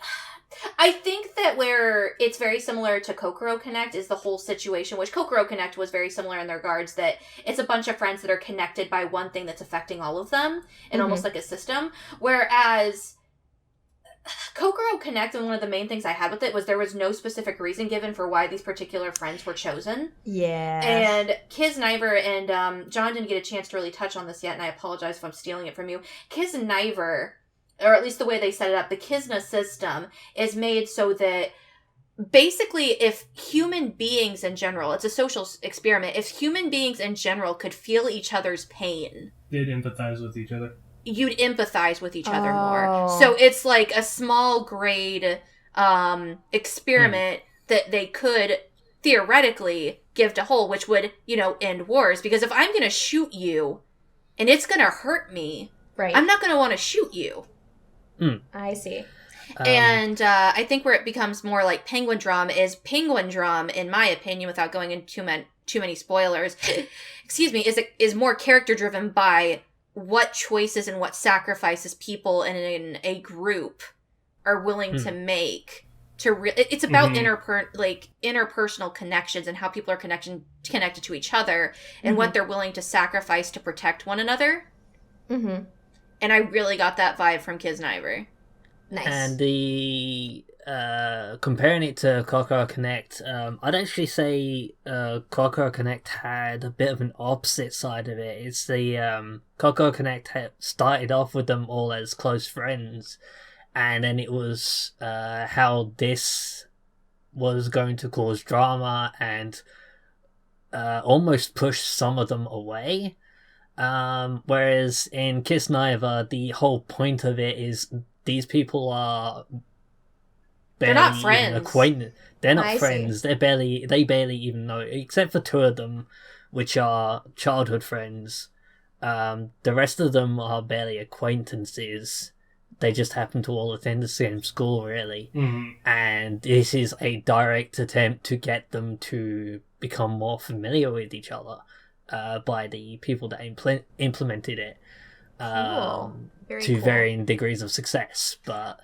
I think that where it's very similar to Kokoro Connect is the whole situation, which Kokoro Connect was very similar in the regards that it's a bunch of friends that are connected by one thing that's affecting all of them, in almost like a system. Whereas Kokoro Connect, and one of the main things I had with it was there was no specific reason given for why these particular friends were chosen.
Yeah.
And Kiznaiver, and John didn't get a chance to really touch on this yet, and I apologize if I'm stealing it from you. Kiznaiver, or at least the way they set it up, the Kizna system is made so that basically if human beings in general, it's a social experiment, if human beings in general could feel each other's pain,
they'd empathize with each other.
You'd empathize with each other more. So it's like a small grade experiment that they could theoretically give to whole, which would, end wars. Because if I'm going to shoot you and it's going to hurt me,
right,
I'm not going to want to shoot you.
I see.
And I think where it becomes more like Penguin Drum is Penguin Drum, in my opinion, without going into too many spoilers, excuse me, is more character driven by what choices and what sacrifices people in a group are willing to make. It's about interpersonal connections and how people are connected to each other and what they're willing to sacrifice to protect one another. Mm-hmm. And I really got that vibe from Kiznaiver.
Nice.
And the comparing it to Kokoro Connect, I'd actually say Kokoro Connect had a bit of an opposite side of it. It's the Kokoro Connect started off with them all as close friends, and then it was how this was going to cause drama and almost push some of them away. Whereas in Kiznaiver, the whole point of it is these people are
they're not friends.
They're not friends. They barely even know, except for two of them, which are childhood friends. The rest of them are barely acquaintances. They just happen to all attend the same school, really. Mm-hmm. And this is a direct attempt to get them to become more familiar with each other by the people that implemented it.
Cool.
To varying degrees of success, but...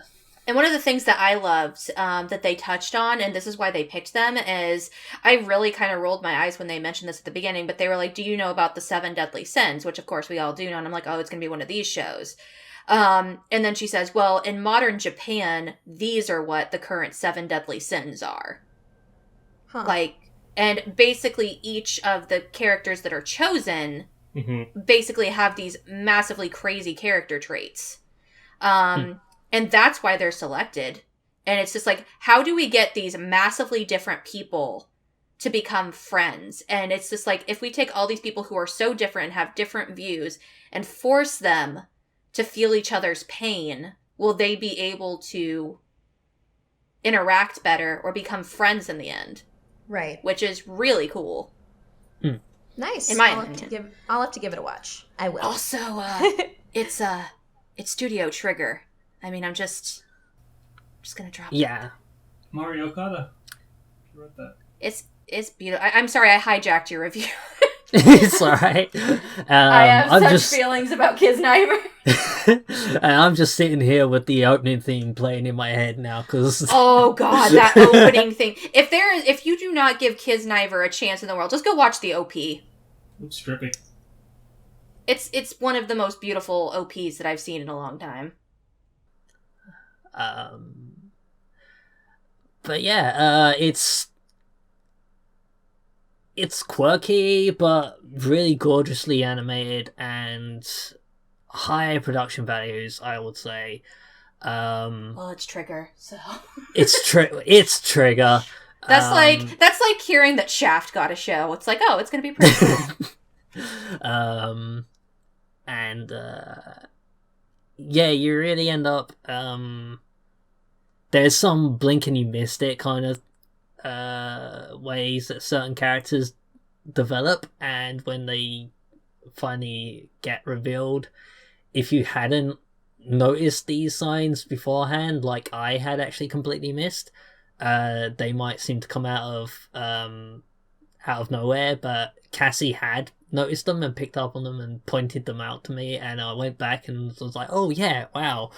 And one of the things that I loved that they touched on, and this is why they picked them, is I really kind of rolled my eyes when they mentioned this at the beginning, but they were like, do you know about the 7 deadly sins? Which, of course, we all do know, and I'm like, oh, it's going to be one of these shows. And then she says, well, in modern Japan, these are what the current 7 deadly sins are. Huh. And basically each of the characters that are chosen... Mm-hmm. basically have these massively crazy character traits. And that's why they're selected. And it's just like, how do we get these massively different people to become friends? And it's just like, if we take all these people who are so different and have different views and force them to feel each other's pain, will they be able to interact better or become friends in the end?
Right.
Which is really cool.
Nice.
In my opinion.
I'll have to give it a watch. I will.
Also, it's Studio Trigger. I mean, I'm just gonna drop it.
Yeah.
Mari Okada. She wrote that.
It's beautiful. I'm sorry I hijacked your review.
It's alright.
I have such feelings about Kiznaiver.
And I'm just sitting here with the opening theme playing in my head now, because...
Oh god, that opening thing. If you do not give Kiznaiver a chance in the world, just go watch the OP.
It's trippy.
It's one of the most beautiful OPs that I've seen in a long time.
But yeah, it's quirky, but really gorgeously animated and high production values, I would say.
Well, it's Trigger, so
it's Trigger.
That's like hearing that Shaft got a show. It's like, oh, it's gonna be pretty cool.
And yeah, you really end up. There's some blink and you missed it kind of ways that certain characters develop, and when they finally get revealed, if you hadn't noticed these signs beforehand, like I had actually completely missed, they might seem to come out of nowhere, but Cassie had noticed them and picked up on them and pointed them out to me, and I went back and was like, oh yeah, wow,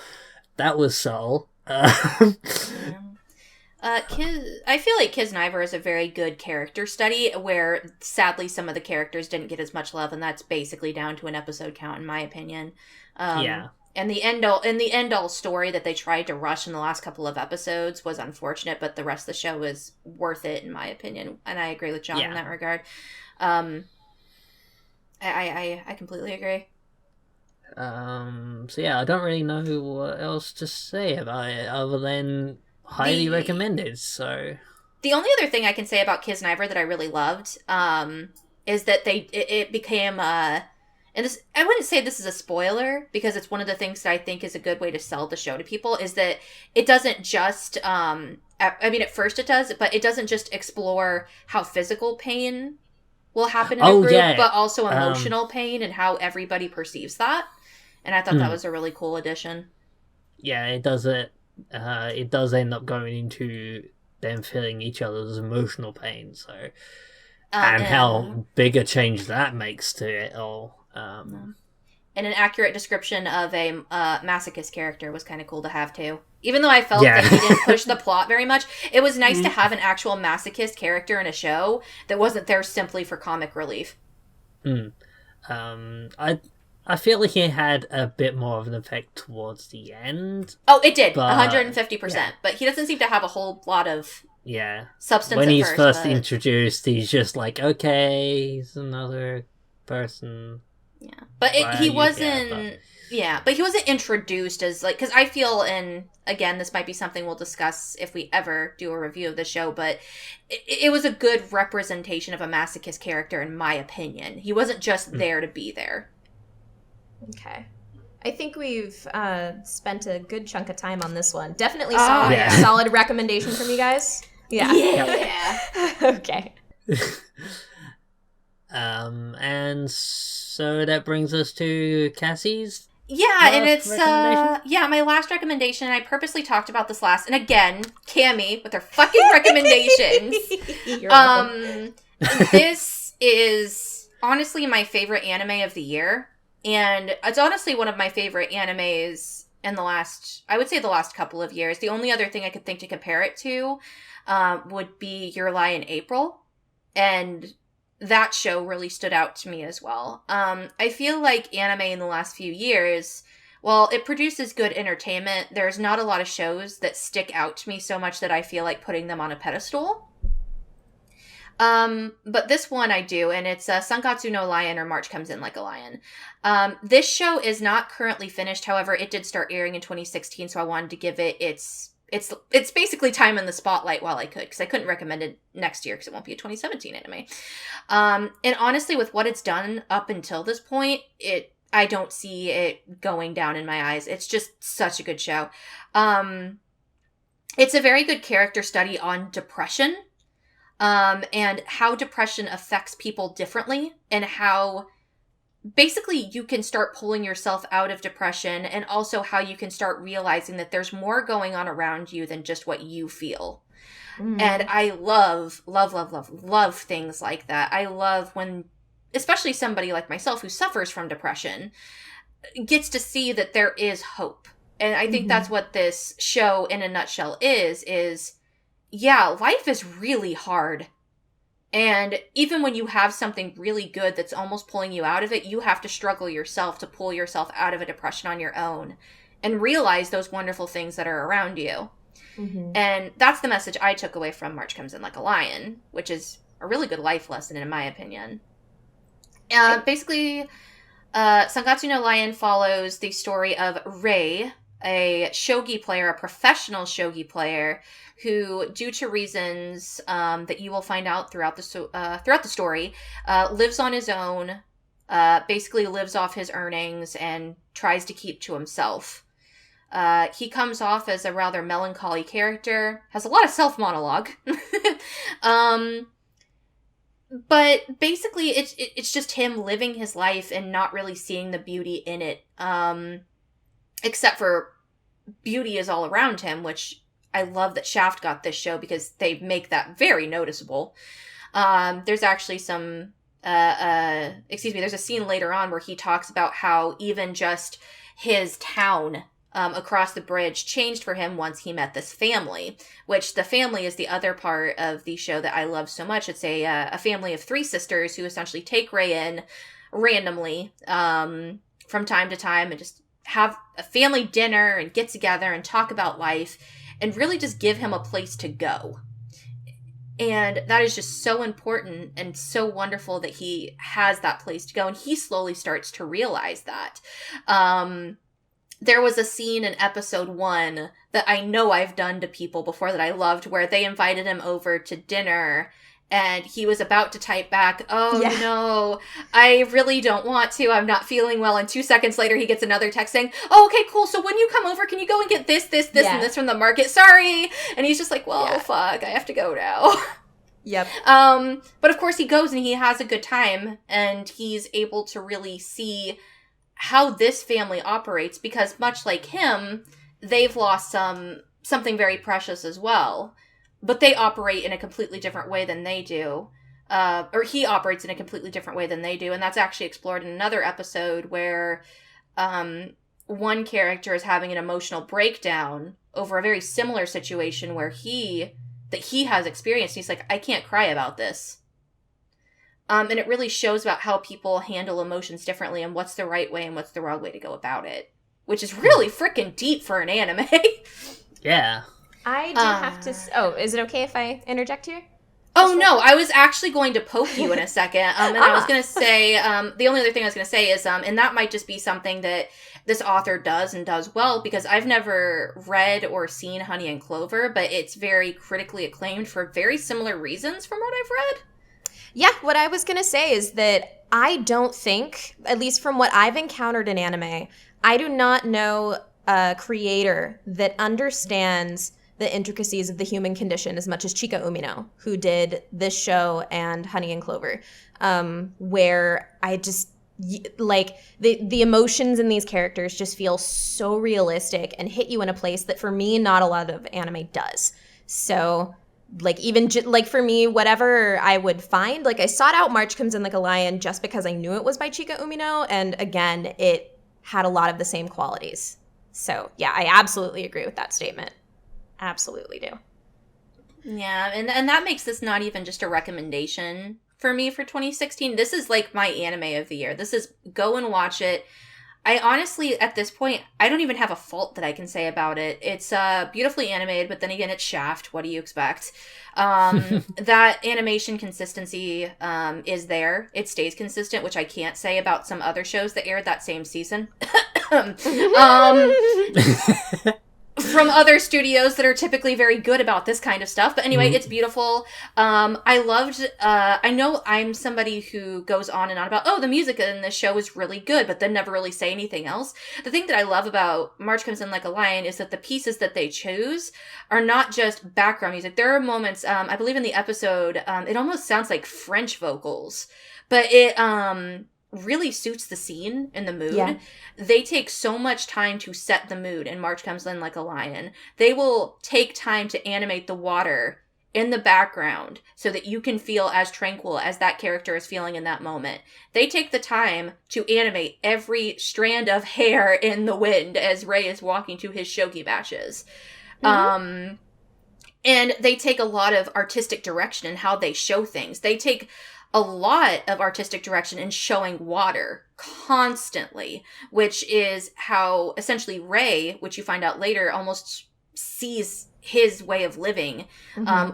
that was subtle.
I feel like Kiznaiver is a very good character study, where sadly some of the characters didn't get as much love, and that's basically down to an episode count, in my opinion.
Yeah.
And the end all story that they tried to rush in the last couple of episodes was unfortunate, but the rest of the show is worth it, in my opinion. And I agree with John in that regard. I completely agree.
So yeah, I don't really know what else to say about it other than highly recommended. So
the only other thing I can say about Kiznaiver that I really loved is that it became and this, I wouldn't say this is a spoiler, because it's one of the things that I think is a good way to sell the show to people, is that it doesn't just at first it does, but it doesn't just explore how physical pain will happen in a group, but also emotional pain and how everybody perceives that. And I thought that was a really cool addition.
yeah, it does it. It does end up going into them feeling each other's emotional pain. So, and how big a change that makes to it all.
And an accurate description of a masochist character was kind of cool to have too. Even though I felt that he didn't push the plot very much, it was nice to have an actual masochist character in a show that wasn't there simply for comic relief.
I feel like he had a bit more of an effect towards the end.
Oh, it did, 150%. Yeah. But he doesn't seem to have a whole lot of substance
when
at
he's first
but...
introduced, he's just like, okay, he's another person.
Yeah, but he wasn't. Yeah, but he wasn't introduced as like, because I feel, and again, this might be something we'll discuss if we ever do a review of the show, but it was a good representation of a masochist character, in my opinion. He wasn't just there to be there.
Okay. I think we've spent a good chunk of time on this one. Definitely solid recommendation from you guys. Yeah. Okay.
And so that brings us to Cassie's.
Yeah, and it's my last recommendation. I purposely talked about this last, and again, Cammy with her fucking recommendations.
You're welcome.
This is honestly my favorite anime of the year, and it's honestly one of my favorite animes in the last couple of years. The only other thing I could think to compare it to would be Your Lie in April, and that show really stood out to me as well. I feel like anime in the last few years, while it produces good entertainment, there's not a lot of shows that stick out to me so much that I feel like putting them on a pedestal. But this one I do, and it's Sankatsu no Lion, or March Comes In Like a Lion. This show is not currently finished, however, it did start airing in 2016, so I wanted to give it it's basically time in the spotlight while I could, because I couldn't recommend it next year because it won't be a 2017 anime. And honestly, with what it's done up until this point, I don't see it going down in my eyes. It's just such a good show. It's a very good character study on depression, and how depression affects people differently, and how basically you can start pulling yourself out of depression, and also how you can start realizing that there's more going on around you than just what you feel. And I love things like that. I love when, especially somebody like myself who suffers from depression, gets to see that there is hope. And I think that's what this show in a nutshell is life is really hard. And even when you have something really good that's almost pulling you out of it, you have to struggle yourself to pull yourself out of a depression on your own and realize those wonderful things that are around you. And that's the message I took away from March Comes In Like a Lion, which is a really good life lesson in my opinion. Basically, Sankatsu no Lion follows the story of Rei, a shogi player, a professional shogi player, who, due to reasons that you will find out throughout the story, lives on his own, basically lives off his earnings, and tries to keep to himself. He comes off as a rather melancholy character, has a lot of self-monologue, but basically it's just him living his life and not really seeing the beauty in it, except for beauty is all around him, which I love that Shaft got this show because they make that very noticeable. There's actually there's a scene later on where he talks about how even just his town across the bridge changed for him once he met this family, which the family is the other part of the show that I love so much. It's a family of 3 sisters who essentially take Rei in randomly from time to time and just have a family dinner and get together and talk about life and really just give him a place to go. And that is just so important and so wonderful that he has that place to go, and he slowly starts to realize that. There was a scene in episode 1 that I know I've done to people before that I loved, where they invited him over to dinner, and he was about to type back, no, I really don't want to, I'm not feeling well, and 2 seconds later he gets another text saying, oh, okay, cool, so when you come over, can you go and get this, and this from the market? Sorry! And he's just like, fuck, I have to go now.
Yep.
But of course he goes and he has a good time, and he's able to really see how this family operates, because much like him, they've lost something very precious as well. But they operate in a completely different way than they do. Or he operates in a completely different way than they do. And that's actually explored in another episode where one character is having an emotional breakdown over a very similar situation where he has experienced. He's like, I can't cry about this. And it really shows about how people handle emotions differently and what's the right way and what's the wrong way to go about it. Which is really freaking deep for an anime.
Yeah.
I do have to... Oh, is it okay if I interject here?
Oh, no, I was actually going to poke you in a second. And I was going to say, the only other thing I was going to say is, and that might just be something that this author does and does well, because I've never read or seen Honey and Clover, but it's very critically acclaimed for very similar reasons from what I've read.
Yeah, what I was going to say is that I don't think, at least from what I've encountered in anime, I do not know a creator that understands the intricacies of the human condition as much as Chika Umino, who did this show and Honey and Clover, where I just, like, the emotions in these characters just feel so realistic and hit you in a place that, for me, not a lot of anime does. So, like, even, like, for me, whatever I would find, like, I sought out March Comes In Like a Lion just because I knew it was by Chika Umino, and, again, it had a lot of the same qualities. So, yeah, I absolutely agree with that statement. Absolutely do.
Yeah, and that makes this not even just a recommendation for me for 2016. This is like my anime of the year. This is go and watch it. I honestly, at this point, I don't even have a fault that I can say about it. It's beautifully animated, but then again, it's Shaft. What do you expect? That animation consistency is there. It stays consistent, which I can't say about some other shows that aired that same season. From other studios that are typically very good about this kind of stuff. But anyway, it's beautiful. I loved, I know I'm somebody who goes on and on about, oh, the music in this show is really good, but then never really say anything else. The thing that I love about March Comes In Like a Lion is that the pieces that they choose are not just background music. There are moments, I believe in the episode, it almost sounds like French vocals, but it, really suits the scene and the mood. Yeah. They take so much time to set the mood in March Comes In Like a Lion. They will take time to animate the water in the background so that you can feel as tranquil as that character is feeling in that moment. They take the time to animate every strand of hair in the wind as Rei is walking to his shogi matches. And they take a lot of artistic direction in how they show things. They take a lot of artistic direction in showing water constantly, which is how essentially Rei, which you find out later, almost sees his way of living,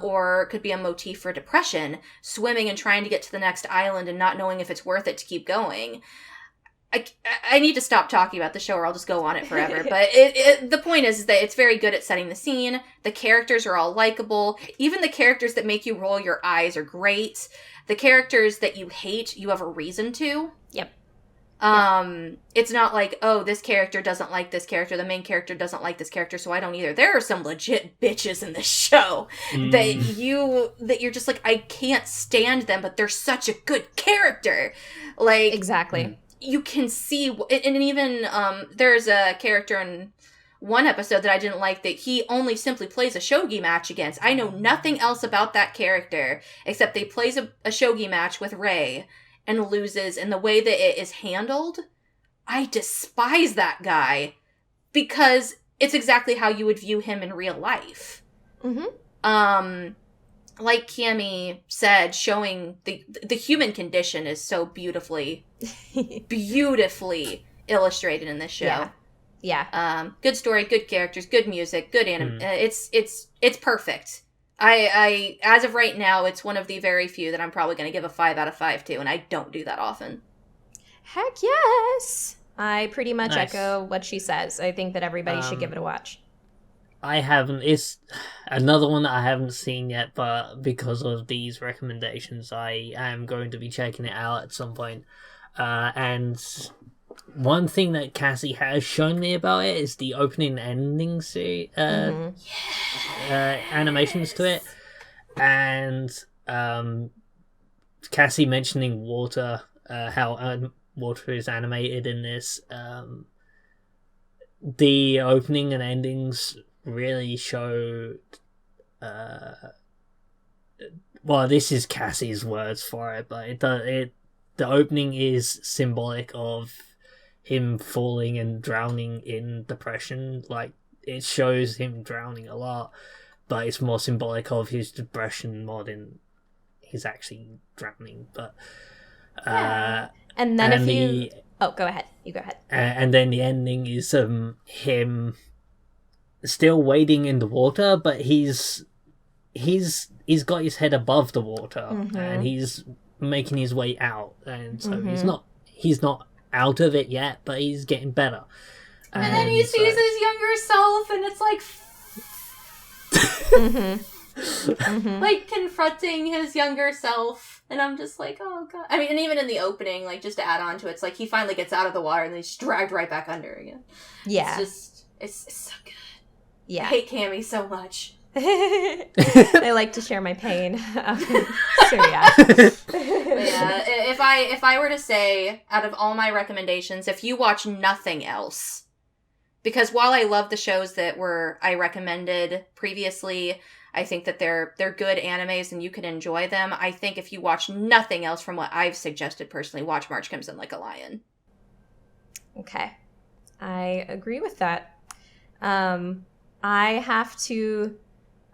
or could be a motif for depression, swimming and trying to get to the next island and not knowing if it's worth it to keep going. I need to stop talking about the show or I'll just go on it forever. But the point is that it's very good at setting the scene. The characters are all likable. Even the characters that make you roll your eyes are great. The characters that you hate, you have a reason to.
Yep.
It's not like, oh, this character doesn't like this character. The main character doesn't like this character, so I don't either. There are some legit bitches in this show that you're just like, I can't stand them, but they're such a good character. Like,
exactly.
You can see, and even there's a character in one episode that I didn't like that he only simply plays a shogi match against. I know nothing else about that character except they plays a shogi match with Rei and loses, and the way that it is handled, I despise that guy because it's exactly how you would view him in real life. Like Cami said, showing the human condition is so beautifully illustrated in this show.
Yeah.
Good story, good characters, good music, good anime. It's perfect. I as of right now, it's one of the very few that I'm probably going to give a 5 out of 5 to, and I don't do that often.
Heck yes. I pretty much echo what she says. I think that everybody should give it a watch.
I haven't. It's another one that I haven't seen yet, but because of these recommendations, I am going to be checking it out at some point. And one thing that Cassie has shown me about it is the opening and ending animations to it. And Cassie mentioning water, how water is animated in this. the opening and endings really showed. Well, this is Cassie's words for it, but the opening is symbolic of him falling and drowning in depression. Like, it shows him drowning a lot, but it's more symbolic of his depression more than he's actually drowning. But
and then go ahead. You go ahead.
And then the ending is him still wading in the water, but he's got his head above the water, and he's making his way out, and so he's not out of it yet, but he's getting better.
And then he sees his younger self, and it's like, like confronting his younger self, and I'm just like, oh god. I mean, and even in the opening, like, just to add on to it, it's like he finally gets out of the water, and then he's dragged right back under again.
Yeah,
it's so good.
Yeah,
I hate Cammy so much.
I like to share my pain. So yeah.
If I were to say, out of all my recommendations, if you watch nothing else, because while I love the shows that I recommended previously, I think that they're good animes and you can enjoy them. I think if you watch nothing else from what I've suggested personally, watch March Comes In Like a Lion.
Okay, I agree with that. I have to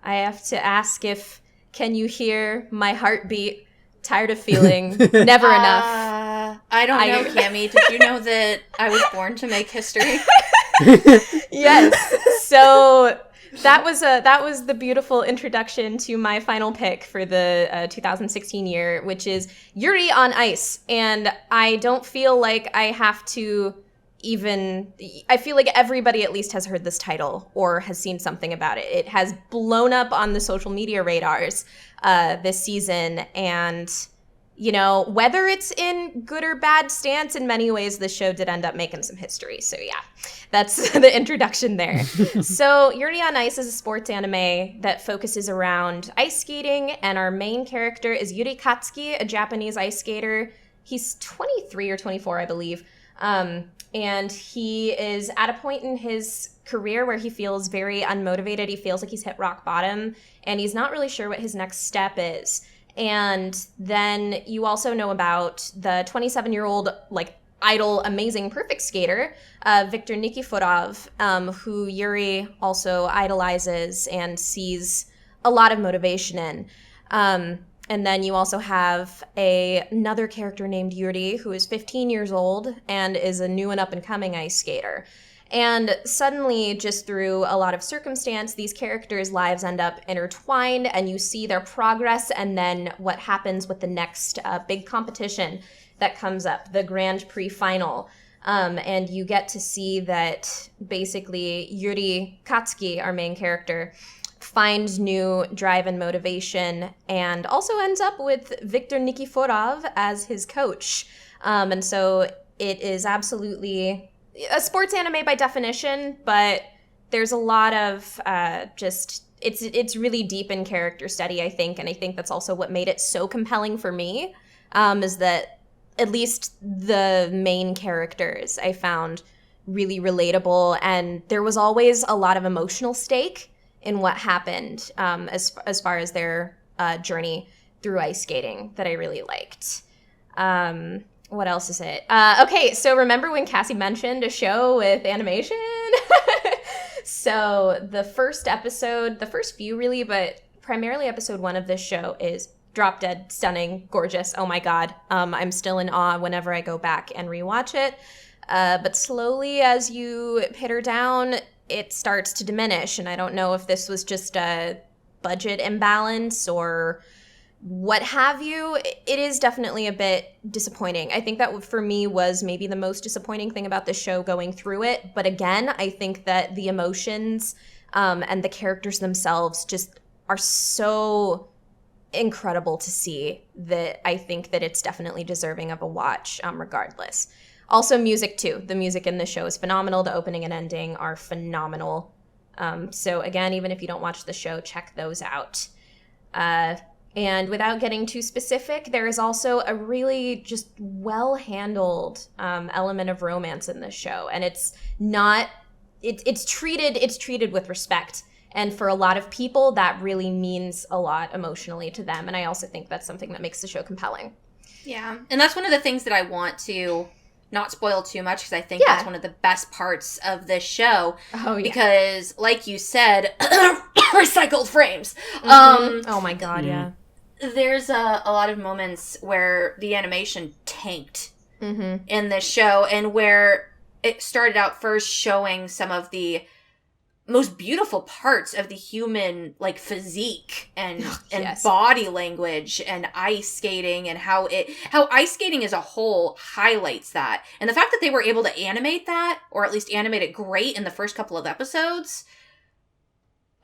ask if, can you hear my heartbeat? Tired of feeling never enough.
I don't know, Cammy. Did you know that I was born to make history?
Yes. So that was the beautiful introduction to my final pick for the 2016 year, which is Yuri on Ice. And I don't feel like I have to I feel like everybody at least has heard this title or has seen something about it. It has blown up on the social media radars this season, and whether it's in good or bad stance, in many ways the show did end up making some history. So yeah, that's the introduction there. So Yuri on Ice is a sports anime that focuses around ice skating, and our main character is Yuri Katsuki, a Japanese ice skater. He's 23 or 24, I believe. And he is at a point in his career where he feels very unmotivated. He feels like he's hit rock bottom, and he's not really sure what his next step is. And then you also know about the 27-year-old, idol, amazing, perfect skater, Viktor Nikiforov, who Yuri also idolizes and sees a lot of motivation in. And then you also have another character named Yuri, who is 15 years old and is a new and up-and-coming ice skater. And suddenly, just through a lot of circumstance, these characters' lives end up intertwined, and you see their progress and then what happens with the next big competition that comes up, the Grand Prix final. And you get to see that basically Yuri Katsuki, our main character, finds new drive and motivation, and also ends up with Viktor Nikiforov as his coach. And so it is absolutely a sports anime by definition, but there's a lot of it's really deep in character study, I think, and I think that's also what made it so compelling for me, is that at least the main characters I found really relatable, and there was always a lot of emotional stake in what happened as far as their journey through ice skating that I really liked. What else is it? Okay, so remember when Cassie mentioned a show with animation? So the first few really, but primarily episode 1 of this show is drop dead, stunning, gorgeous. Oh my god. I'm still in awe whenever I go back and rewatch it. But slowly as you hit her down, it starts to diminish. And I don't know if this was just a budget imbalance or what have you. It is definitely a bit disappointing. I think that for me was maybe the most disappointing thing about the show going through it. But again, I think that the emotions and the characters themselves just are so incredible to see that I think that it's definitely deserving of a watch regardless. Also music too. The music in this show is phenomenal. The opening and ending are phenomenal. So again, even if you don't watch the show, check those out. And without getting too specific, there is also a really just well-handled element of romance in this show. And it's not it's treated with respect. And for a lot of people, that really means a lot emotionally to them. And I also think that's something that makes the show compelling.
Yeah. And that's one of the things that I want to not spoil too much, because I think that's one of the best parts of this show.
Oh, yeah.
Because, like you said, recycled frames.
Oh my god, yeah.
There's a lot of moments where the animation tanked in this show, and where it started out first showing some of the most beautiful parts of the human, like, physique and body language and ice skating, and how ice skating as a whole highlights that. And the fact that they were able to animate that, or at least animate it great in the first couple of episodes,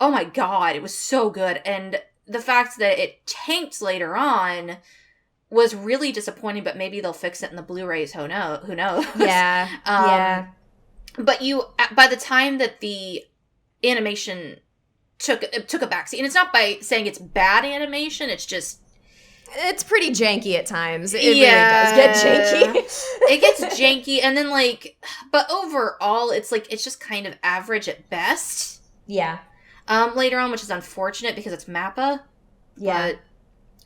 oh my god, it was so good. And the fact that it tanked later on was really disappointing, but maybe they'll fix it in the Blu-rays, who knows?
Yeah, yeah.
But by the time that the animation took a backseat, and it's not by saying it's bad animation, it's just...
It's pretty janky at times. It really does get janky.
It gets janky, and then, like... But overall, it's just kind of average at best.
Yeah.
Later on, which is unfortunate because it's MAPPA.
Yeah.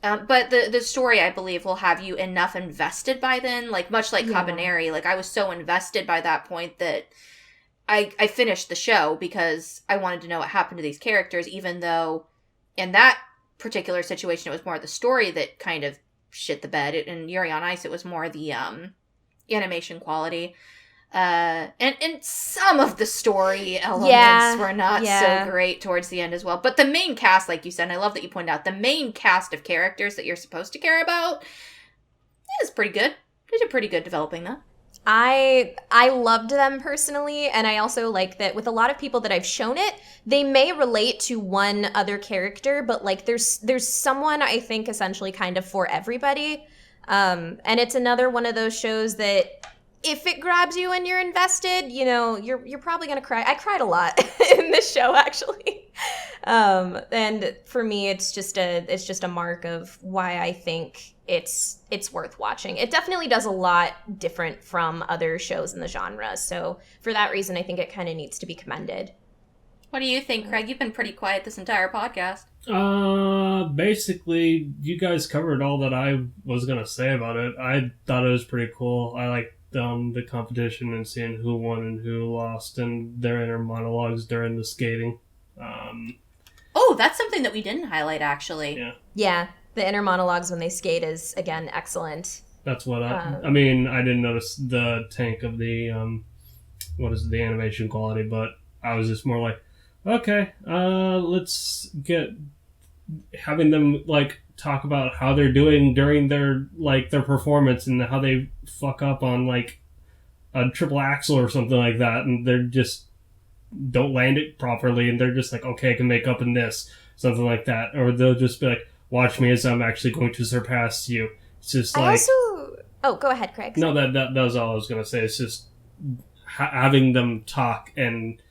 But the story, I believe, will have you enough invested by then, like, much like Kabaneri. Like, I was so invested by that point that I finished the show because I wanted to know what happened to these characters, even though in that particular situation, it was more the story that kind of shit the bed. In Yuri on Ice, it was more the animation quality. And some of the story elements were not so great towards the end as well. But the main cast, like you said, and I love that you pointed out, the main cast of characters that you're supposed to care about is pretty good. They did pretty good developing that.
I loved them personally, and I also like that with a lot of people that I've shown it, they may relate to one other character, but like there's someone, I think, essentially kind of for everybody. And it's another one of those shows that if it grabs you and you're invested, you know, you're probably gonna cry. I cried a lot in this show, actually. And for me, it's just a mark of why I think it's worth watching. It definitely does a lot different from other shows in the genre. So for that reason, I think it kind of needs to be commended.
What do you think, Craig? You've been pretty quiet this entire podcast.
Basically, you guys covered all that I was gonna say about it. I thought it was pretty cool. I liked the competition and seeing who won and who lost, and their inner monologues during the skating.
Oh, that's something that we didn't highlight, actually.
Yeah, the inner monologues when they skate is, again, excellent.
That's what I mean, I didn't notice the tank of the, the animation quality, but I was just more like, okay, let's get having them, like, talk about how they're doing during their performance and how they fuck up on, like, a triple axel or something like that, and they're just don't land it properly, and they're just like, okay, I can make up in this, something like that. Or they'll just be like, watch me as I'm actually going to surpass you. It's just like...
Oh, go ahead, Craig.
No, that was all I was going to say. It's just having them talk and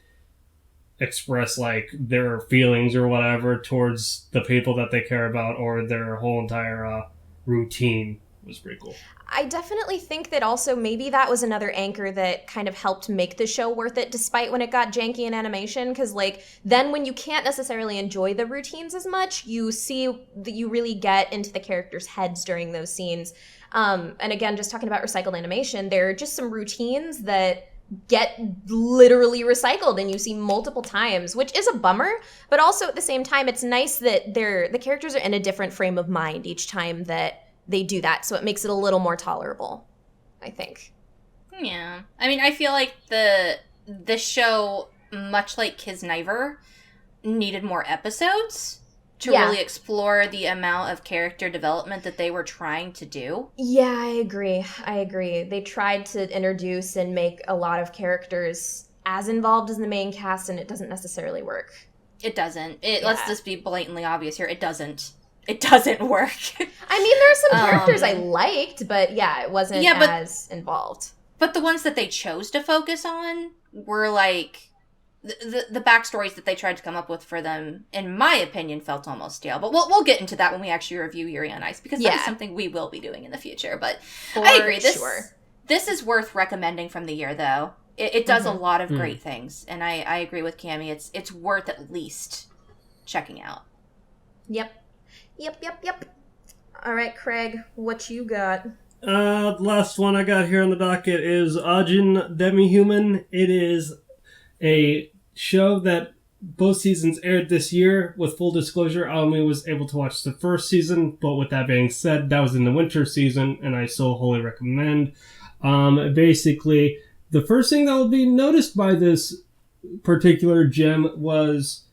express, like, their feelings or whatever towards the people that they care about, or their whole entire routine was pretty cool.
I definitely think that also maybe that was another anchor that kind of helped make the show worth it, despite when it got janky in animation, because, like, then when you can't necessarily enjoy the routines as much, you see that you really get into the characters' heads during those scenes. And again, just talking about recycled animation, there are just some routines that get literally recycled and you see multiple times, which is a bummer, but also at the same time, it's nice that the characters are in a different frame of mind each time that they do that, so it makes it a little more tolerable, I think.
Yeah. I mean, I feel like the show, much like Kiznaiver, needed more episodes to really explore the amount of character development that they were trying to do.
Yeah, I agree. They tried to introduce and make a lot of characters as involved as the main cast, and it doesn't necessarily work.
It doesn't. Let's just be blatantly obvious here. It doesn't. It doesn't work.
I mean, there are some characters I liked, but it wasn't as involved.
But the ones that they chose to focus on were, like, the backstories that they tried to come up with for them, in my opinion, felt almost stale. But we'll get into that when we actually review Yuri on Ice, because that is something we will be doing in the future. But I agree. This is worth recommending from the year, though. it does a lot of great things, and I agree with Cammie. It's worth at least checking out.
Yep. All right, Craig, what you got?
The last one I got here on the docket is Ajin Demi-Human. It is a show that both seasons aired this year. With full disclosure, I only was able to watch the first season, but with that being said, that was in the winter season, and I so wholly recommend. Basically, the first thing that will be noticed by this particular gem was,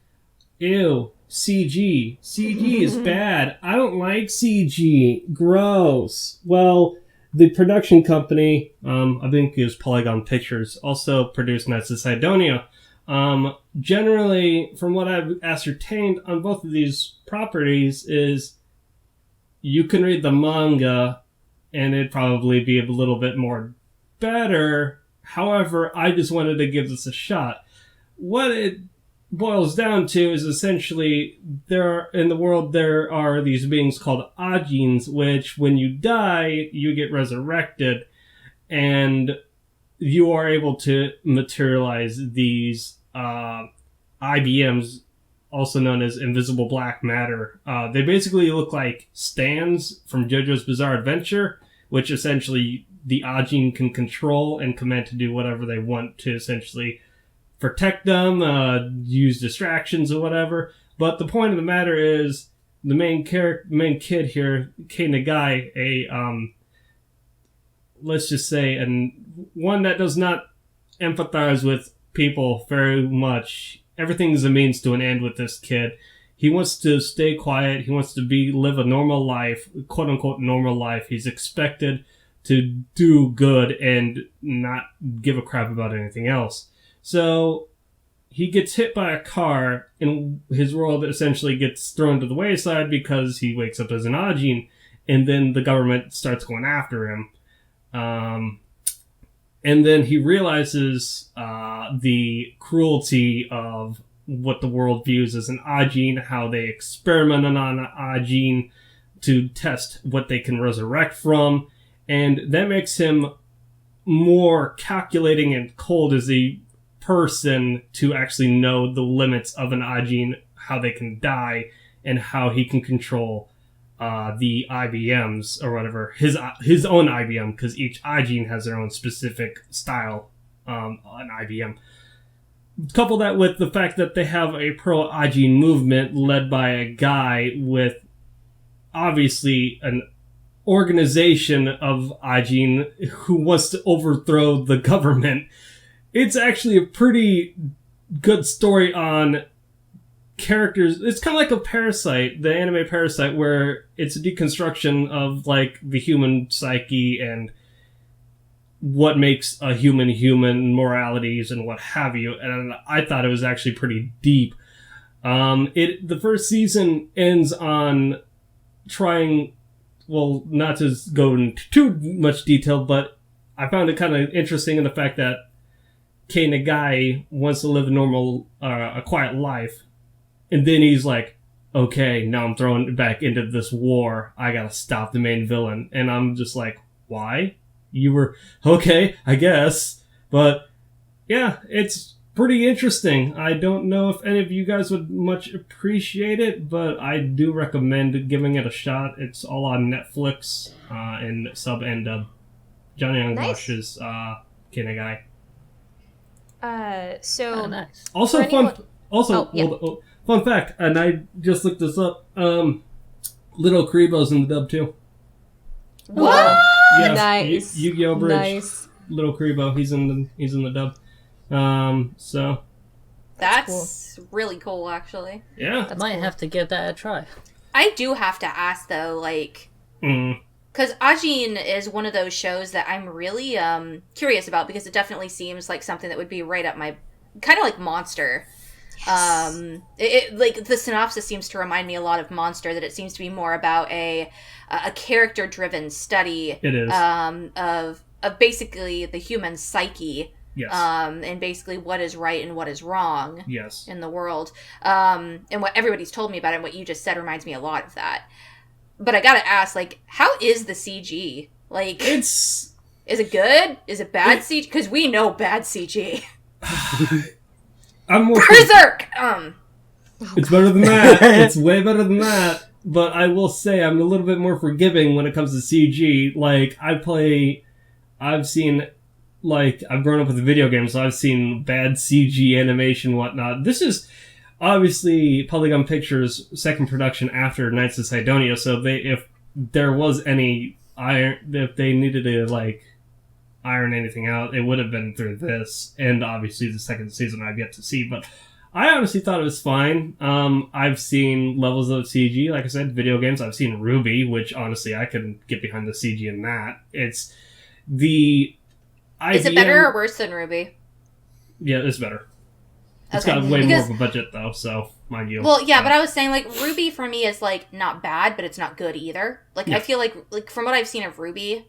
ew, CG. CG is bad. I don't like CG. Gross. Well, the production company, I think it was Polygon Pictures, also produced Knights of Sidonia. Generally, from what I've ascertained on both of these properties, is you can read the manga and it'd probably be a little bit more better. However, I just wanted to give this a shot. What it boils down to is essentially in the world there are these beings called Ajins, which when you die, you get resurrected, and you are able to materialize these IBMs, also known as invisible black matter. They basically look like stands from JoJo's Bizarre Adventure, which essentially the Ajin can control and command to do whatever they want to essentially protect them, use distractions or whatever. But the point of the matter is, the main kid here, Kei Nagai, let's just say, and one that does not empathize with people very much. Everything is a means to an end with this kid. He wants to stay quiet. He wants to live a normal life, quote unquote normal life. He's expected to do good and not give a crap about anything else. So he gets hit by a car, and his world essentially gets thrown to the wayside because he wakes up as an Ajin, and then the government starts going after him. And then he realizes the cruelty of what the world views as an Ajin, how they experiment on an Ajin to test what they can resurrect from, and that makes him more calculating and cold as a person to actually know the limits of an Ajin, how they can die, and how he can control the IBMs or whatever, his own IBM, because each Ajin has their own specific style on IBM. Couple that with the fact that they have a pro-Ajin movement led by a guy with obviously an organization of Ajin who wants to overthrow the government. It's actually a pretty good story on characters. It's kind of like a Parasite, the anime Parasite, where it's a deconstruction of like the human psyche and what makes a human, moralities and what have you. And I thought it was actually pretty deep. The first season ends on trying, well, not to go into too much detail, but I found it kind of interesting in the fact that Kei Nagai wants to live a quiet life. And then he's like, okay, now I'm thrown back into this war. I gotta stop the main villain. And I'm just like, why? You were, okay, I guess. But, yeah, it's pretty interesting. I don't know if any of you guys would much appreciate it, but I do recommend giving it a shot. It's all on Netflix, in sub and dub. Johnny Youngbosh's Kei Nagai.
Nice.
Also,
anyone...
fun fact, and I just looked this up. Little Karibo's in the dub too.
What?
Yes,
Nice.
Yu-Gi-Oh! Bridge.
Nice.
Little Karibo, he's in the dub. So
that's cool. Really cool, actually.
Yeah,
I might have to give that a try.
I do have to ask though, like, because Ajin is one of those shows that I'm really curious about, because it definitely seems like something that would be right up my, kind of like Monster. Yes. It like the synopsis seems to remind me a lot of Monster, that it seems to be more about a character driven study.
It is.
Of basically the human psyche.
Yes.
And basically what is right and what is wrong.
Yes.
In the world. And what everybody's told me about it and what you just said reminds me a lot of that. But I gotta ask, like, how is the CG? Like,
it's
Is it good? Is it bad CG? Because we know bad CG.
I'm more
Berserk!
It's better than that. It's way better than that. But I will say I'm a little bit more forgiving when it comes to CG. Like, I've grown up with video games, so I've seen bad CG animation and whatnot. This is obviously Polygon Pictures' second production after Knights of Sidonia, so if there was any if they needed to, like, iron anything out, it would have been through this, and obviously the second season I've yet to see, but I honestly thought it was fine. I've seen levels of CG, like I said, video games. I've seen Ruby, which honestly I can get behind the CG in that. It's the IBM...
Is it better or worse than Ruby?
Yeah, it's better. It's got way more of a budget though, so mind you.
Well, yeah, but I was saying, like, Ruby for me is, like, not bad, but it's not good either. Like, I feel like from what I've seen of Ruby,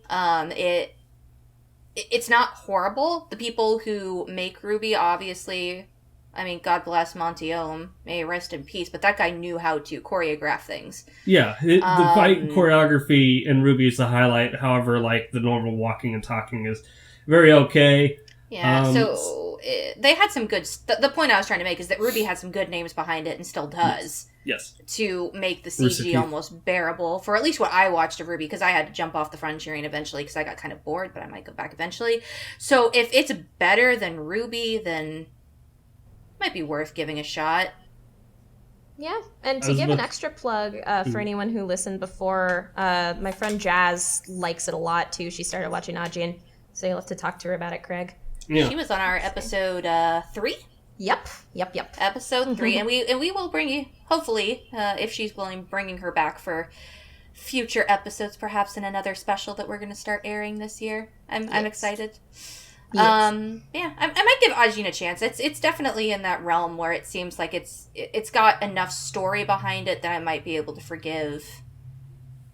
it's not horrible. The people who make Ruby, obviously, I mean, God bless Monty Ohm, may he rest in peace, but that guy knew how to choreograph things.
Yeah, the fight choreography in Ruby is the highlight. However, like, the normal walking and talking is very okay.
Yeah, so they had some good... the point I was trying to make is that Ruby had some good names behind it and still does.
Yes.
To make the CG almost bearable, for at least what I watched of Ruby, because I had to jump off the Frontierine eventually because I got kind of bored, but I might go back eventually. So if it's better than Ruby, then it might be worth giving a shot.
Yeah, and to give an extra plug for anyone who listened before, my friend Jazz likes it a lot too. She started watching Ajin, so you'll have to talk to her about it, Craig.
Yeah.
She was on our episode 3.
Yep.
Episode 3, and we will bring you, hopefully, if she's willing, bringing her back for future episodes, perhaps in another special that we're going to start airing this year. I'm excited.
Yes.
I might give Ajin a chance. It's definitely in that realm where it seems like it's got enough story behind it that I might be able to forgive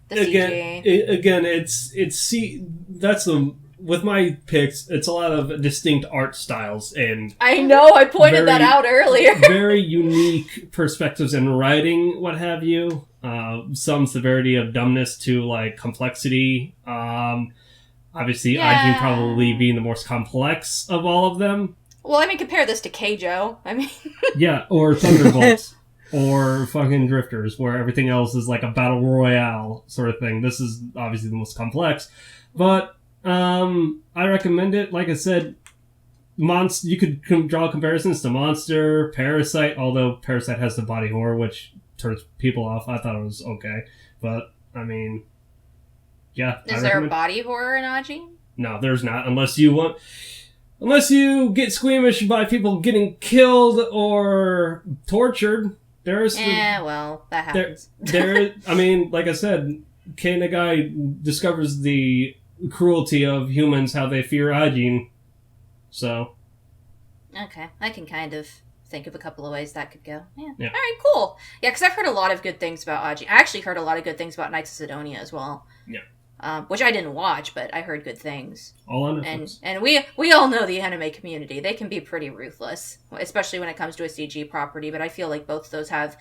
the CG.
Again, that's the... With my picks, it's a lot of distinct art styles and...
I know, I pointed that out earlier.
Very unique perspectives in writing, what have you. Some severity of dumbness to, like, complexity. Obviously, Ajin probably being the most complex of all of them.
Well, I mean, compare this to Keijo. I mean...
Yeah, or Thunderbolt. Or fucking Drifters, where everything else is like a battle royale sort of thing. This is obviously the most complex. But... I recommend it. Like I said, you could draw comparisons to Monster, Parasite, although Parasite has the body horror, which turns people off. I thought it was okay. But, I mean, yeah.
Is there a body horror in Ajin?
No, there's not, unless you get squeamish by people getting killed or tortured.
Well, that happens.
I mean, like I said, Kei Nagai discovers the cruelty of humans, how they fear Ajin. So.
Okay, I can kind of think of a couple of ways that could go. Yeah.
Yeah.
All right, cool. Yeah, because I've heard a lot of good things about Ajin. I actually heard a lot of good things about Knights of Sidonia as well.
Yeah.
Which I didn't watch, but I heard good things.
All on Netflix.
And we all know the anime community. They can be pretty ruthless, especially when it comes to a CG property, but I feel like both of those have...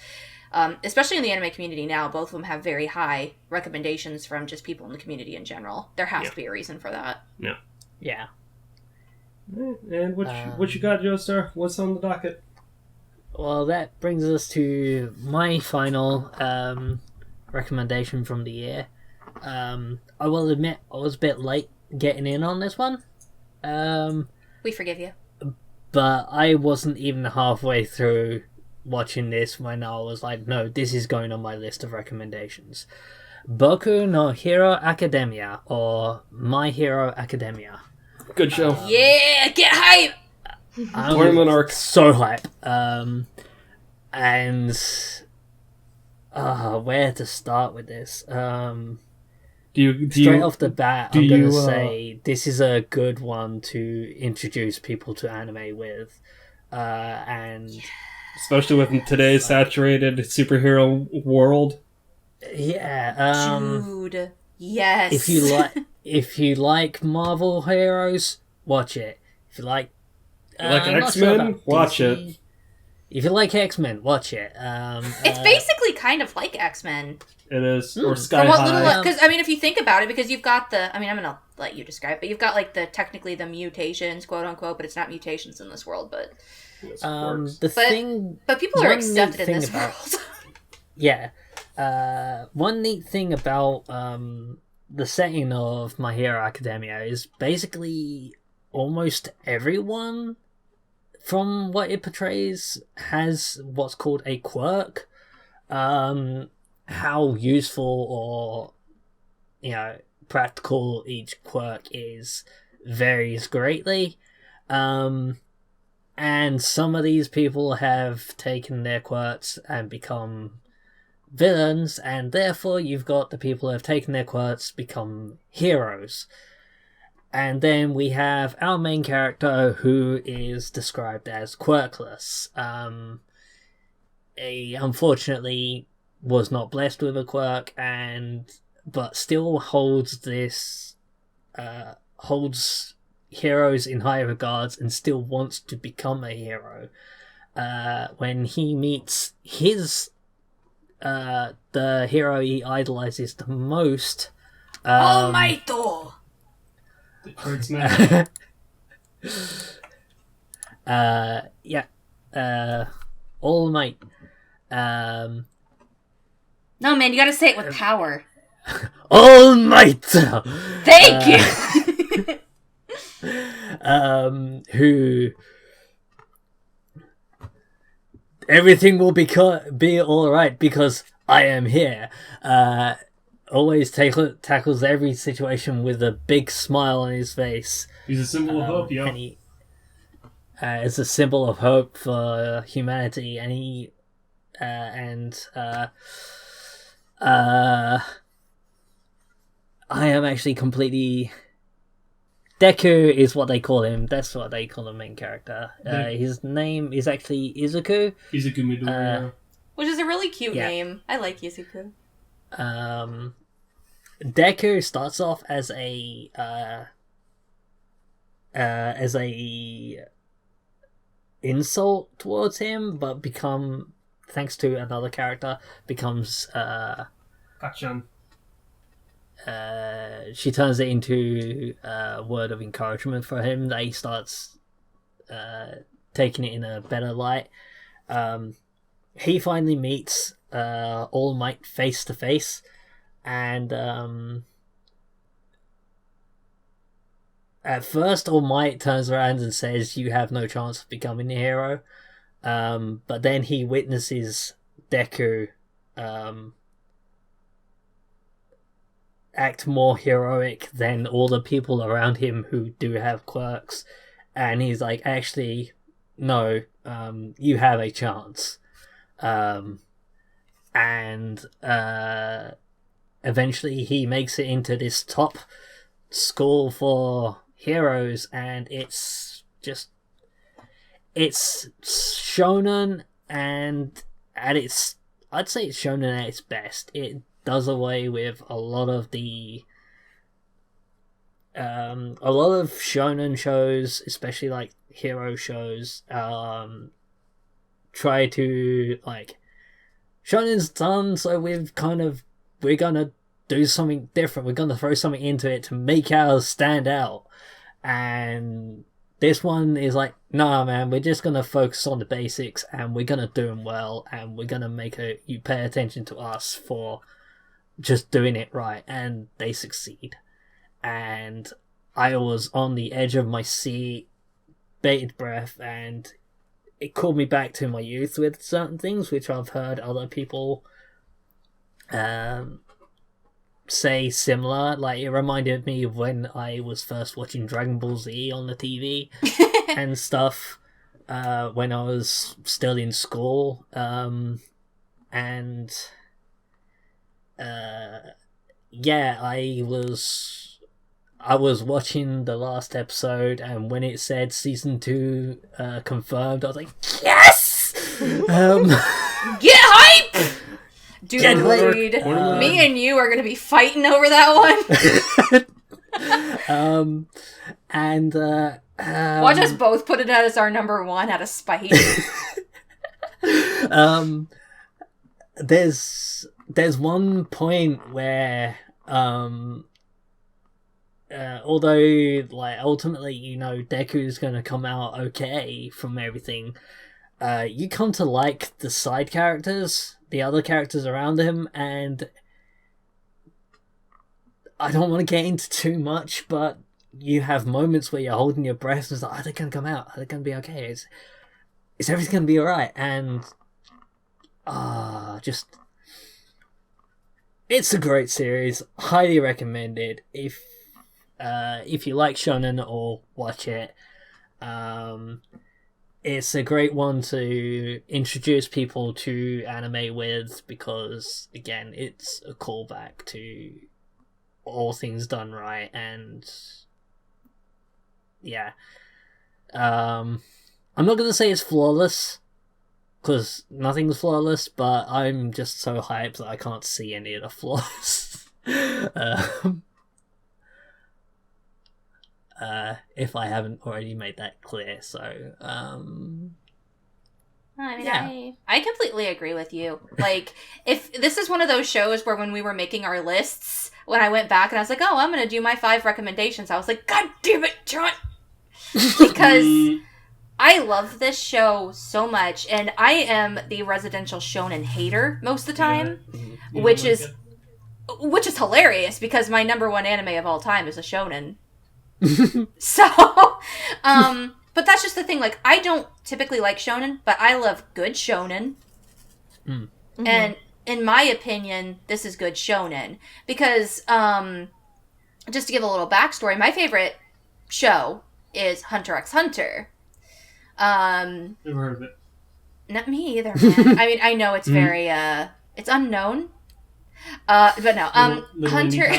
especially in the anime community now, both of them have very high recommendations from just people in the community in general. There has to be a reason for that.
Yeah.
Yeah.
And what you got, Joestar? What's on the docket?
Well, that brings us to my final recommendation from the year. I will admit I was a bit late getting in on this one.
We forgive you.
But I wasn't even halfway through watching this when I was like, no, this is going on my list of recommendations. Boku no Hero Academia, or My Hero Academia.
Good show.
Yeah, get hype!
Tournament arc.
So hype. And where to start with this? Straight off the bat, I'm going to say this is a good one to introduce people to anime with. And...
Especially with today's saturated superhero world.
Yeah.
Dude, yes.
If you like Marvel heroes, watch it. If you like
X-Men, watch it.
If you like X-Men, watch it.
It's basically kind of like X-Men.
It is, or Sky High.
Because I mean, if you think about it, because you've got I'm gonna let you describe. But you've got like technically the mutations, quote unquote, but it's not mutations in this world. But but people are accepted in this world.
Yeah. One neat thing about the setting of My Hero Academia is basically almost everyone, from what it portrays, has what's called a quirk. How useful or practical each quirk is varies greatly. And some of these people have taken their quirks and become villains, and therefore you've got the people who have taken their quirks become heroes. And then we have our main character, who is described as quirkless. He unfortunately was not blessed with a quirk, but still holds heroes in high regards and still wants to become a hero. When he meets the hero he idolizes the most,
Almighty!
The Kurt's man.
All Might.
No, man, you gotta say it with power.
All Might!
Thank you!
Who... Everything will be alright because I am here. Always tackles every situation with a big smile on his face.
He's a symbol of hope, yo.
And he, it's a symbol of hope for humanity, and I am actually completely... Deku is what they call him. That's what they call the main character. His name is actually Izuku.
Izuku Midoriya.
Which is a really cute name. I like Izuku.
Deku starts off as a insult towards him, but thanks to another character, becomes
Kachan.
She turns it into a word of encouragement for him, that he starts taking it in a better light. He finally meets All Might face to face, and at first All Might turns around and says, "You have no chance of becoming a hero," but then he witnesses Deku act more heroic than all the people around him who do have quirks, and he's like, actually, no, you have a chance. And eventually he makes it into this top school for heroes, and it's shonen, and I'd say it's shonen at its best. It does away with a lot of shonen shows, especially like hero shows, try to like, shonen's done, so we're gonna do something different, we're gonna throw something into it to make ours stand out. And this one is like, nah man, we're just gonna focus on the basics, and we're gonna do them well, and we're gonna make you pay attention to us for just doing it right. And they succeed. And I was on the edge of my seat, bated breath, and it called me back to my youth with certain things, which I've heard other people say similar. Like, it reminded me of when I was first watching Dragon Ball Z on the TV and stuff, when I was still in school. I was watching the last episode, and when it said season 2 confirmed, I was like, yes!
Get hype! Dude, me and you are going to be fighting over that one. Watch us both put it as our number 1 out of spite.
There's one point where although like ultimately you know Deku's gonna come out okay from everything, you come to like the side characters, the other characters around him, and I don't want to get into too much, but you have moments where you're holding your breath and it's like, are they gonna come out? Are they gonna be okay? Is everything gonna be alright? And just it's a great series, highly recommended. If you like shonen, or watch it. It's a great one to introduce people to anime with, because again, it's a callback to all things done right, and yeah. I'm not gonna say it's flawless, because nothing's flawless, but I'm just so hyped that I can't see any of the flaws. If I haven't already made that clear, so
I mean,
yeah.
I completely agree with you. Like, if this is one of those shows where when we were making our lists, when I went back and I was like, oh, I'm going to do my 5 recommendations, I was like, God damn it, John! Because I love this show so much, and I am the residential shonen hater most of the time, which is hilarious, because my number 1 anime of all time is a shonen. So, but that's just the thing, like, I don't typically like shonen, but I love good shonen. And in my opinion, this is good shonen, because, just to give a little backstory, my favorite show is Hunter x Hunter.
Never heard of it.
Not me either, man. I mean, I know it's very, it's unknown. But no, Hunter...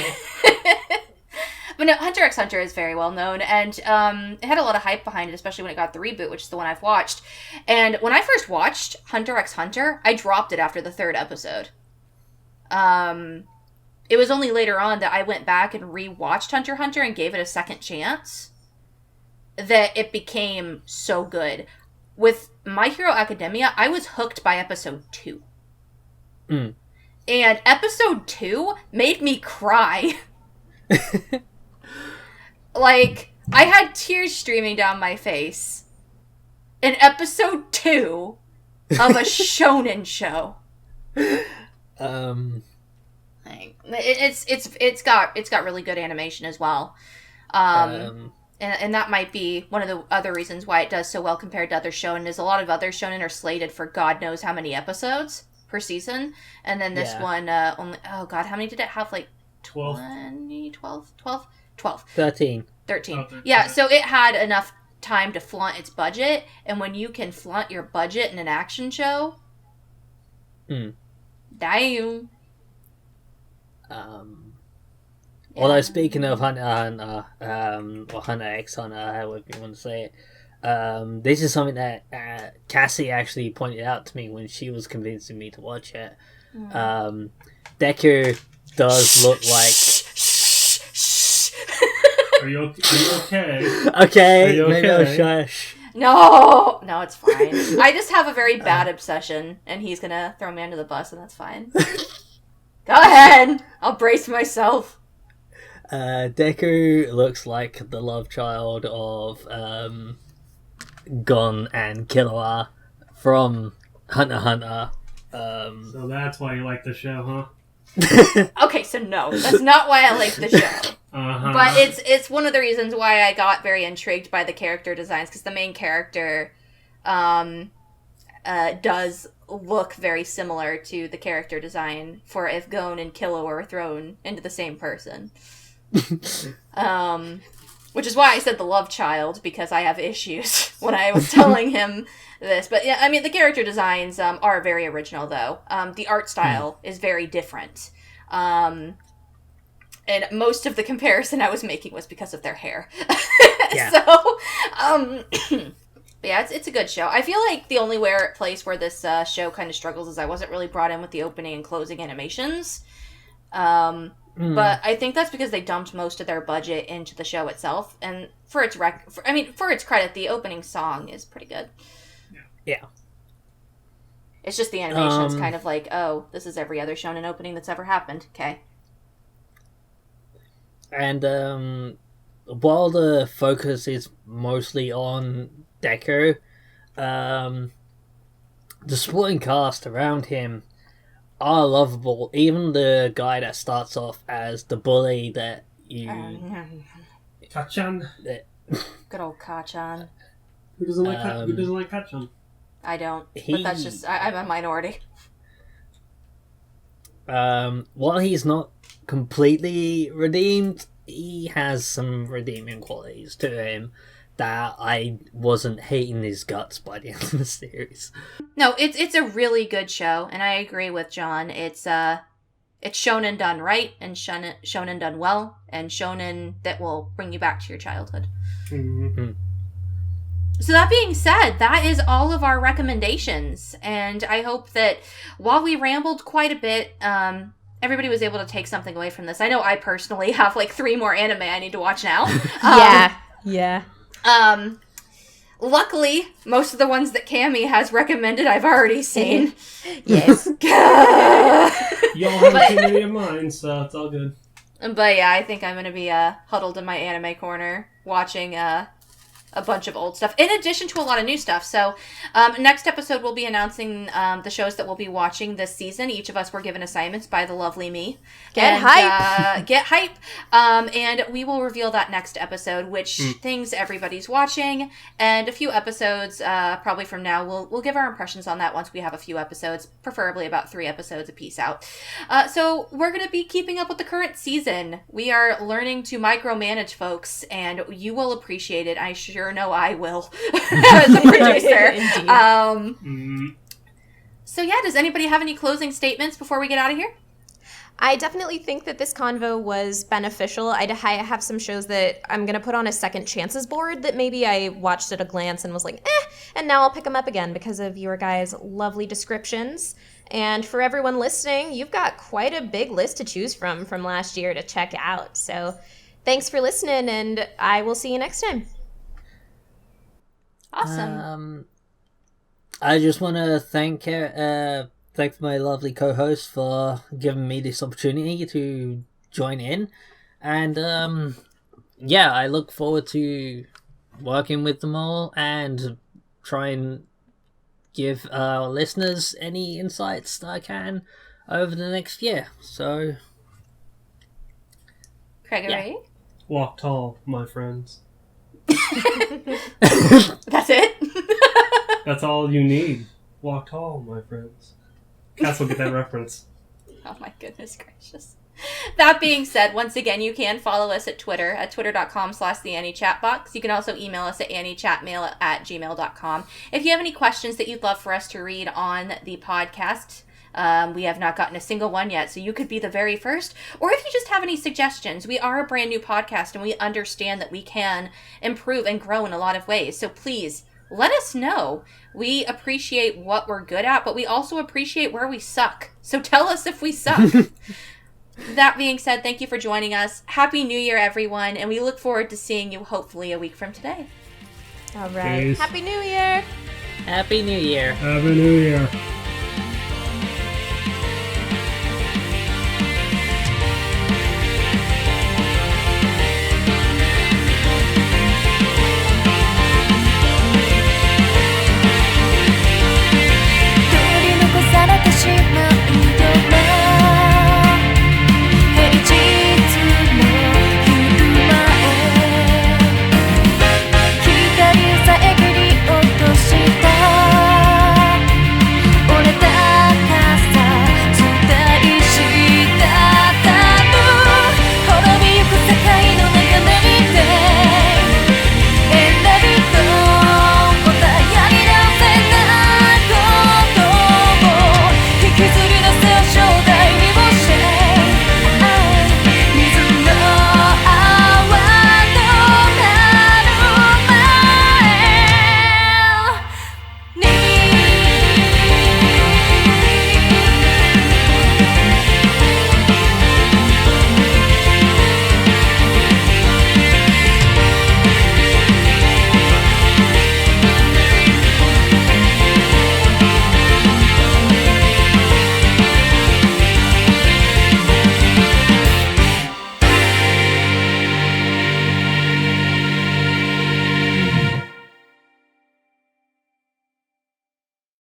But no, Hunter x Hunter is very well known, and it had a lot of hype behind it, especially when it got the reboot, which is the one I've watched. And when I first watched Hunter x Hunter, I dropped it after the 3rd episode. It was only later on that I went back and rewatched Hunter x Hunter and gave it a second chance that it became so good. With My Hero Academia, I was hooked by episode 2. And episode 2 made me cry. Like, I had tears streaming down my face in episode 2 of a shonen show. Like, it's got really good animation as well. And that might be one of the other reasons why it does so well compared to other shonen, is a lot of other shonen are slated for God knows how many episodes per season, and then this one only, oh god, how many did it have? Like
12?
13. 13. Yeah, so it had enough time to flaunt its budget, and when you can flaunt your budget in an action show, damn.
Although speaking of Hunter or Hunter x Hunter, however you want to say it, this is something that Cassie actually pointed out to me when she was convincing me to watch it. Deku does look like...
Are you okay?
Okay,
you
maybe I'll
okay?
shush.
No, it's fine. I just have a very bad obsession, and he's gonna throw me under the bus, and that's fine. Go ahead! I'll brace myself.
Deku looks like the love child of Gon and Killua from Hunter x Hunter.
So that's why you like the show, huh?
Okay, so no, that's not why I like the show. But it's one of the reasons why I got very intrigued by the character designs, because the main character does look very similar to the character design for if Gon and Killua were thrown into the same person. Which is why I said the love child, because I have issues when I was telling him this. But yeah, I mean, the character designs are very original, though. The art style is very different. And most of the comparison I was making was because of their hair.
Yeah.
So, yeah, it's a good show. I feel like the only place where this show kind of struggles is I wasn't really brought in with the opening and closing animations. But I think that's because they dumped most of their budget into the show itself. And for its credit, the opening song is pretty good.
Yeah.
It's just the animation is kind of like, oh, this is every other shonen opening that's ever happened. Okay.
And while the focus is mostly on Deku, the supporting cast around him are lovable. Even the guy that starts off as the bully that you...
Kachan.
Good old Kachan.
Who doesn't like Kachan?
I don't. But that's just... I'm a minority.
While he's not completely redeemed, he has some redeeming qualities to him that I wasn't hating his guts by the end of the series.
No, it's a really good show, and I agree with John. It's shonen done right, and shonen done well, and shonen that will bring you back to your childhood.
Mm-hmm.
So that being said, that is all of our recommendations, and I hope that while we rambled quite a bit, everybody was able to take something away from this. I know I personally have like 3 more anime I need to watch now.
Yeah.
Luckily, most of the ones that Cammy has recommended I've already seen.
Yes.
Y'all have too many of mine, so it's all good.
But yeah, I think I'm going to be huddled in my anime corner watching a bunch of old stuff, in addition to a lot of new stuff. So next episode, we'll be announcing the shows that we'll be watching this season. Each of us were given assignments by the lovely me.
Get hype!
Get hype! And we will reveal that next episode, which things everybody's watching. And a few episodes, probably from now, we'll give our impressions on that once we have a few episodes, preferably about 3 episodes a piece out. So we're going to be keeping up with the current season. We are learning to micromanage folks, and you will appreciate it. I sure know I will as a producer. So yeah, does anybody have any closing statements before we get out of here?
I definitely think that this convo was beneficial. I have some shows that I'm going to put on a second chances board that maybe I watched at a glance and was like, and now I'll pick them up again because of your guys' lovely descriptions. And for everyone listening, you've got quite a big list to choose from last year to check out. So thanks for listening, and I will see you next time.
Awesome.
I just want to thank my lovely co-host for giving me this opportunity to join in, and I look forward to working with them all and try and give our listeners any insights that I can over the next year. So,
Gregory?
Walk tall, my friends.
That's it?
That's all you need. Walk tall, my friends. Cats will get that reference.
Oh my goodness gracious. That being said, once again, you can follow us at Twitter at twitter.com/theanniechatbox. You can also email us at anniechatmail@gmail.com. If you have any questions that you'd love for us to read on the podcast, we have not gotten a single one yet, so you could be the very first. Or if you just have any suggestions, we are a brand new podcast and we understand that we can improve and grow in a lot of ways. So please, let us know. We appreciate what we're good at, but we also appreciate where we suck. So tell us if we suck. That being said, thank you for joining us. Happy New Year, everyone, and we look forward to seeing you hopefully a week from today.
All right.
Peace.
Happy New Year!
Happy New Year.
Happy New Year.